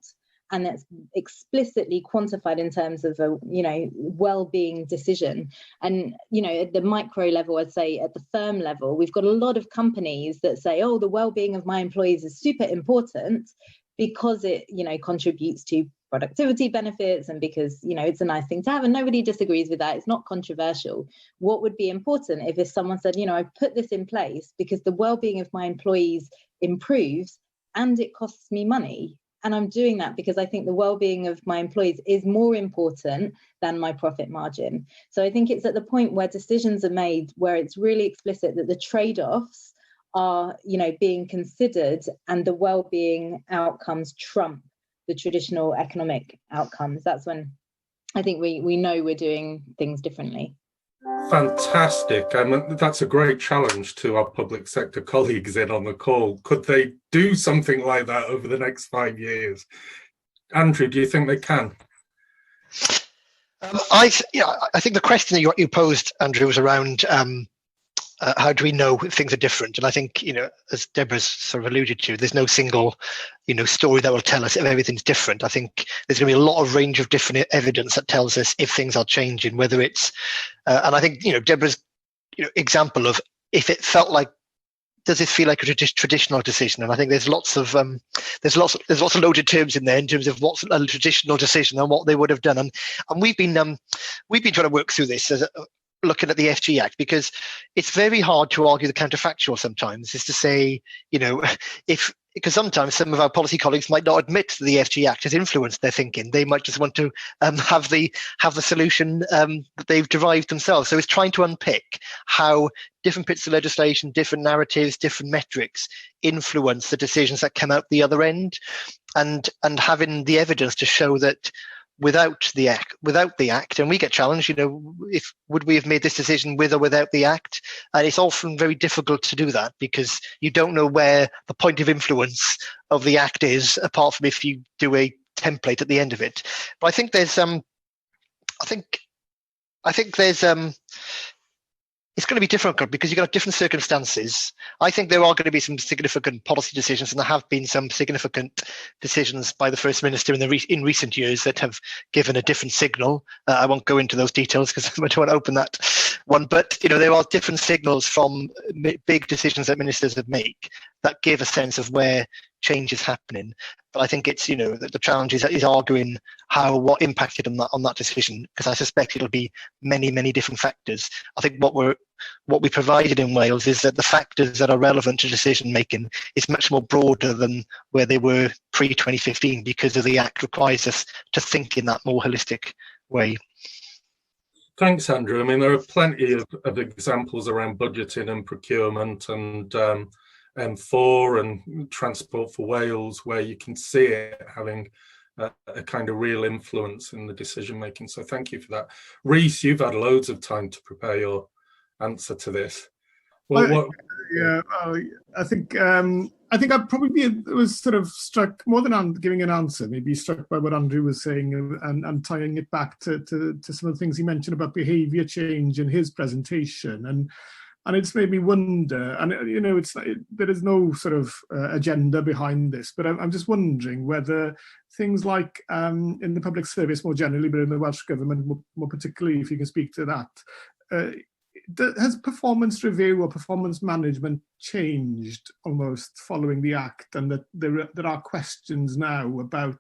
And that's explicitly quantified in terms of a, you know, well-being decision. And, you know, at the micro level, I'd say at the firm level, we've got a lot of companies that say, oh, the well-being of my employees is super important because it, you know, contributes to productivity benefits and because, you know, it's a nice thing to have, and nobody disagrees with that. It's not controversial. What would be important if someone said, you know, I've put this in place because the well-being of my employees improves and it costs me money. And I'm doing that because I think the well-being of my employees is more important than my profit margin. So I think it's at the point where decisions are made where it's really explicit that the trade-offs are, you know, being considered and the well-being outcomes trump the traditional economic outcomes. That's when I think we know we're doing things differently. Fantastic. I mean, that's a great challenge to our public sector colleagues in on the call. Could they do something like that over the next 5 years? Andrew, do you think they can? I think the question that you posed, Andrew, was around how do we know things are different? And I think, you know, as Deborah's sort of alluded to, there's no single, you know, story that will tell us if everything's different. I think there's going to be a lot of range of different evidence that tells us if things are changing, whether it's, and I think, you know, Deborah's, you know, example of if it felt like, does it feel like a traditional decision? And I think there's lots of loaded terms in there in terms of what's a traditional decision and what they would have done. And we've been trying to work through this as looking at the FG Act, because it's very hard to argue the counterfactual sometimes, is to say, you know, because sometimes some of our policy colleagues might not admit that the FG Act has influenced their thinking. They might just want to have the solution that they've derived themselves. So it's trying to unpick how different bits of legislation, different narratives, different metrics influence the decisions that come out the other end. and having the evidence to show that without the act, and we get challenged, if would we have made this decision with or without the act, and it's often very difficult to do that because you don't know where the point of influence of the act is, apart from if you do a template at the end of it. But I think there's it's going to be difficult because you've got different circumstances. I think there are going to be some significant policy decisions, and there have been some significant decisions by the First Minister in recent years that have given a different signal. I won't go into those details because I don't want to open that one. But there are different signals from big decisions that ministers have made that give a sense of where change is happening. But I think it's the challenge is arguing what impacted on that decision, because I suspect it'll be many different factors. I think what we provided in Wales is that the factors that are relevant to decision making is much more broader than where they were pre-2015, because of the Act requires us to think in that more holistic way. Thanks, Andrew. I mean, there are plenty of examples around budgeting and procurement and M4 and Transport for Wales, where you can see it having a kind of real influence in the decision making. So thank you for that. Rhys, you've had loads of time to prepare your answer to this. Well, I think I'd probably was sort of struck, more than giving an answer, maybe struck by what Andrew was saying and tying it back to some of the things he mentioned about behaviour change in his presentation, and it's made me wonder, and there is no sort of agenda behind this, but I'm just wondering whether things like in the public service more generally, but in the Welsh Government more particularly, if you can speak to that, has performance review or performance management changed almost following the Act, and that there are questions now about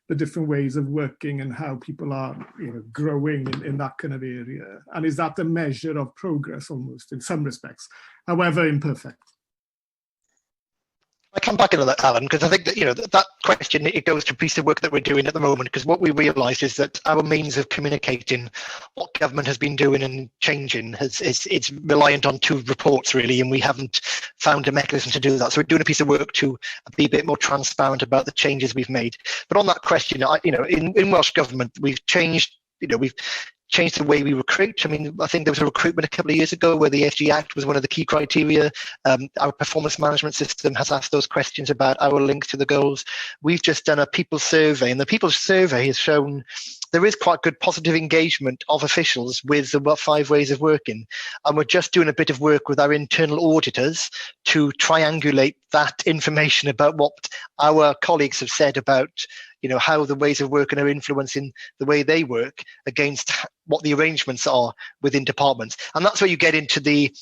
the different ways of working and how people are growing in that kind of area? And is that a measure of progress almost in some respects, however imperfect? I come back into that, Alan, because I think that that question, it goes to a piece of work that we're doing at the moment, because what we realised is that our means of communicating what government has been doing and changing it's reliant on two reports really, and we haven't found a mechanism to do that. So we're doing a piece of work to be a bit more transparent about the changes we've made. But on that question, in Welsh Government, we've changed the way we recruit. I mean, I think there was a recruitment a couple of years ago where the FG Act was one of the key criteria. Our performance management system has asked those questions about our link to the goals. We've just done a people survey, and the people survey has shown there is quite good positive engagement of officials with the 5 ways of working. And we're just doing a bit of work with our internal auditors to triangulate that information about what our colleagues have said about how the ways of working are influencing the way they work against what the arrangements are within departments. And that's where you get into the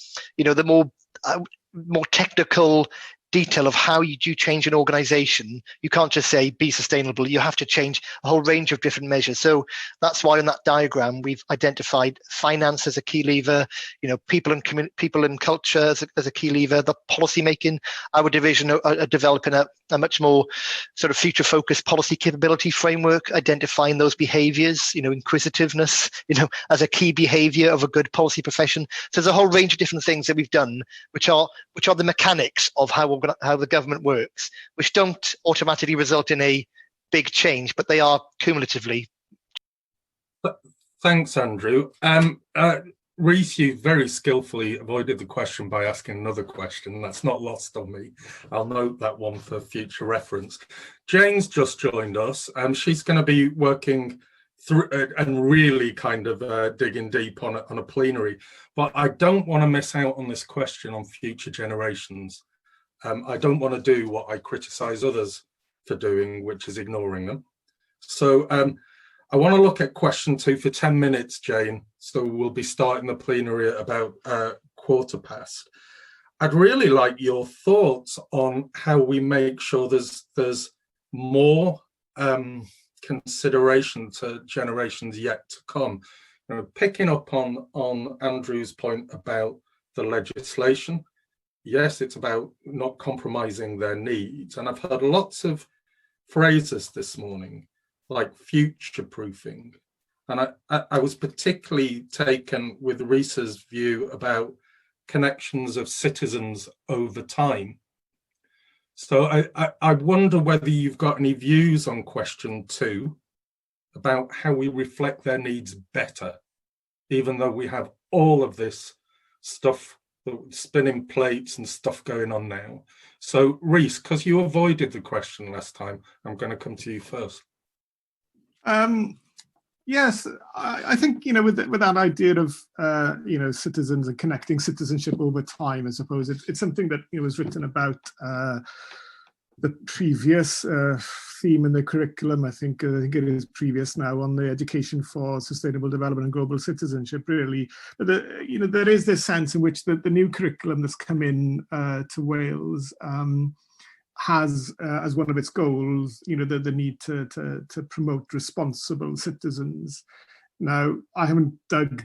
more technical detail of how you do change an organization. You can't just say be sustainable. You have to change a whole range of different measures. So that's why in that diagram we've identified finance as a key lever, people and culture as a key lever, the policy making. Our division are developing a much more sort of future focused policy capability framework, identifying those behaviors, inquisitiveness, as a key behavior of a good policy profession. So there's a whole range of different things that we've done, which are the mechanics of how the government works, which don't automatically result in a big change, but they are cumulatively. Thanks, Andrew. Rhys, you very skillfully avoided the question by asking another question. That's not lost on me. I'll note that one for future reference. Jane's just joined us, and she's going to be working through and really kind of digging deep on a plenary. But I don't want to miss out on this question on future generations. I don't want to do what I criticise others for doing, which is ignoring them. So I want to look at question 2 for 10 minutes, Jane. So we'll be starting the plenary at about 1:15. I'd really like your thoughts on how we make sure there's more consideration to generations yet to come. Picking up on Andrew's point about the legislation. Yes, it's about not compromising their needs. And I've heard lots of phrases this morning, like future-proofing. And I was particularly taken with Rhys's view about connections of citizens over time. So I wonder whether you've got any views on question 2 about how we reflect their needs better, even though we have all of this stuff, spinning plates and stuff going on now. So Rhys, because you avoided the question last time, I'm going to come to you first. Yes, I think, with that idea of, citizens and connecting citizenship over time, I suppose it's something that was written about the previous theme in the curriculum. I think it is previous now, on the education for sustainable development and global citizenship, really. But there is this sense in which the new curriculum that's come in to Wales has as one of its goals, the need to promote responsible citizens. Now, I haven't dug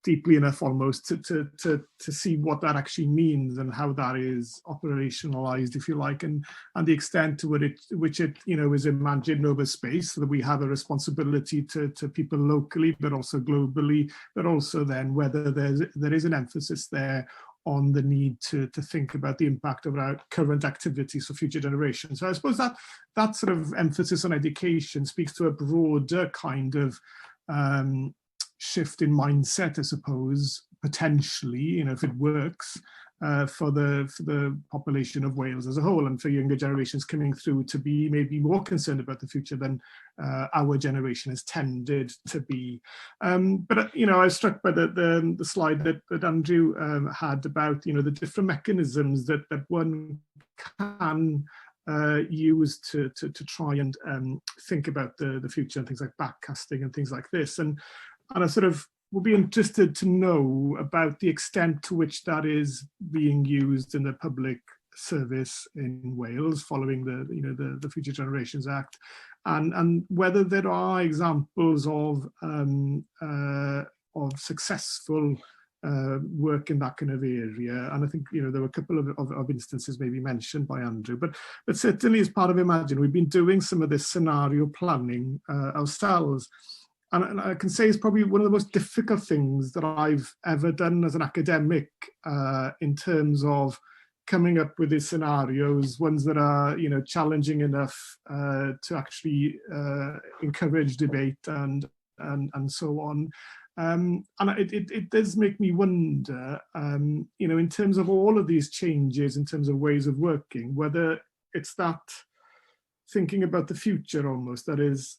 deeply enough almost to see what that actually means and how that is operationalized, if you like, and the extent to which it is imagined over space, so that we have a responsibility to people locally, but also globally, but also then whether there is an emphasis there on the need to think about the impact of our current activities for future generations. So I suppose that sort of emphasis on education speaks to a broader kind of shift in mindset, I suppose, potentially, if it works, for the population of Wales as a whole, and for younger generations coming through to be maybe more concerned about the future than our generation has tended to be. But I was struck by the slide that Andrew had about the different mechanisms that one can use to try and think about the future, and things like backcasting and things like this. And I sort of would be interested to know about the extent to which that is being used in the public service in Wales following the Future Generations Act, and whether there are examples of successful work in that kind of area. And I think there were a couple of instances maybe mentioned by Andrew, but certainly as part of Imagine, we've been doing some of this scenario planning ourselves. And I can say it's probably one of the most difficult things that I've ever done as an academic, in terms of coming up with these scenarios, ones that are challenging enough to actually encourage debate and so on. And it does make me wonder, in terms of all of these changes, in terms of ways of working, whether it's that thinking about the future almost that is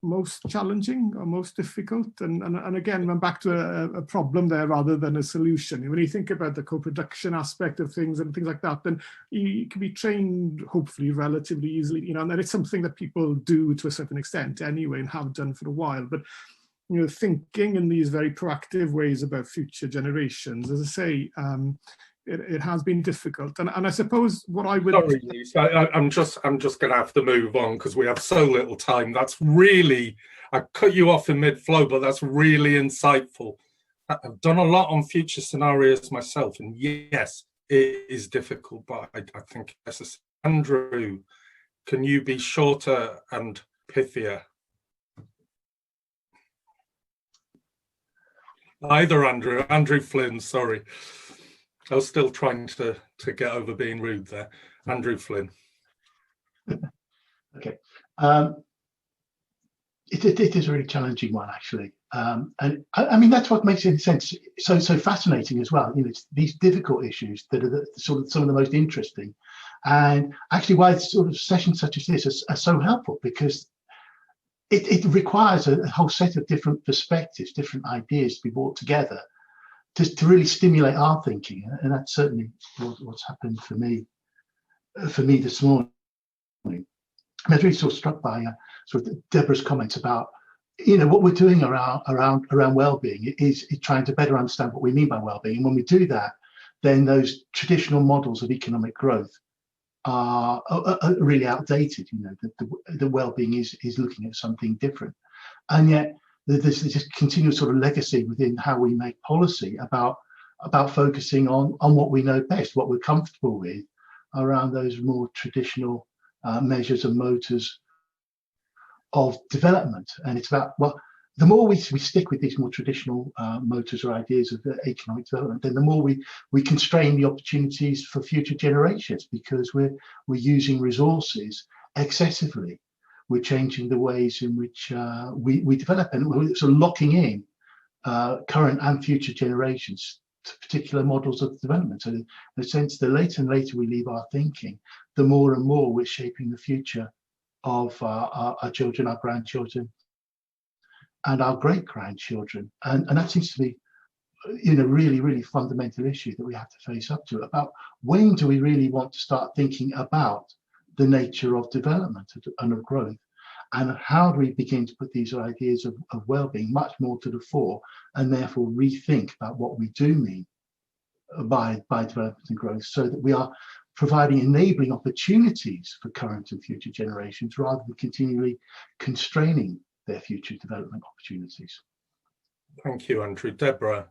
most challenging or most difficult. And again, I'm back to a problem there rather than a solution. When you think about the co-production aspect of things and things like that, then you can be trained hopefully relatively easily, and it's something that people do to a certain extent anyway and have done for a while. But thinking in these very proactive ways about future generations, as I say, it has been difficult, and I suppose what I would. Sorry, Rhys, I'm just going to have to move on because we have so little time. That's really, I cut you off in mid-flow, but that's really insightful. I've done a lot on future scenarios myself, and yes, it is difficult, but I think necessary. Andrew, can you be shorter and pithier? Either Andrew Flynn, sorry. I was still trying to get over being rude there. Andrew Flynn. Okay. It is a really challenging one, actually. And I mean, that's what makes it, in a sense, so fascinating as well. It's these difficult issues that are sort of some of the most interesting. And actually why sort of sessions such as this are so helpful, because it requires a whole set of different perspectives, different ideas to be brought together to really stimulate our thinking, and that's certainly what's happened for me this morning. I was really sort of struck by sort of Deborah's comments about what we're doing around well-being is trying to better understand what we mean by well-being, and when we do that, then those traditional models of economic growth are really outdated. The well-being is looking at something different, and yet there's this continuous sort of legacy within how we make policy about focusing on what we know best, what we're comfortable with, around those more traditional measures and motors of development. And it's about the more we stick with these more traditional motors or ideas of economic development, then the more we constrain the opportunities for future generations, because we're using resources excessively. We're changing the ways in which we develop, and we're sort of locking in current and future generations to particular models of development. So in a sense, the later and later we leave our thinking, the more and more we're shaping the future of our children, our grandchildren, and our great-grandchildren. And that seems to be, really, really fundamental issue that we have to face up to, about when do we really want to start thinking about the nature of development and of growth, and how do we begin to put these ideas of well-being much more to the fore, and therefore rethink about what we do mean by development and growth, so that we are providing enabling opportunities for current and future generations, rather than continually constraining their future development opportunities. Thank you, Andrew. Deborah,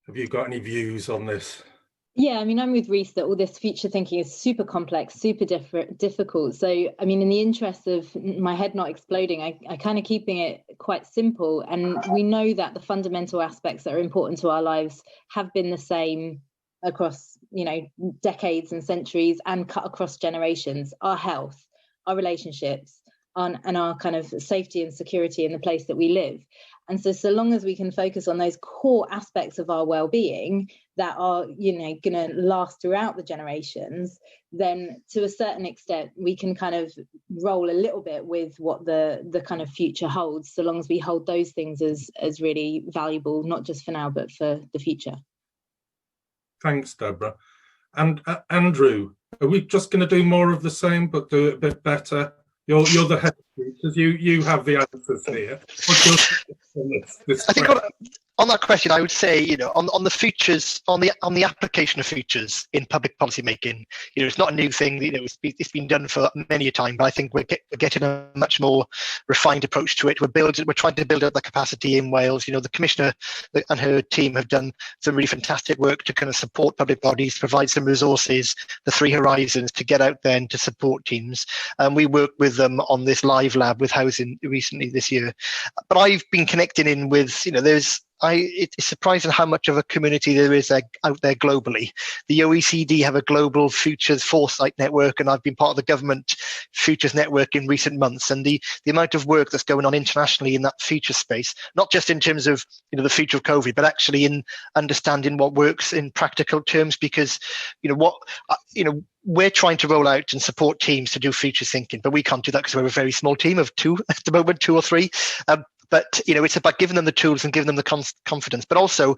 have you got any views on this? Yeah, I mean, I'm with Rhys that all this future thinking is super complex, super difficult. So, I mean, in the interest of my head not exploding, I kind of keeping it quite simple. And we know that the fundamental aspects that are important to our lives have been the same across, decades and centuries, and cut across generations: our health, our relationships, and our kind of safety and security in the place that we live. And so long as we can focus on those core aspects of our well-being that are, going to last throughout the generations, then to a certain extent we can kind of roll a little bit with what the kind of future holds, so long as we hold those things as really valuable, not just for now but for the future. Thanks, Deborah. And Andrew, are we just going to do more of the same but do it a bit better? You're the head because you have the answers here. What's your on this I think on that question, I would say, on the features, on the application of features in public policy making, it's not a new thing. It's been done for many a time, but I think we're getting a much more refined approach to it. We're trying to build up the capacity in Wales. The Commissioner and her team have done some really fantastic work to kind of support public bodies, provide some resources, the 3 horizons, to get out there and to support teams. And we worked with them on this live lab with housing recently this year. But I've been connecting in with, it's surprising how much of a community there is out there globally. The OECD have a global futures foresight network, and I've been part of the government futures network in recent months. And the amount of work that's going on internationally in that future space, not just in terms of the future of COVID, but actually in understanding what works in practical terms, because we're trying to roll out and support teams to do future thinking, but we can't do that because we're a very small team of 2 at the moment, 2 or 3. But it's about giving them the tools and giving them the confidence, but also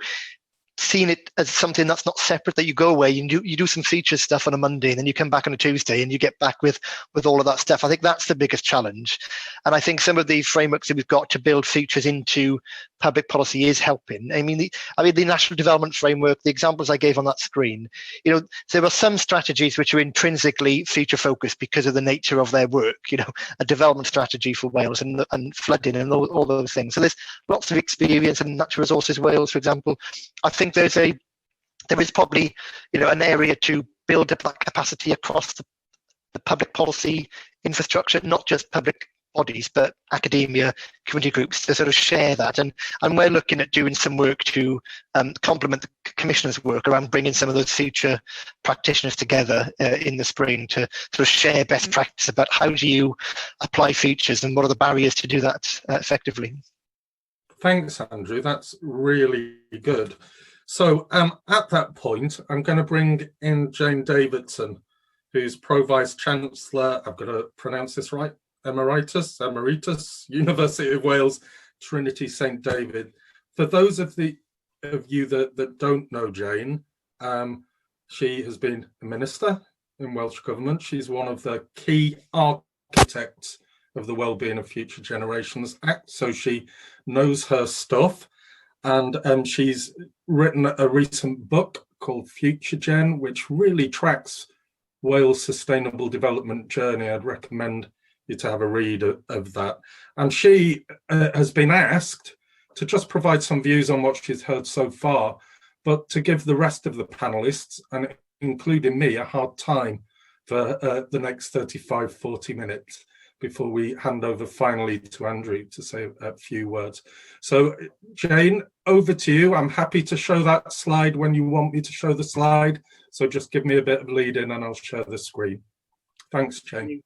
seeing it as something that's not separate, that you go away, you do some features stuff on a Monday, and then you come back on a Tuesday and you get back with all of that stuff. I think that's the biggest challenge. And I think some of the frameworks that we've got to build features into public policy is helping. I mean, the National Development Framework, the examples I gave on that screen, there are some strategies which are intrinsically future focused because of the nature of their work, a development strategy for Wales and flooding and all those things. So there's lots of experience in natural resources Wales, for example. I think there is probably an area to build up that capacity across the public policy infrastructure, not just public bodies but academia, community groups, to sort of share that. And we're looking at doing some work to complement the Commissioner's work around bringing some of those future practitioners together in the spring to sort of share best practice about how do you apply features and what are the barriers to do that effectively. Thanks, Andrew. That's really good. So at that point, I'm going to bring in Jane Davidson, who's Pro Vice Chancellor, I've got to pronounce this right, Emeritus, University of Wales, Trinity St David. For those of you that don't know Jane, she has been a minister in Welsh Government. She's one of the key architects of the Wellbeing of Future Generations Act, so she knows her stuff. And she's written a recent book called Future Gen, which really tracks Wales' sustainable development journey. I'd recommend you to have a read of that. And she has been asked to just provide some views on what she's heard so far, but to give the rest of the panelists, and including me, a hard time for the next 35, 40 minutes. before we hand over finally to Andrew to say a few words. So Jane, over to you. I'm happy to show that slide when you want me to show the slide. So just give me a bit of lead in and I'll share the screen. Thanks, Jane.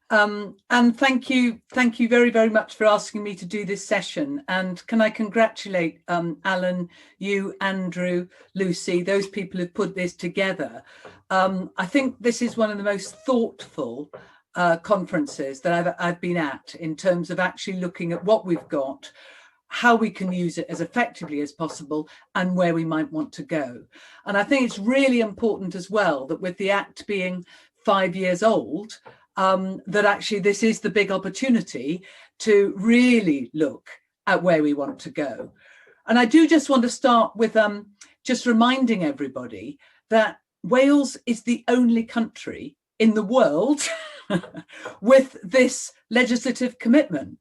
And thank you very, very much for asking me to do this session. And can I congratulate Alan, you, Andrew, Lucy, those people who've put this together. I think this is one of the most thoughtful conferences that I've been at in terms of actually looking at what we've got, how we can use it as effectively as possible, and where we might want to go. And I think it's really important as well that with the Act being 5 years old, that actually this is the big opportunity to really look at where we want to go. And I do just want to start with just reminding everybody that Wales is the only country in the world with this legislative commitment.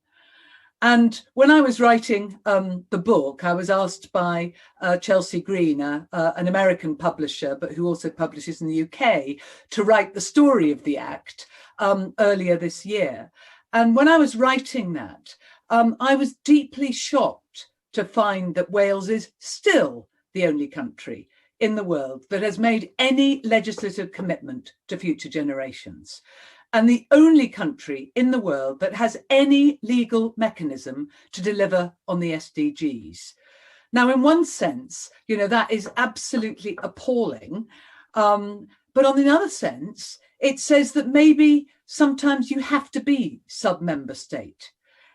And when I was writing the book, I was asked by Chelsea Green, an American publisher, but who also publishes in the UK, to write the story of the Act earlier this year. And when I was writing that, I was deeply shocked to find that Wales is still the only country in the world that has made any legislative commitment to future generations, and the only country in the world that has any legal mechanism to deliver on the SDGs. Now, in one sense, that is absolutely appalling. But on the other sense, it says that maybe sometimes you have to be sub-member state.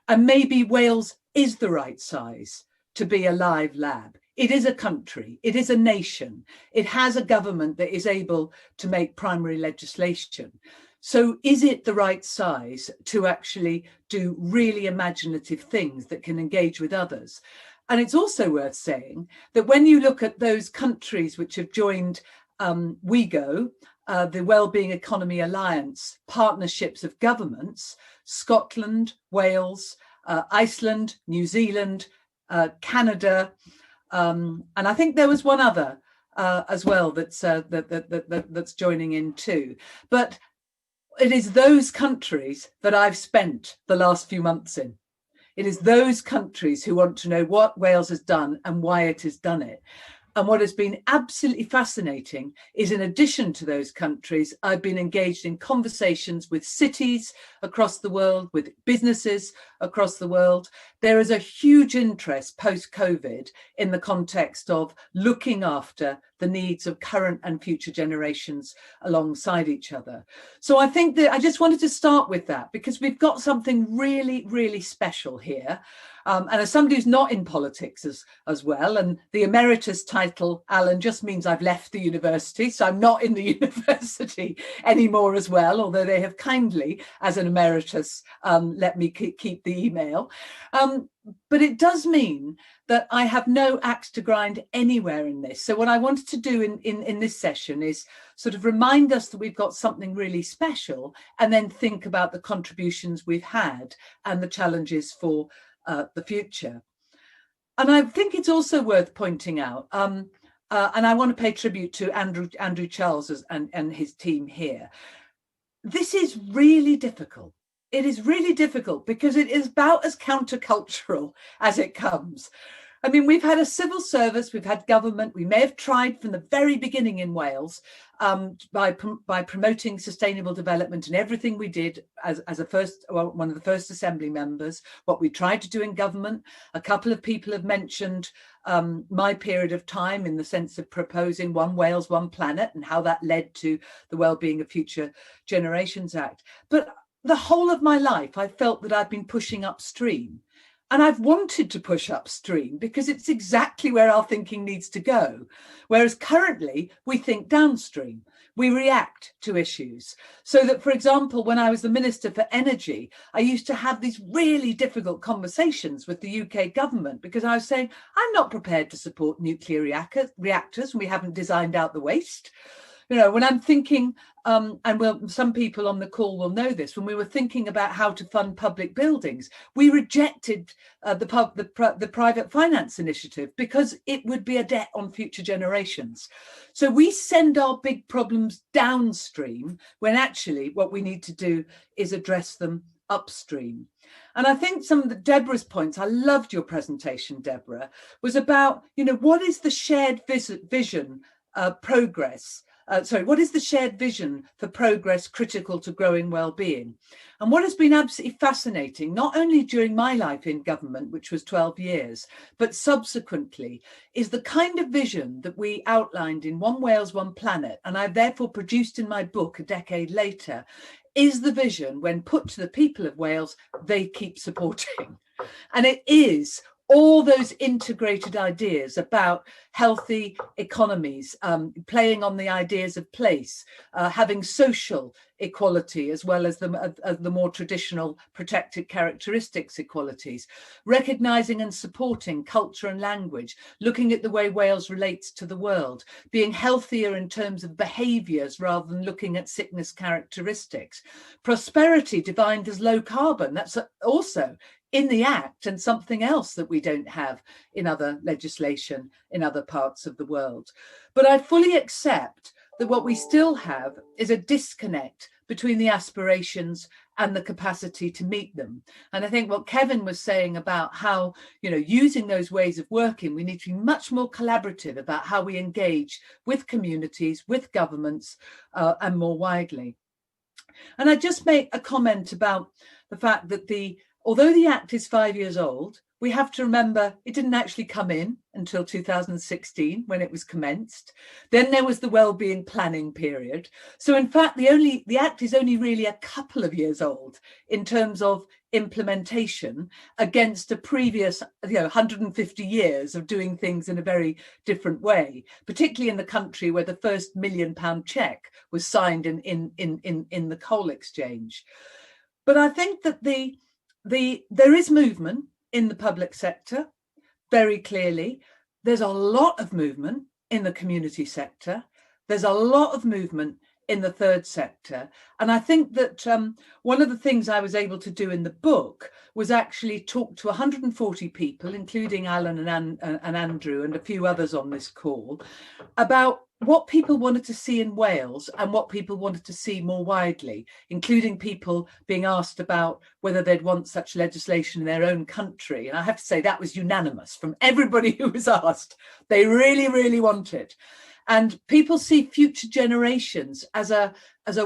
And maybe Wales is the right size to be a live lab. It is a country, it is a nation. It has a government that is able to make primary legislation. So is it the right size to actually do really imaginative things that can engage with others? And it's also worth saying that when you look at those countries which have joined WeGo, the Wellbeing Economy Alliance partnerships of governments, Scotland, Wales, Iceland, New Zealand, Canada, and I think there was one other as well that's joining in too. But it is those countries that I've spent the last few months in. It is those countries who want to know what Wales has done and why it has done it. And what has been absolutely fascinating is, in addition to those countries, I've been engaged in conversations with cities across the world, with businesses across the world. There is a huge interest post-COVID in the context of looking after the needs of current and future generations alongside each other. So I think that I just wanted to start with that because we've got something really, really special here. And as somebody who's not in politics as well, and the emeritus title, Alan, just means I've left the university, so I'm not in the university anymore as well, although they have kindly, as an emeritus, let me keep the email. But it does mean that I have no axe to grind anywhere in this. So what I wanted to do in this session is sort of remind us that we've got something really special, and then think about the contributions we've had and the challenges for the future. And I think it's also worth pointing out, and I want to pay tribute to Andrew Charles and his team here. This is really difficult. It is really difficult because it is about as countercultural as it comes. I mean, we've had a civil service, we've had government, we may have tried from the very beginning in Wales by promoting sustainable development, and everything we did as one of the first assembly members, what we tried to do in government. A couple of people have mentioned my period of time in the sense of proposing One Wales, One Planet, and how that led to the Wellbeing of Future Generations Act. But the whole of my life, I felt that I've been pushing upstream. And I've wanted to push upstream because it's exactly where our thinking needs to go. Whereas currently we think downstream, we react to issues. So that, for example, when I was the Minister for Energy, I used to have these really difficult conversations with the UK government because I was saying, I'm not prepared to support nuclear reactors and we haven't designed out the waste. You know, when I'm thinking, some people on the call will know this, when we were thinking about how to fund public buildings, we rejected the private finance initiative because it would be a debt on future generations. So we send our big problems downstream when actually what we need to do is address them upstream. And I think some of Deborah's points, I loved your presentation, Deborah, was about, you know, what is the shared vision what is the shared vision for progress critical to growing well-being? And what has been absolutely fascinating, not only during my life in government, which was 12 years, but subsequently, is the kind of vision that we outlined in One Wales, One Planet, and I therefore produced in my book a decade later, is the vision when put to the people of Wales, they keep supporting. And it is all those integrated ideas about healthy economies, playing on the ideas of place, having social equality as well as the more traditional protected characteristics equalities, recognising and supporting culture and language, looking at the way Wales relates to the world, being healthier in terms of behaviours rather than looking at sickness characteristics, prosperity defined as low carbon. That's also in the Act and something else that we don't have in other legislation in other parts of the world. But I fully accept that what we still have is a disconnect between the aspirations and the capacity to meet them. And I think what Kevin was saying about how, you know, using those ways of working, we need to be much more collaborative about how we engage with communities, with governments, and more widely. And I just make a comment about the fact that although the Act is 5 years old, we have to remember it didn't actually come in until 2016 when it was commenced. Then there was the Wellbeing planning period. So in fact, the Act is only really a couple of years old in terms of implementation against a previous 150 years of doing things in a very different way, particularly in the country where the first £1 million cheque was signed in the coal exchange. But I think that there is movement in the public sector, very clearly. There's a lot of movement in the community sector. There's a lot of movement in the third sector. And I think that one of the things I was able to do in the book was actually talk to 140 people, including Alan and Andrew and a few others on this call, about what people wanted to see in Wales and what people wanted to see more widely, including people being asked about whether they'd want such legislation in their own country. And I have to say that was unanimous from everybody who was asked. They really, really want it. And people see future generations as a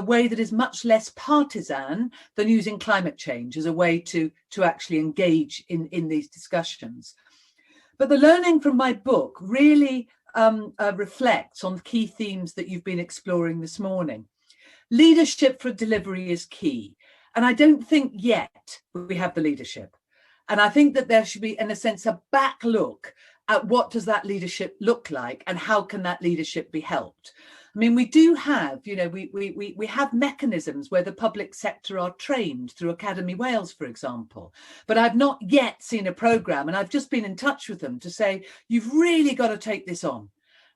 way that is much less partisan than using climate change as a way to actually engage in these discussions. But the learning from my book really reflects on key themes that you've been exploring this morning. Leadership for delivery is key. And I don't think yet we have the leadership. And I think that there should be, in a sense, a back look at what does that leadership look like and how can that leadership be helped. I mean, we do have, we have mechanisms where the public sector are trained through Academy Wales, for example, but I've not yet seen a programme, and I've just been in touch with them to say, you've really got to take this on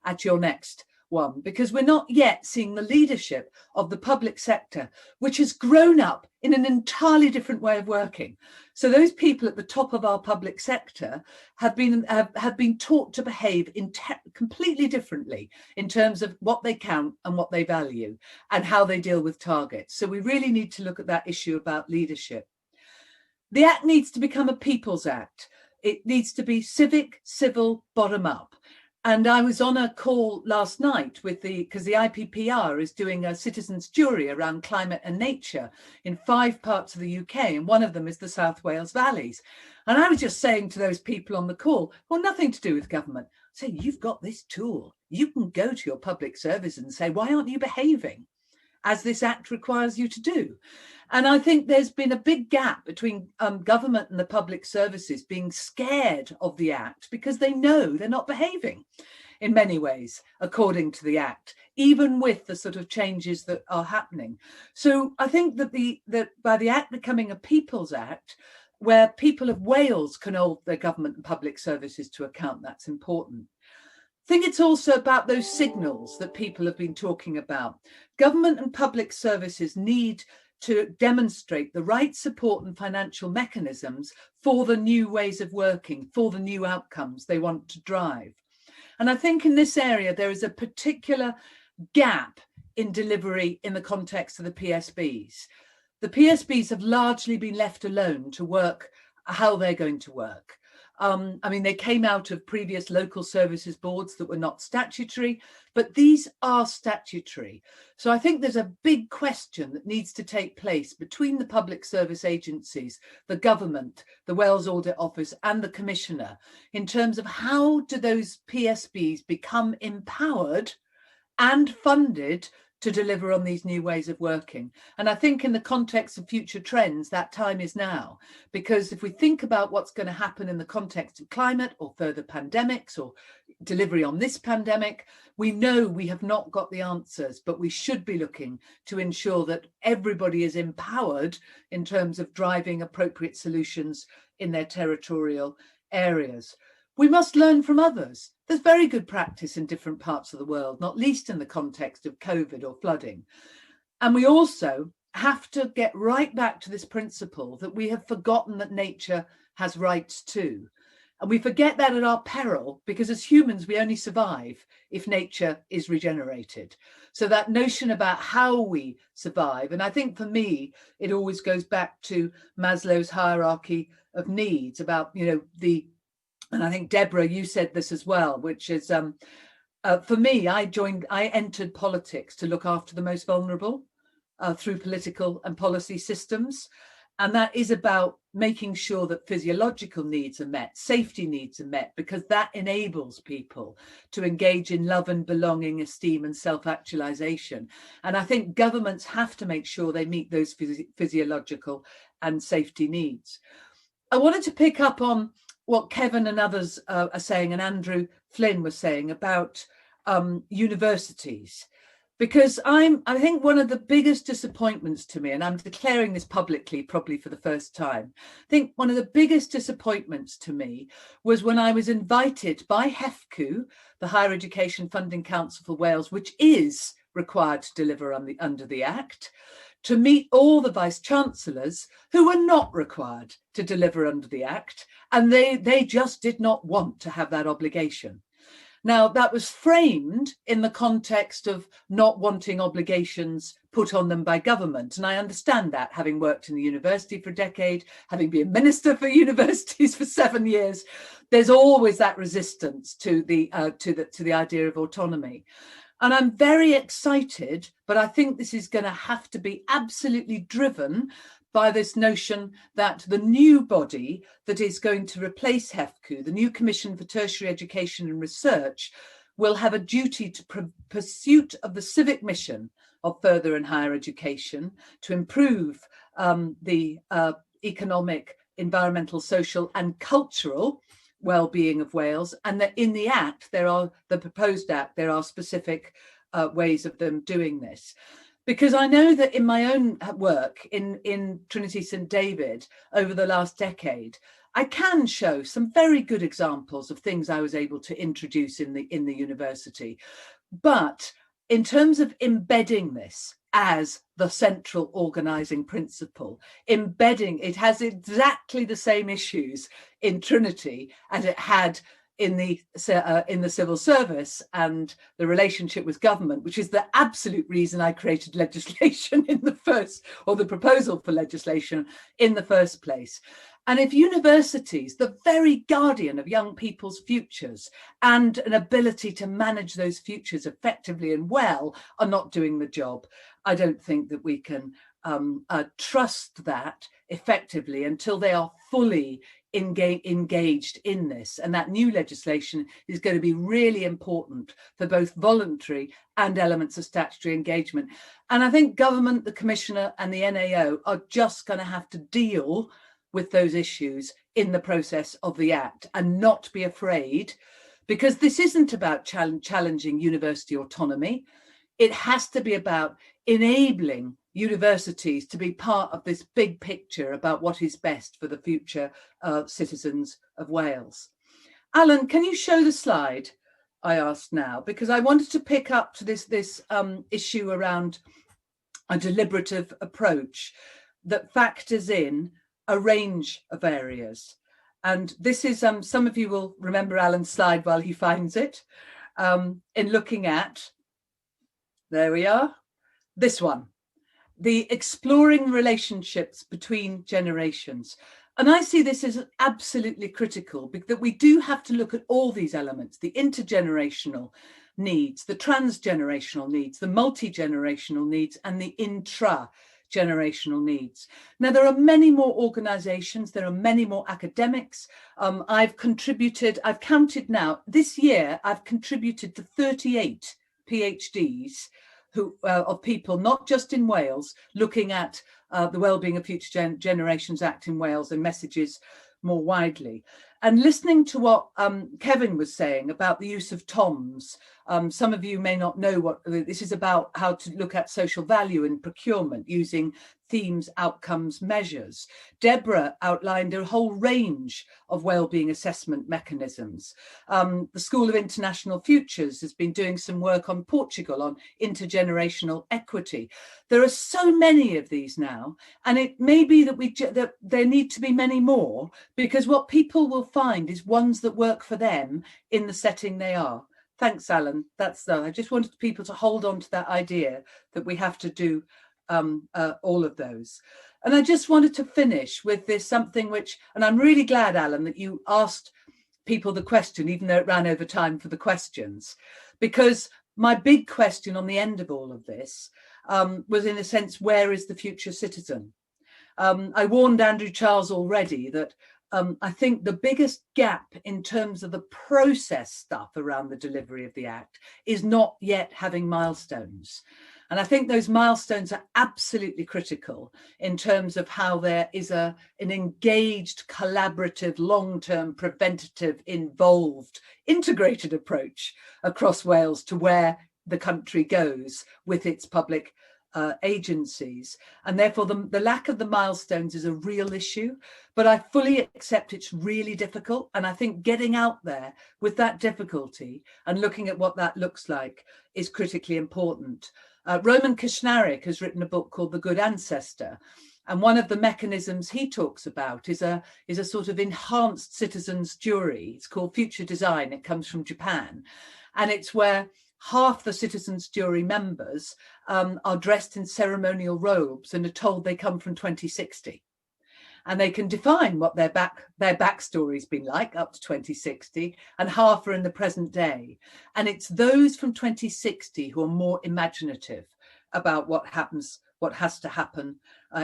at your next one, because we're not yet seeing the leadership of the public sector, which has grown up in an entirely different way of working. So those people at the top of our public sector have been taught to behave completely differently in terms of what they count and what they value and how they deal with targets. So we really need to look at that issue about leadership. The Act needs to become a People's Act. It needs to be civic, civil, bottom up. And I was on a call last night because the IPPR is doing a citizens' jury around climate and nature in 5 parts of the UK, and one of them is the South Wales Valleys. And I was just saying to those people on the call, well, nothing to do with government. I say, you've got this tool. You can go to your public service and say, why aren't you behaving as this Act requires you to do? And I think there's been a big gap between government and the public services being scared of the Act because they know they're not behaving in many ways according to the Act, even with the sort of changes that are happening. So I think that by the Act becoming a People's Act, where people of Wales can hold their government and public services to account, that's important. think it's also about those signals that people have been talking about. Government and public services need to demonstrate the right support and financial mechanisms for the new ways of working, for the new outcomes they want to drive. And I think in this area, there is a particular gap in delivery in the context of the PSBs. The PSBs have largely been left alone to work how they're going to work. I mean, they came out of previous local services boards that were not statutory, but these are statutory. So I think there's a big question that needs to take place between the public service agencies, the government, the Wales Audit Office and the Commissioner in terms of how do those PSBs become empowered and funded to deliver on these new ways of working. And I think in the context of future trends, that time is now, because if we think about what's going to happen in the context of climate or further pandemics or delivery on this pandemic, we know we have not got the answers, but we should be looking to ensure that everybody is empowered in terms of driving appropriate solutions in their territorial areas. We must learn from others. There's very good practice in different parts of the world, not least in the context of COVID or flooding. And we also have to get right back to this principle that we have forgotten that nature has rights too. And we forget that at our peril, because as humans, we only survive if nature is regenerated. So that notion about how we survive, and I think for me, it always goes back to Maslow's hierarchy of needs about, and I think, Deborah, you said this as well, which is, for me, I entered politics to look after the most vulnerable through political and policy systems. And that is about making sure that physiological needs are met, safety needs are met, because that enables people to engage in love and belonging, esteem and self-actualization. And I think governments have to make sure they meet those physiological and safety needs. I wanted to pick up on what Kevin and others are saying, and Andrew Flynn was saying about universities, because I think one of the biggest disappointments to me, and I'm declaring this publicly probably for the first time, I think one of the biggest disappointments to me was when I was invited by HEFCU, the Higher Education Funding Council for Wales, which is required to deliver under the Act, to meet all the vice-chancellors who were not required to deliver under the Act, and they just did not want to have that obligation. Now, that was framed in the context of not wanting obligations put on them by government, and I understand that, having worked in the university for a decade, having been minister for universities for 7 years, there's always that resistance to the idea of autonomy. And I'm very excited, but I think this is going to have to be absolutely driven by this notion that the new body that is going to replace HEFCU, the new Commission for Tertiary Education and Research, will have a duty to pursuit of the civic mission of further and higher education, to improve the economic, environmental, social and cultural well-being of Wales, and that in the Act, the proposed Act, there are specific ways of them doing this. Because I know that in my own work in Trinity St David over the last decade, I can show some very good examples of things I was able to introduce in the university. But in terms of embedding this as the central organising principle, it has exactly the same issues in Trinity as it had in the civil service and the relationship with government, which is the absolute reason I created legislation the proposal for legislation in the first place. And if universities, the very guardian of young people's futures and an ability to manage those futures effectively and well, are not doing the job, I don't think that we can trust that effectively until they are fully engaged in this. And that new legislation is going to be really important for both voluntary and elements of statutory engagement. And I think government, the Commissioner and the NAO are just going to have to deal with those issues in the process of the Act and not be afraid, because this isn't about challenging university autonomy. It has to be about enabling universities to be part of this big picture about what is best for the future citizens of Wales. Alan, can you show the slide? I asked now, because I wanted to pick up to this issue around a deliberative approach that factors in a range of areas. And this is, some of you will remember Alan's slide while he finds it, in looking at, there we are, this one, the exploring relationships between generations. And I see this as absolutely critical, because we do have to look at all these elements, the intergenerational needs, the transgenerational needs, the multi-generational needs, and the intra-generational needs. Now, there are many more organizations, there are many more academics. I've counted now, this year, I've contributed to 38 PhDs of people, not just in Wales, looking at the Wellbeing of Future Generations Act in Wales and messages more widely. And listening to what Kevin was saying about the use of TOMs, some of you may not know what this is about, how to look at social value in procurement using themes, outcomes, measures. Deborah outlined a whole range of wellbeing assessment mechanisms. The School of International Futures has been doing some work on Portugal on intergenerational equity. There are so many of these now, and it may be that there need to be many more, because what people will find is ones that work for them in the setting they are. Thanks, Alan. I just wanted people to hold on to that idea that we have to do all of those. And I just wanted to finish with this something which, and I'm really glad, Alan, that you asked people the question, even though it ran over time for the questions, because my big question on the end of all of this was, in a sense, where is the future citizen? I warned Andrew Charles already that I think the biggest gap in terms of the process stuff around the delivery of the Act is not yet having milestones. And I think those milestones are absolutely critical in terms of how there is an engaged, collaborative, long-term, preventative, involved, integrated approach across Wales to where the country goes with its public agencies. And therefore the lack of the milestones is a real issue, but I fully accept it's really difficult. And I think getting out there with that difficulty and looking at what that looks like is critically important. Roman Krishnarik has written a book called The Good Ancestor. And one of the mechanisms he talks about is a sort of enhanced citizens jury. It's called Future Design. It comes from Japan. And it's where half the citizens jury members are dressed in ceremonial robes and are told they come from 2060. And they can define what their backstory's been like up to 2060, and half are in the present day. And it's those from 2060 who are more imaginative about what has to happen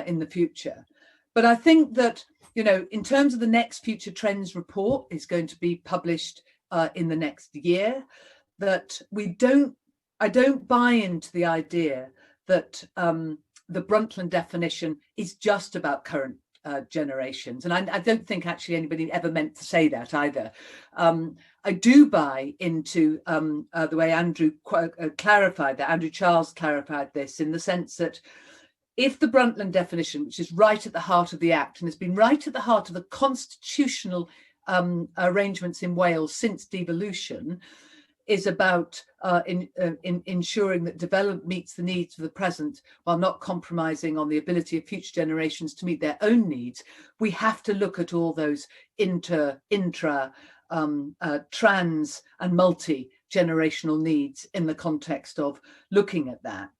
in the future. But I think that, you know, in terms of the next Future Trends report is going to be published in the next year, that I don't buy into the idea that the Brundtland definition is just about current generations. And I don't think actually anybody ever meant to say that either. I do buy into the way Andrew clarified that, Andrew Charles clarified this, in the sense that if the Brundtland definition, which is right at the heart of the Act and has been right at the heart of the constitutional arrangements in Wales since devolution, is about ensuring that development meets the needs of the present while not compromising on the ability of future generations to meet their own needs, we have to look at all those intra, trans and multi-generational needs in the context of looking at that.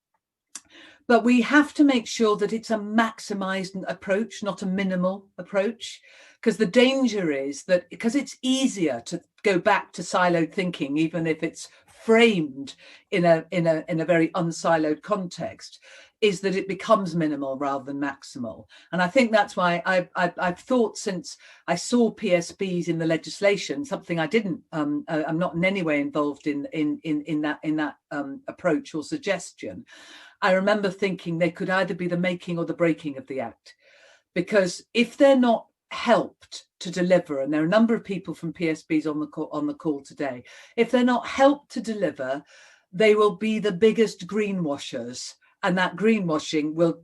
But we have to make sure that it's a maximized approach, not a minimal approach, because the danger is that, because it's easier to go back to siloed thinking, even if it's framed in a very unsiloed context, is that it becomes minimal rather than maximal. And I think that's why I've thought, since I saw PSBs in the legislation, something I didn't, I'm not in any way involved in that approach or suggestion. I remember thinking they could either be the making or the breaking of the Act, because if they're not helped to deliver, and there are a number of people from PSBs on the call today, if they're not helped to deliver, they will be the biggest greenwashers, and that greenwashing will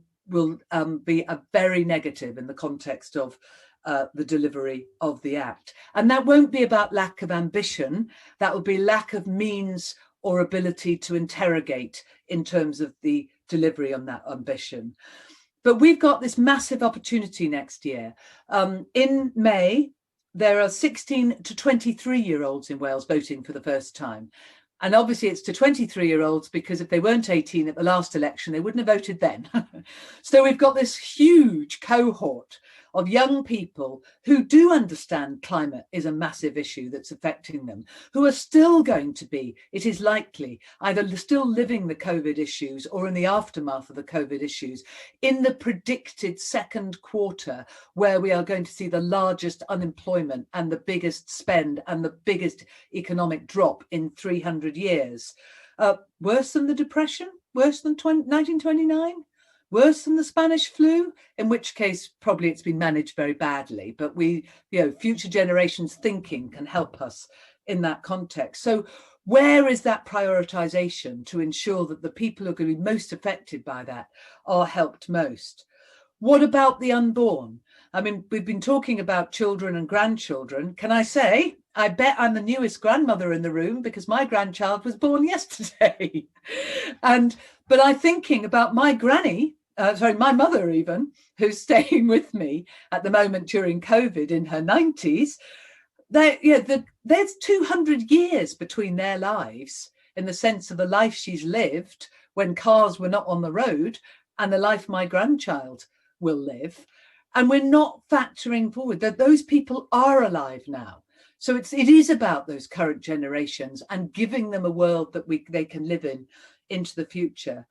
be a very negative in the context of the delivery of the Act. And that won't be about lack of ambition, that will be lack of means or ability to interrogate in terms of the delivery on that ambition. But we've got this massive opportunity next year. In May, there are 16 to 23-year-olds in Wales voting for the first time. And obviously it's to 23-year-olds because if they weren't 18 at the last election, they wouldn't have voted then. So we've got this huge cohort of young people who do understand climate is a massive issue that's affecting them, who are still going to be, it is likely, either still living the COVID issues or in the aftermath of the COVID issues in the predicted second quarter, where we are going to see the largest unemployment and the biggest spend and the biggest economic drop in 300 years. Worse than the Depression? Worse than 1929? Worse than the Spanish flu, in which case probably it's been managed very badly, but future generations thinking can help us in that context. So where is that prioritization to ensure that the people who are going to be most affected by that are helped most? What about the unborn? I mean, we've been talking about children and grandchildren. Can I say, I bet I'm the newest grandmother in the room because my grandchild was born yesterday. But I'm thinking about my granny, my mother even, who's staying with me at the moment during COVID in her 90s. There's 200 years between their lives in the sense of the life she's lived when cars were not on the road and the life my grandchild will live. And we're not factoring forward that those people are alive now. So it is about those current generations and giving them a world that they can live in into the future.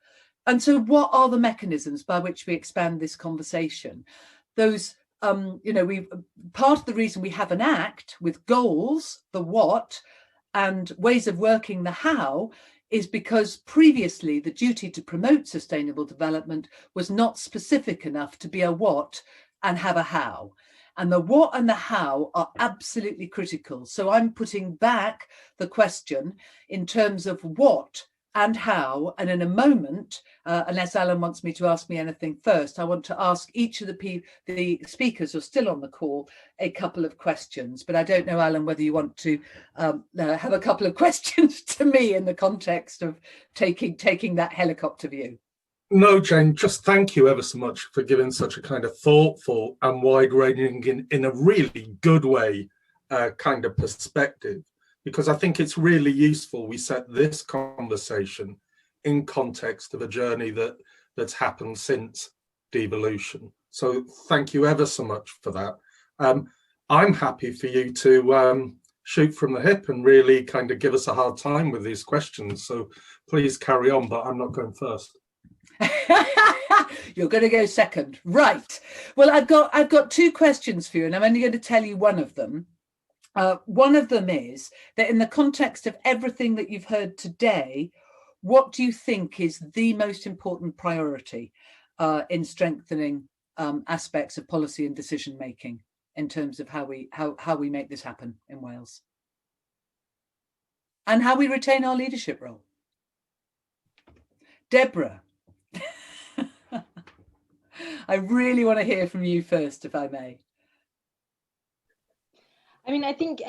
And so what are the mechanisms by which we expand this conversation? Those, part of the reason we have an Act with goals, the what, and ways of working the how, is because previously the duty to promote sustainable development was not specific enough to be a what and have a how. And the what and the how are absolutely critical. So I'm putting back the question in terms of what and how, and in a moment, unless Alan wants me to ask me anything first, I want to ask each of the speakers who are still on the call a couple of questions. But I don't know, Alan, whether you want to have a couple of questions to me in the context of taking that helicopter view. No, Jane, just thank you ever so much for giving such a kind of thoughtful and wide-ranging, in a really good way, kind of perspective. Because I think it's really useful we set this conversation in context of a journey that's happened since devolution. So thank you ever so much for that. I'm happy for you to shoot from the hip and really kind of give us a hard time with these questions. So please carry on, but I'm not going first. You're going to go second, right? Well, I've got two questions for you, and I'm only going to tell you one of them. One of them is that in the context of everything that you've heard today, what do you think is the most important priority in strengthening aspects of policy and decision making in terms of how we make this happen in Wales and how we retain our leadership role? Deborah, I really want to hear from you first, if I may. I mean, I think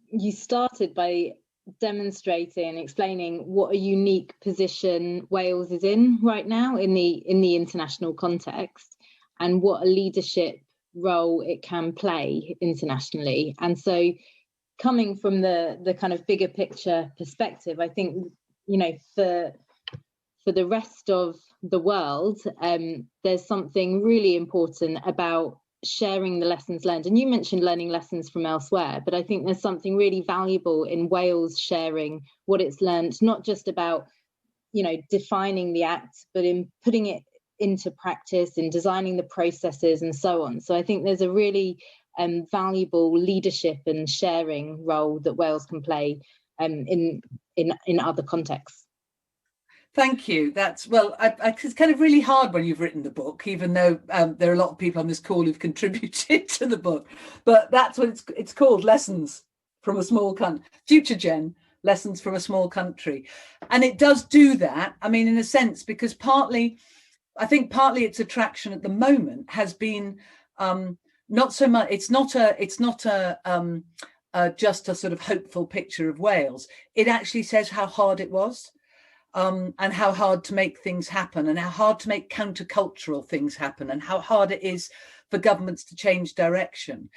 you started by demonstrating and explaining what a unique position Wales is in right now in the international context, and what a leadership role it can play internationally. And so, coming from the kind of bigger picture perspective, I think, for the rest of the world, there's something really important about sharing the lessons learned. And you mentioned learning lessons from elsewhere, but I think there's something really valuable in Wales sharing what it's learned, not just about, defining the Act, but in putting it into practice, in designing the processes and so on. So I think there's a really valuable leadership and sharing role that Wales can play in other contexts. Thank you. It's kind of really hard when you've written the book, even though there are a lot of people on this call who've contributed to the book. But that's what it's called, Lessons from a Small Country, Future Gen, Lessons from a Small Country. And it does do that, I mean, in a sense, because partly its attraction at the moment has been not so much. It's not just a sort of hopeful picture of Wales. It actually says how hard it was, and how hard to make things happen, and how hard to make countercultural things happen, and how hard it is for governments to change direction.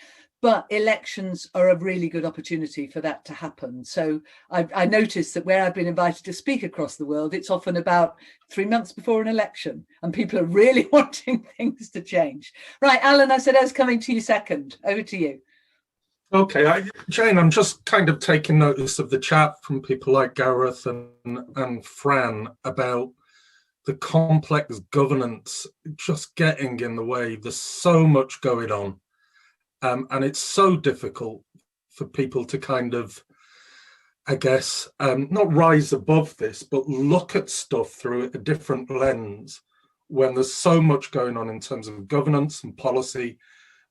But elections are a really good opportunity for that to happen. So I noticed that where I've been invited to speak across the world, it's often about 3 months before an election, and people are really wanting things to change. Right, Alan, I said I was coming to you second. Over to you. Okay, Jane, I'm just kind of taking notice of the chat from people like Gareth and Fran about the complex governance just getting in the way. There's so much going on. And it's so difficult for people to kind of, I guess, not rise above this, but look at stuff through a different lens when there's so much going on in terms of governance and policy.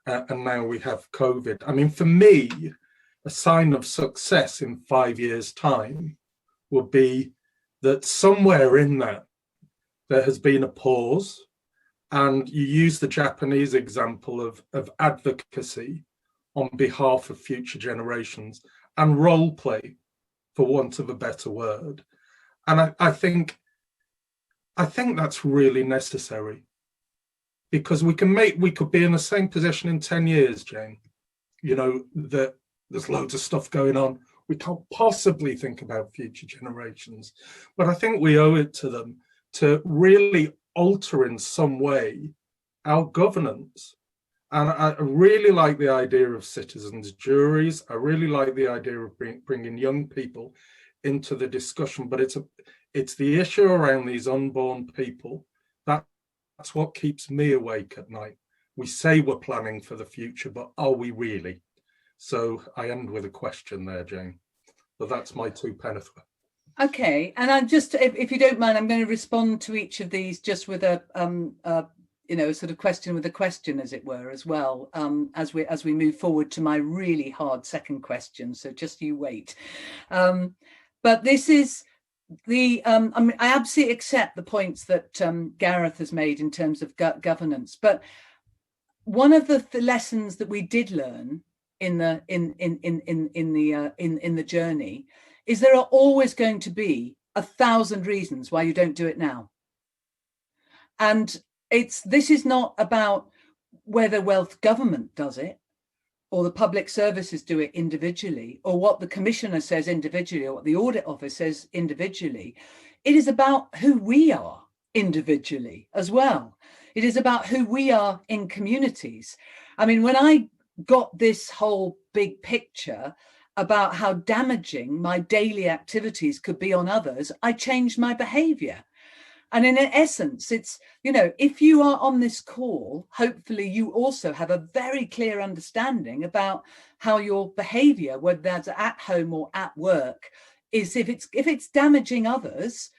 And now we have COVID. I mean, for me, a sign of success in 5 years' time would be that somewhere in that, there has been a pause. And you use the Japanese example of advocacy on behalf of future generations and role play, for want of a better word. And I think that's really necessary, because we could be in the same position in 10 years, Jane. You know, that there's loads of stuff going on. We can't possibly think about future generations. But I think we owe it to them to really alter in some way our governance. And I really like the idea of citizens' juries. I really like the idea of bringing young people into the discussion, but it's the issue around these unborn people. That's what keeps me awake at night. We say we're planning for the future, but are we really? So I end with a question there, Jane. But that's my 2 pence. Okay, and I'm just, if you don't mind, I'm going to respond to each of these just with a sort of question with a question, as it were, as well, as we move forward to my really hard second question. So just you wait. But this is the I mean, I absolutely accept the points that Gareth has made in terms of governance. But one of the lessons that we did learn in the journey is there are always going to be 1,000 reasons why you don't do it now. And this is not about whether Welsh government does it, or the public services do it individually, or what the commissioner says individually, or what the audit office says individually. It is about who we are individually as well. It is about who we are in communities. I mean, when I got this whole big picture about how damaging my daily activities could be on others, I changed my behavior. And in essence, it's, you know, if you are on this call, hopefully you also have a very clear understanding about how your behavior, whether that's at home or at work, is if it's damaging others,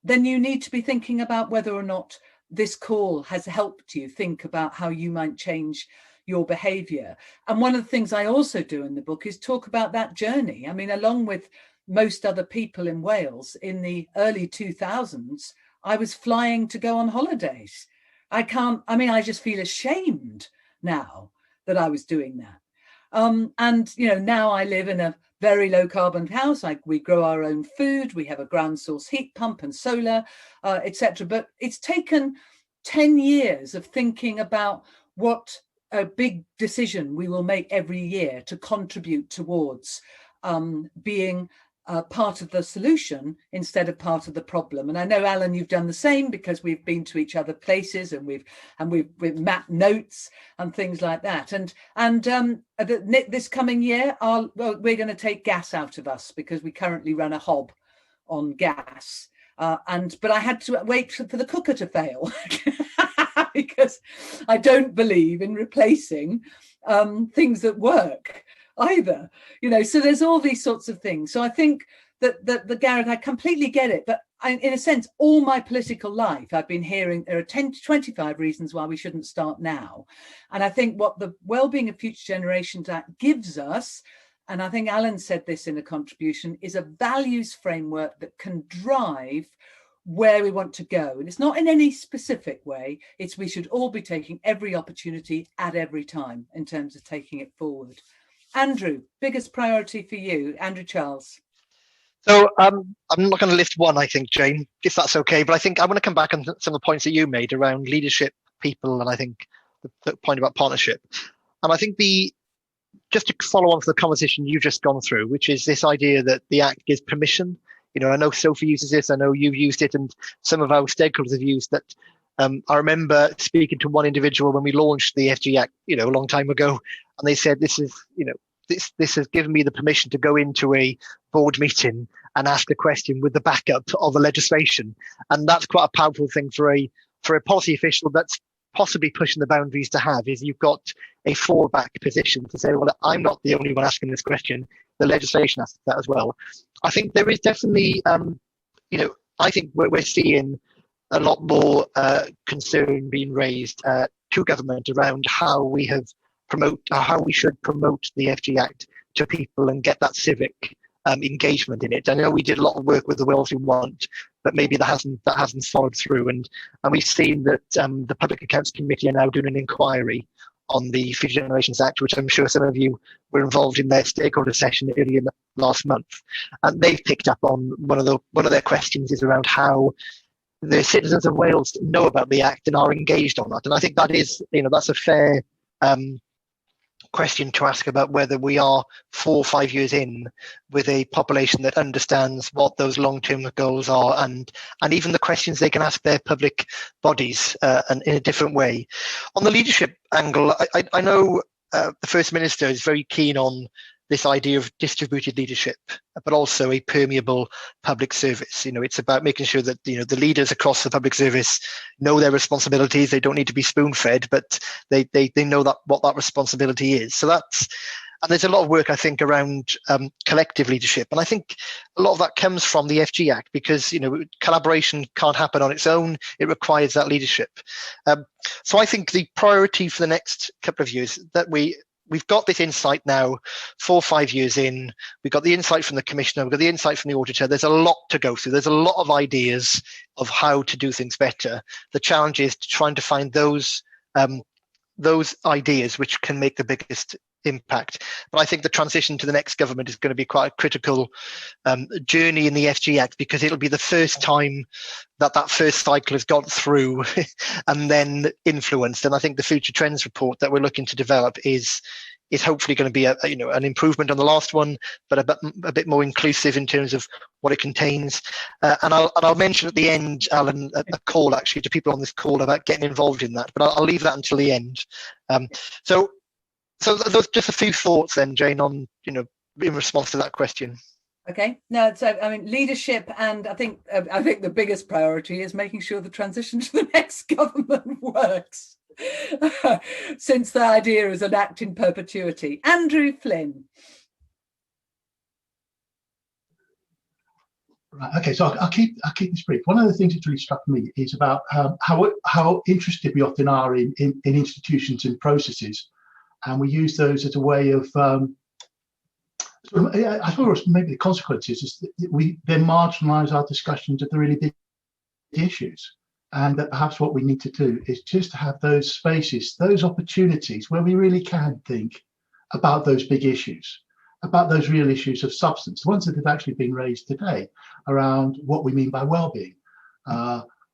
then you need to be thinking about whether or not this call has helped you think about how you might change your behavior. And one of the things I also do in the book is talk about that journey. I mean, along with most other people in Wales in the early 2000s, I was flying to go on holidays. I just feel ashamed now that I was doing that. And, you know, now I live in a very low carbon house. We grow our own food. We have a ground source heat pump and solar, etc. But it's taken 10 years of thinking about what a big decision we will make every year to contribute towards being part of the solution instead of part of the problem. And I know, Alan, you've done the same, because we've been to each other places and we've mapped notes and things like that. And this coming year, we're going to take gas out of us, because we currently run a hob on gas. But I had to wait for the cooker to fail because I don't believe in replacing things that work either, you know. So there's all these sorts of things. So I think that the Gareth, I completely get it, but in a sense, all my political life, I've been hearing there are 10 to 25 reasons why we shouldn't start now. And I think what the Wellbeing of Future Generations Act gives us, and I think Alan said this in a contribution, is a values framework that can drive where we want to go. And it's not in any specific way, it's we should all be taking every opportunity at every time in terms of taking it forward. Andrew, biggest priority for you, Andrew Charles. So I'm not going to lift one, I think, Jane, if that's okay. But I think I want to come back on some of the points that you made around leadership, people, and I think the point about partnership. And I think just to follow on to the conversation you've just gone through, which is this idea that the Act gives permission. You know, I know Sophie uses this, I know you've used it, and some of our stakeholders have used that. I remember speaking to one individual when we launched the FG Act, you know, a long time ago, and they said, this is, you know, this has given me the permission to go into a board meeting and ask a question with the backup of the legislation. And that's quite a powerful thing for a policy official that's possibly pushing the boundaries to have, is you've got a fallback position to say, well, I'm not the only one asking this question. The legislation asks that as well. I think there is definitely, you know, I think we're seeing a lot more concern being raised to government around how we should promote the FG Act to people and get that civic engagement in it. I know we did a lot of work with the Wales We Want, but maybe that hasn't followed through. And we've seen that the Public Accounts Committee are now doing an inquiry on the Future Generations Act, which I'm sure some of you were involved in their stakeholder session earlier last month. And they've picked up on one of their questions is around how the citizens of Wales know about the Act and are engaged on that. And I think that is, you know, that's a fair question to ask about whether we are 4 or 5 years in with a population that understands what those long-term goals are, and even the questions they can ask their public bodies and in a different way. On the leadership angle, I know the First Minister is very keen on this idea of distributed leadership, but also a permeable public service. You know, it's about making sure that, you know, the leaders across the public service know their responsibilities. They don't need to be spoon-fed, but they know that what that responsibility is. So and there's a lot of work, I think, around collective leadership. And I think a lot of that comes from the FG Act because, you know, collaboration can't happen on its own. It requires that leadership. So I think the priority for the next couple of years that we've got this insight now, 4 or 5 years in. We've got the insight from the Commissioner. We've got the insight from the Auditor. There's a lot to go through. There's a lot of ideas of how to do things better. The challenge is trying to find those ideas which can make the biggest impact. But I think the transition to the next government is going to be quite a critical journey in the FG Act, because it'll be the first time that first cycle has gone through and then influenced. And I think the Future Trends report that we're looking to develop is hopefully going to be an improvement on the last one, but a bit more inclusive in terms of what it contains. And I'll mention at the end, Alan, a call actually to people on this call about getting involved in that, but I'll leave that until the end. So those just a few thoughts then, Jane, on, you know, in response to that question. Okay, no, so I mean, leadership, and I think the biggest priority is making sure the transition to the next government works, since the idea is an act in perpetuity. Andrew Flynn. Right. Okay. So I'll keep this brief. One of the things that really struck me is about how interested we often are in institutions and processes, and we use those as a way of. I suppose maybe the consequences is that we then marginalise our discussions of the really big issues, and that perhaps what we need to do is just have those spaces, those opportunities where we really can think about those big issues, about those real issues of substance, the ones that have actually been raised today around what we mean by well-being,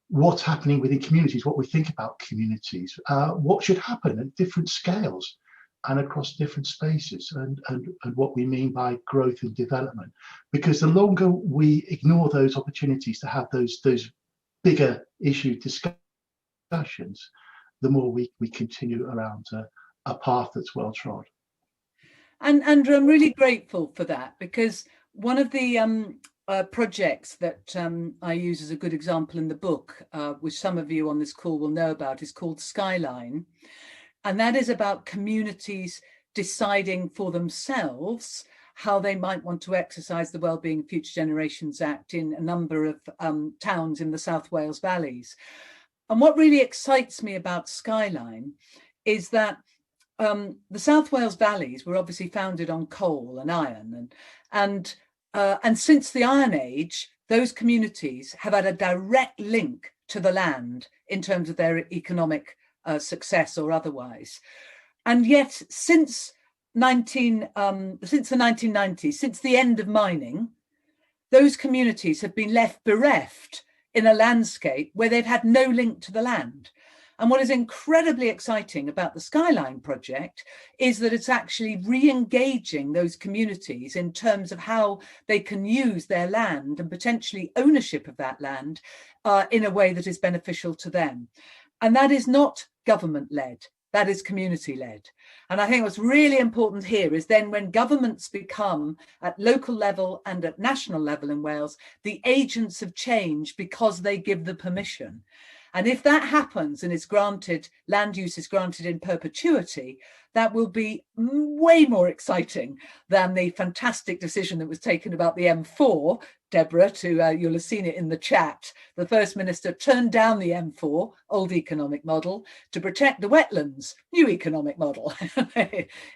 what's happening within communities, what we think about communities, what should happen at different scales and across different spaces, and what we mean by growth and development. Because the longer we ignore those opportunities to have those bigger issue discussions, the more we continue around a path that's well trod. And Andrew, I'm really grateful for that, because one of the projects that I use as a good example in the book, which some of you on this call will know about, is called Skyline. And that is about communities deciding for themselves how they might want to exercise the Wellbeing Future Generations Act in a number of towns in the South Wales valleys. And what really excites me about Skyline is that the South Wales valleys were obviously founded on coal and iron, and since the Iron Age, those communities have had a direct link to the land in terms of their economic success or otherwise. And yet, since the 1990s, since the end of mining, those communities have been left bereft in a landscape where they've had no link to the land. And what is incredibly exciting about the Skyline project is that it's actually re-engaging those communities in terms of how they can use their land and potentially ownership of that land in a way that is beneficial to them. And that is not government-led, that is community-led. And I think what's really important here is then when governments become at local level and at national level in Wales, the agents of change because they give the permission. And if that happens and is granted, land use is granted in perpetuity, that will be way more exciting than the fantastic decision that was taken about the M4, Deborah, you'll have seen it in the chat. The First Minister turned down the M4, old economic model, to protect the wetlands, new economic model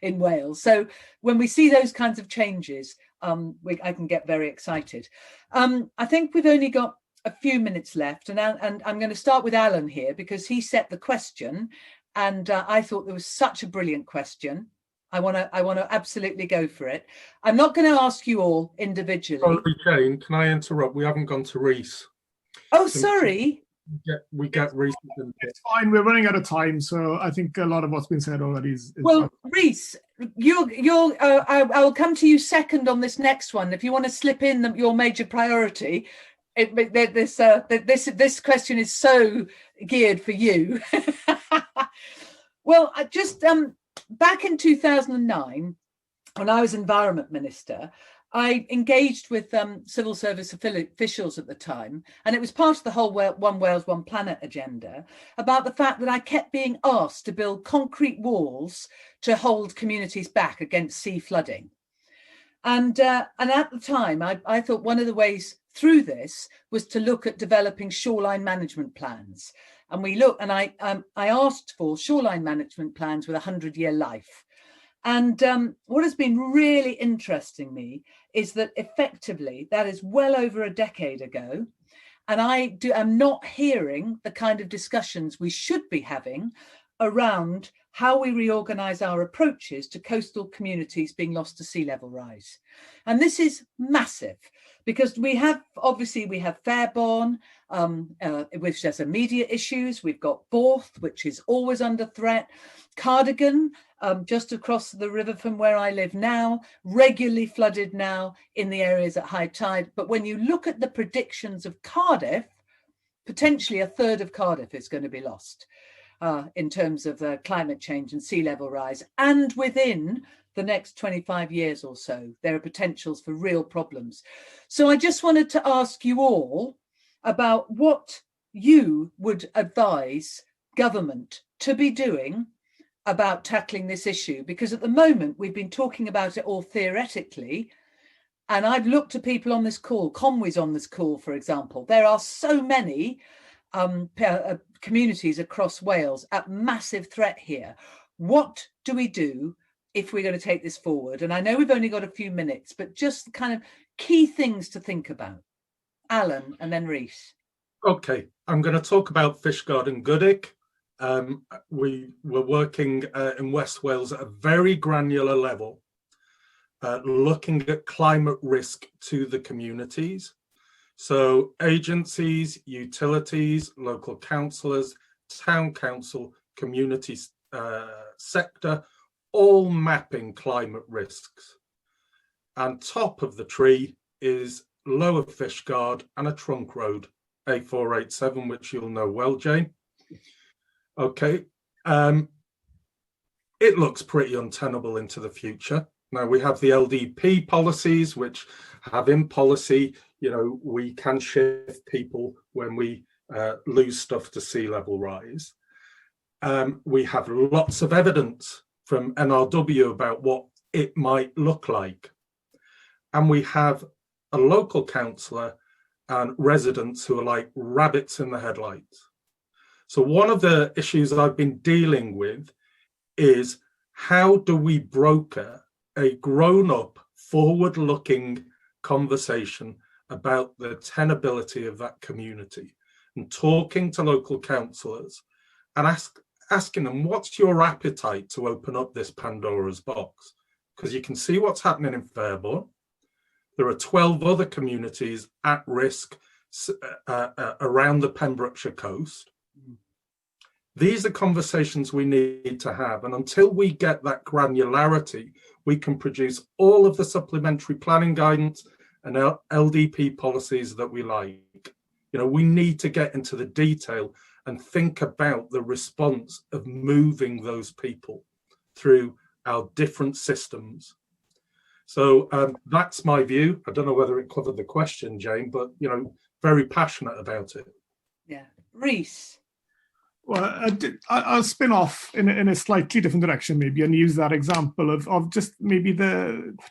in Wales. So when we see those kinds of changes, I can get very excited. I think we've only got a few minutes left, and I'm going to start with Alan here because he set the question, and I thought there was such a brilliant question. I want to absolutely go for it. I'm not going to ask you all individually. Sorry, Jane, can I interrupt? We haven't gone to Rhys. Oh, sorry. We get Rhys. It's fine. We're running out of time, so I think a lot of what's been said already is well, Rhys, I will come to you second on this next one. If you want to slip in your major priority. This question is so geared for you. Well, I just back in 2009, when I was Environment Minister, I engaged with civil service officials at the time, and it was part of the whole One Wales, One Planet agenda, about the fact that I kept being asked to build concrete walls to hold communities back against sea flooding. And at the time, I thought one of the ways through this was to look at developing shoreline management plans. And I asked for shoreline management plans with a 100-year life. And what has been really interesting me is that effectively that is well over a decade ago. And I'm not hearing the kind of discussions we should be having around how we reorganise our approaches to coastal communities being lost to sea level rise. And this is massive because we have Fairborn, which has immediate issues. We've got Borth, which is always under threat. Cardigan, just across the river from where I live now, regularly flooded now in the areas at high tide. But when you look at the predictions of Cardiff, potentially a third of Cardiff is going to be lost. In terms of climate change and sea level rise. And within the next 25 years or so, there are potentials for real problems. So I just wanted to ask you all about what you would advise government to be doing about tackling this issue, because at the moment we've been talking about it all theoretically. And I've looked at people on this call, Conway's on this call, for example. There are so many communities across Wales at massive threat here. What do we do if we're going to take this forward? And I know we've only got a few minutes, but just kind of key things to think about. Alan and then Rhys. Okay, I'm going to talk about Fishguard and Goodwick. We were working in West Wales at a very granular level, looking at climate risk to the communities. So agencies, utilities, local councillors, town council, community sector, all mapping climate risks. And top of the tree is Lower Fishguard and a trunk road, A487, which you'll know well, Jane. Okay, it looks pretty untenable into the future. Now we have the LDP policies, which have in policy, we can shift people when we lose stuff to sea level rise. We have lots of evidence from NRW about what it might look like. And we have a local councillor and residents who are like rabbits in the headlights. So one of the issues I've been dealing with is how do we broker a grown-up, forward-looking conversation about the tenability of that community and talking to local councillors and asking them, what's your appetite to open up this Pandora's box? Because you can see what's happening in Fairborn. There are 12 other communities at risk around the Pembrokeshire coast. These are conversations we need to have. And until we get that granularity, we can produce all of the supplementary planning guidance and LDP policies that we like. You know, we need to get into the detail and think about the response of moving those people through our different systems. So that's my view. I don't know whether it covered the question, Jane, but, you know, very passionate about it. Yeah. Rhys. Well, I'll spin off in a slightly different direction maybe and use that example of just maybe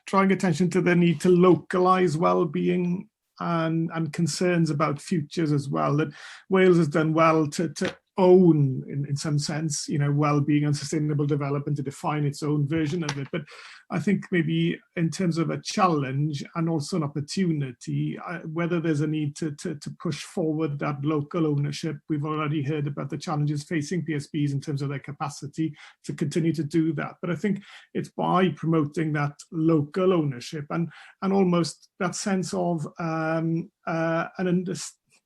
drawing attention to the need to localize well-being and concerns about futures as well. That Wales has done well to own, in some sense, you know, well-being and sustainable development, to define its own version of it. But I think maybe in terms of a challenge and also an opportunity, whether there's a need to push forward that local ownership. We've already heard about the challenges facing PSBs in terms of their capacity to continue to do that. But I think it's by promoting that local ownership and almost that sense of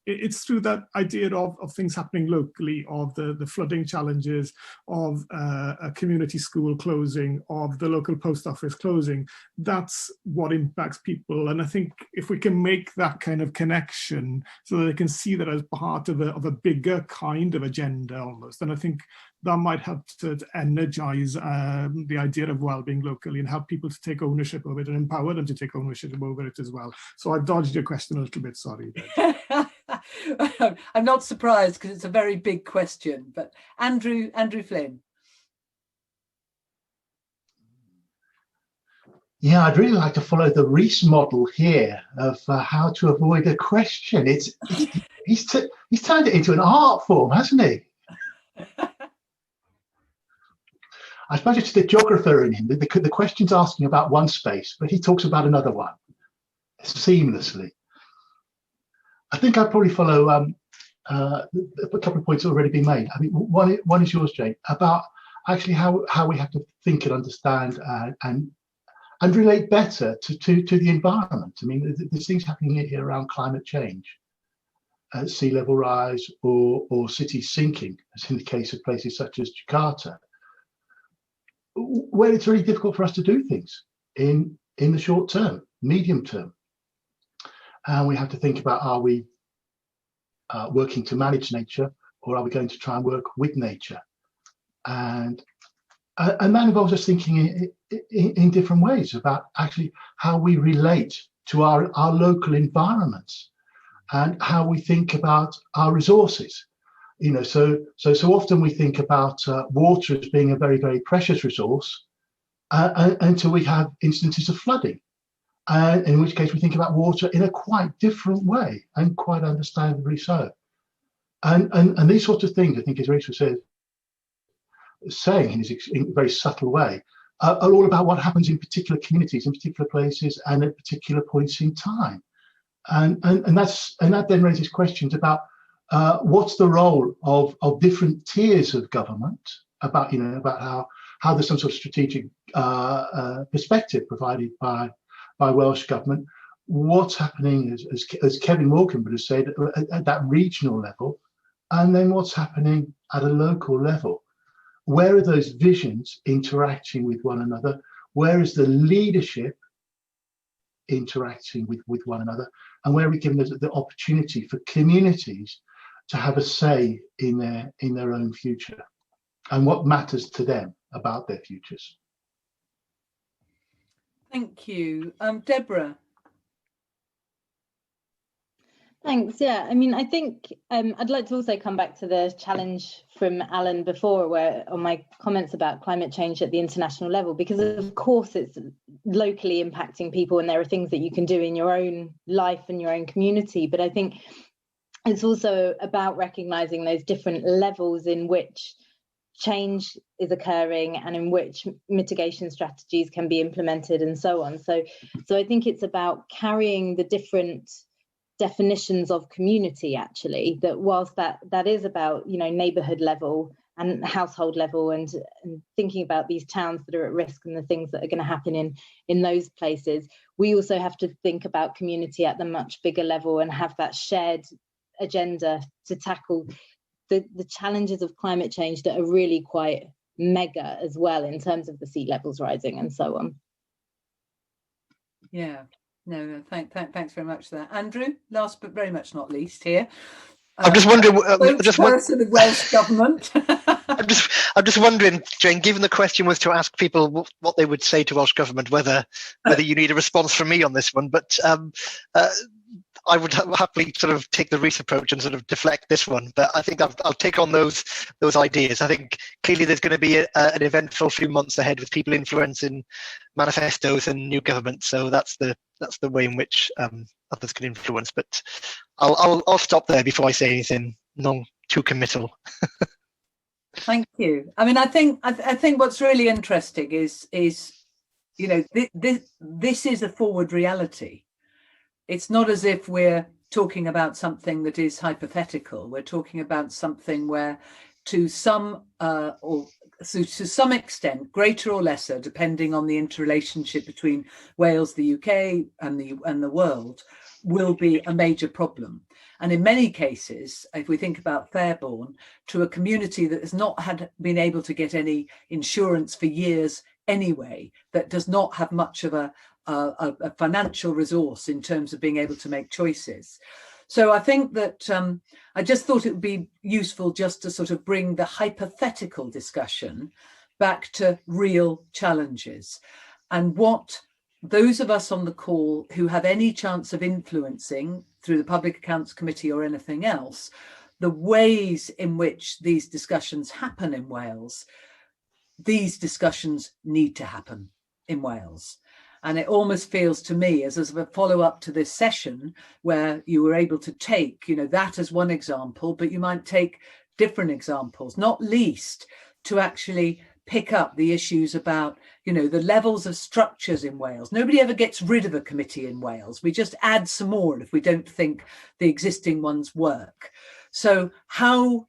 it's through that idea of things happening locally, of the flooding challenges, of a community school closing, of the local post office closing. That's what impacts people. And I think if we can make that kind of connection so that they can see that as part of a bigger kind of agenda almost, then I think that might help to energize the idea of well-being locally and help people to take ownership of it and empower them to take ownership over it as well. So I dodged your question a little bit, sorry. I'm not surprised because it's a very big question, but Andrew Flynn. Yeah, I'd really like to follow the Rhys model here of how to avoid a question. He's turned it into an art form, hasn't he? I suppose it's the geographer in him. The question's asking about one space, but he talks about another one seamlessly. I think I'd probably follow a couple of points already been made. I mean, one is yours, Jane, about actually how we have to think and understand and relate better to the environment. I mean, there's things happening here around climate change, sea level rise, or cities sinking, as in the case of places such as Jakarta, where it's really difficult for us to do things in the short term, medium term. And we have to think about, are we working to manage nature, or are we going to try and work with nature? And that involves us thinking in different ways about actually how we relate to our local environments and how we think about our resources. You know, so often we think about water as being a very, very precious resource until we have instances of flooding. In which case we think about water in a quite different way, and quite understandably so. And these sorts of things, I think, as Rhys was saying in his very subtle way, are all about what happens in particular communities, in particular places, and at particular points in time. And that then raises questions about what's the role of different tiers of government, about how there's some sort of strategic perspective provided by Welsh government, what's happening, as Kevin Morgan would have said, at that regional level, and then what's happening at a local level. Where are those visions interacting with one another? Where is the leadership interacting with one another? And where are we giving the opportunity for communities to have a say in their own future and what matters to them about their futures? Thank you. Deborah. Thanks. Yeah, I mean, I think I'd like to also come back to the challenge from Alan before, where on my comments about climate change at the international level, because of course it's locally impacting people and there are things that you can do in your own life and your own community. But I think it's also about recognizing those different levels in which change is occurring and in which mitigation strategies can be implemented and so on. So I think it's about carrying the different definitions of community, actually, that whilst that is about, you know, neighbourhood level and household level and thinking about these towns that are at risk and the things that are going to happen in those places, we also have to think about community at the much bigger level and have that shared agenda to tackle the challenges of climate change that are really quite mega as well, in terms of the sea levels rising and so on. Yeah, no, thanks very much for that. Andrew, last but very much not least here. I'm just wondering, spokesperson of Welsh Government. I'm just wondering, Jane, given the question was to ask people what they would say to Welsh Government, whether you need a response from me on this one, but I would happily sort of take the Rhys approach and sort of deflect this one. But I think I'll take on those ideas. I think clearly there's going to be an eventful few months ahead with people influencing manifestos and new government. So that's the way in which others can influence. But I'll stop there before I say anything too committal. Thank you. I mean, I think what's really interesting is you know, this is a forward reality. It's not as if we're talking about something that is hypothetical. We're talking about something where, to some extent, greater or lesser, depending on the interrelationship between Wales, the UK, and the world, will be a major problem. And in many cases, if we think about Fairbourne, to a community that has not been able to get any insurance for years anyway, that does not have much of a financial resource in terms of being able to make choices. So I think that I just thought it would be useful just to sort of bring the hypothetical discussion back to real challenges, and what those of us on the call who have any chance of influencing through the Public Accounts Committee or anything else, the ways in which these discussions happen in Wales, these discussions need to happen in Wales. And it almost feels to me as a follow-up to this session where you were able to take, you know, that as one example, but you might take different examples, not least to actually pick up the issues about, you know, the levels of structures in Wales. Nobody ever gets rid of a committee in Wales. We just add some more if we don't think the existing ones work. So how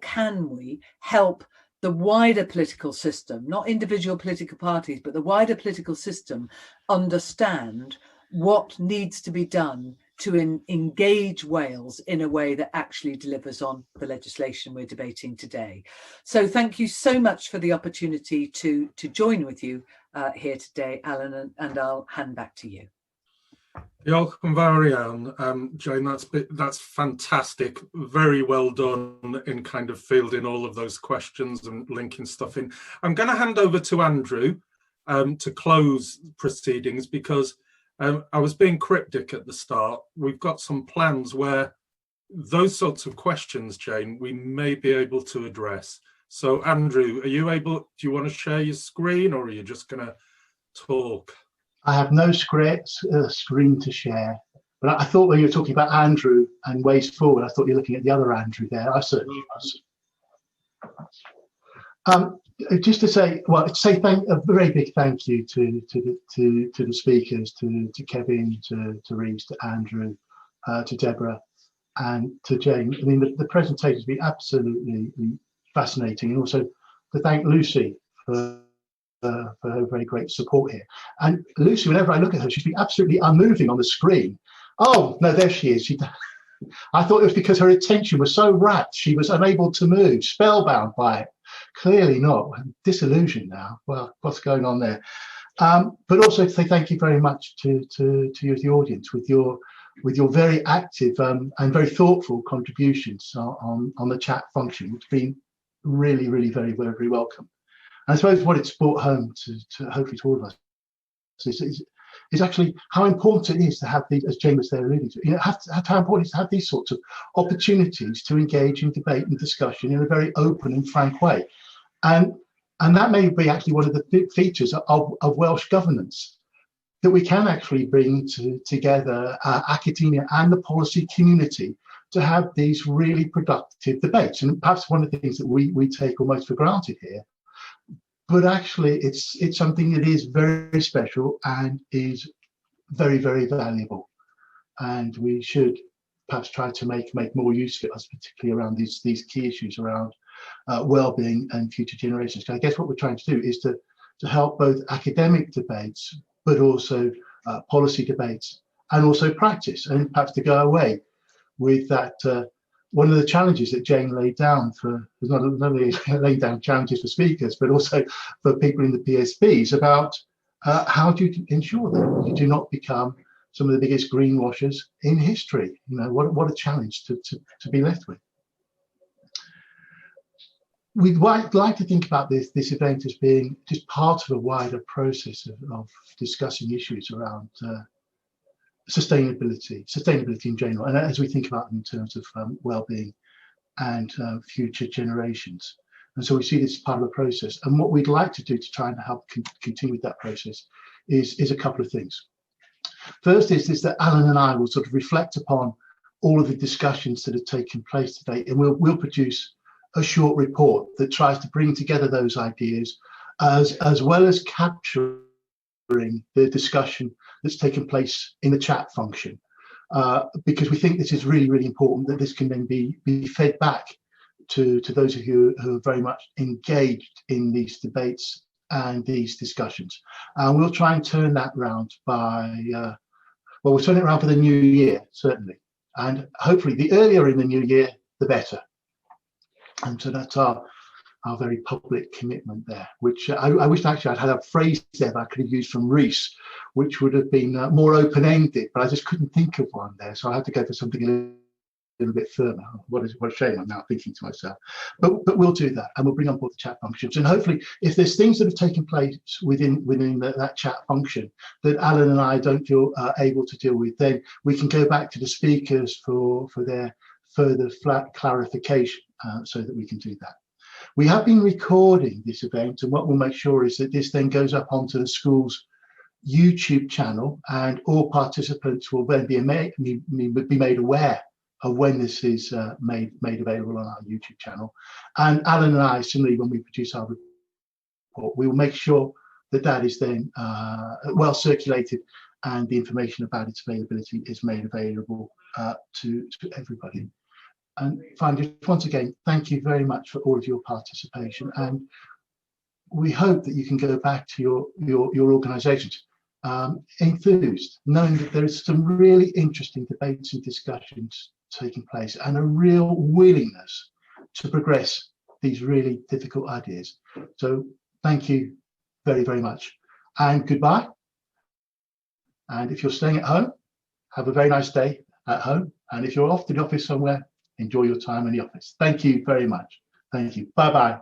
can we help the wider political system, not individual political parties, but the wider political system, understand what needs to be done to engage Wales in a way that actually delivers on the legislation we're debating today. So thank you so much for the opportunity to join with you here today, Alan, and I'll hand back to you. Diolch yn fawr iawn, Jane, that's fantastic. Very well done in kind of fielding all of those questions and linking stuff in. I'm going to hand over to Andrew to close proceedings, because I was being cryptic at the start. We've got some plans where those sorts of questions, Jane, we may be able to address. So Andrew, do you want to share your screen, or are you just going to talk? I have no screen to share, but I thought when you were talking about Andrew and ways forward, I thought you were looking at the other Andrew there. I certainly was. Just to say, a very big thank you to the speakers, to Kevin, to Rhys, to Andrew, to Deborah, and to Jane. I mean, the presentation has been absolutely fascinating, and also to thank Lucy for her very great support here. And Lucy, whenever I look at her, she's been absolutely unmoving on the screen. Oh no, there she is. I thought it was because her attention was so rapt, she was unable to move, spellbound by it. Clearly not. I'm disillusioned now. Well, what's going on there? But also to say thank you very much to you as the audience, with your very active and very thoughtful contributions on the chat function, which has been really, really very, very, very welcome. I suppose what it's brought home to hopefully to all of us is actually how important it is to have these, as Jane was there alluding to, you know, how important it is to have these sorts of opportunities to engage in debate and discussion in a very open and frank way. And that may be actually one of the features of Welsh governance, that we can actually bring together academia and the policy community to have these really productive debates. And perhaps one of the things that we take almost for granted here, but actually it's something that is very special and is very, very valuable. and we should perhaps try to make more use of it, particularly around these key issues around well-being and future generations. I guess what we're trying to do is to help both academic debates, but also policy debates, and also practice, and perhaps to go away with that. One of the challenges that Jane laid down not only laying down challenges for speakers, but also for people in the PSBs about how do you ensure that you do not become some of the biggest greenwashers in history. You know, what a challenge to be left with. We'd like to think about this event as being just part of a wider process of discussing issues around sustainability in general, and as we think about them in terms of well-being and future generations. And so we see this as part of a process. And what we'd like to do to try and help continue with that process is a couple of things. First is that Alan and I will sort of reflect upon all of the discussions that have taken place today, and we'll produce a short report that tries to bring together those ideas as well as capturing the discussion that's taken place in the chat function, because we think this is really, really important, that this can then be fed back to those of you who are very much engaged in these debates and these discussions. And we'll try and turn that round we'll turn it around for the new year, certainly. And hopefully the earlier in the new year, the better. And so that's our very public commitment there, which I wish actually I'd had a phrase there that I could have used from Rhys, which would have been more open-ended, but I just couldn't think of one there. So I had to go for something a little bit firmer. What a shame, I'm now thinking to myself. But we'll do that, and we'll bring on board the chat functions. And hopefully, if there's things that have taken place within that chat function that Alan and I don't feel able to deal with, then we can go back to the speakers for their further clarification, so that we can do that. We have been recording this event, and what we'll make sure is that this then goes up onto the school's YouTube channel, and all participants will then be made aware of when this is made available on our YouTube channel. And Alan and I, similarly, when we produce our report, we will make sure that that is then well circulated, and the information about its availability is made available to everybody. And finally, once again, thank you very much for all of your participation, and we hope that you can go back to your organisations enthused, knowing that there is some really interesting debates and discussions taking place, and a real willingness to progress these really difficult ideas. So thank you very, very much, and goodbye. And if you're staying at home, have a very nice day at home, and if you're off to the office somewhere, enjoy your time in the office. Thank you very much. Thank you. Bye-bye.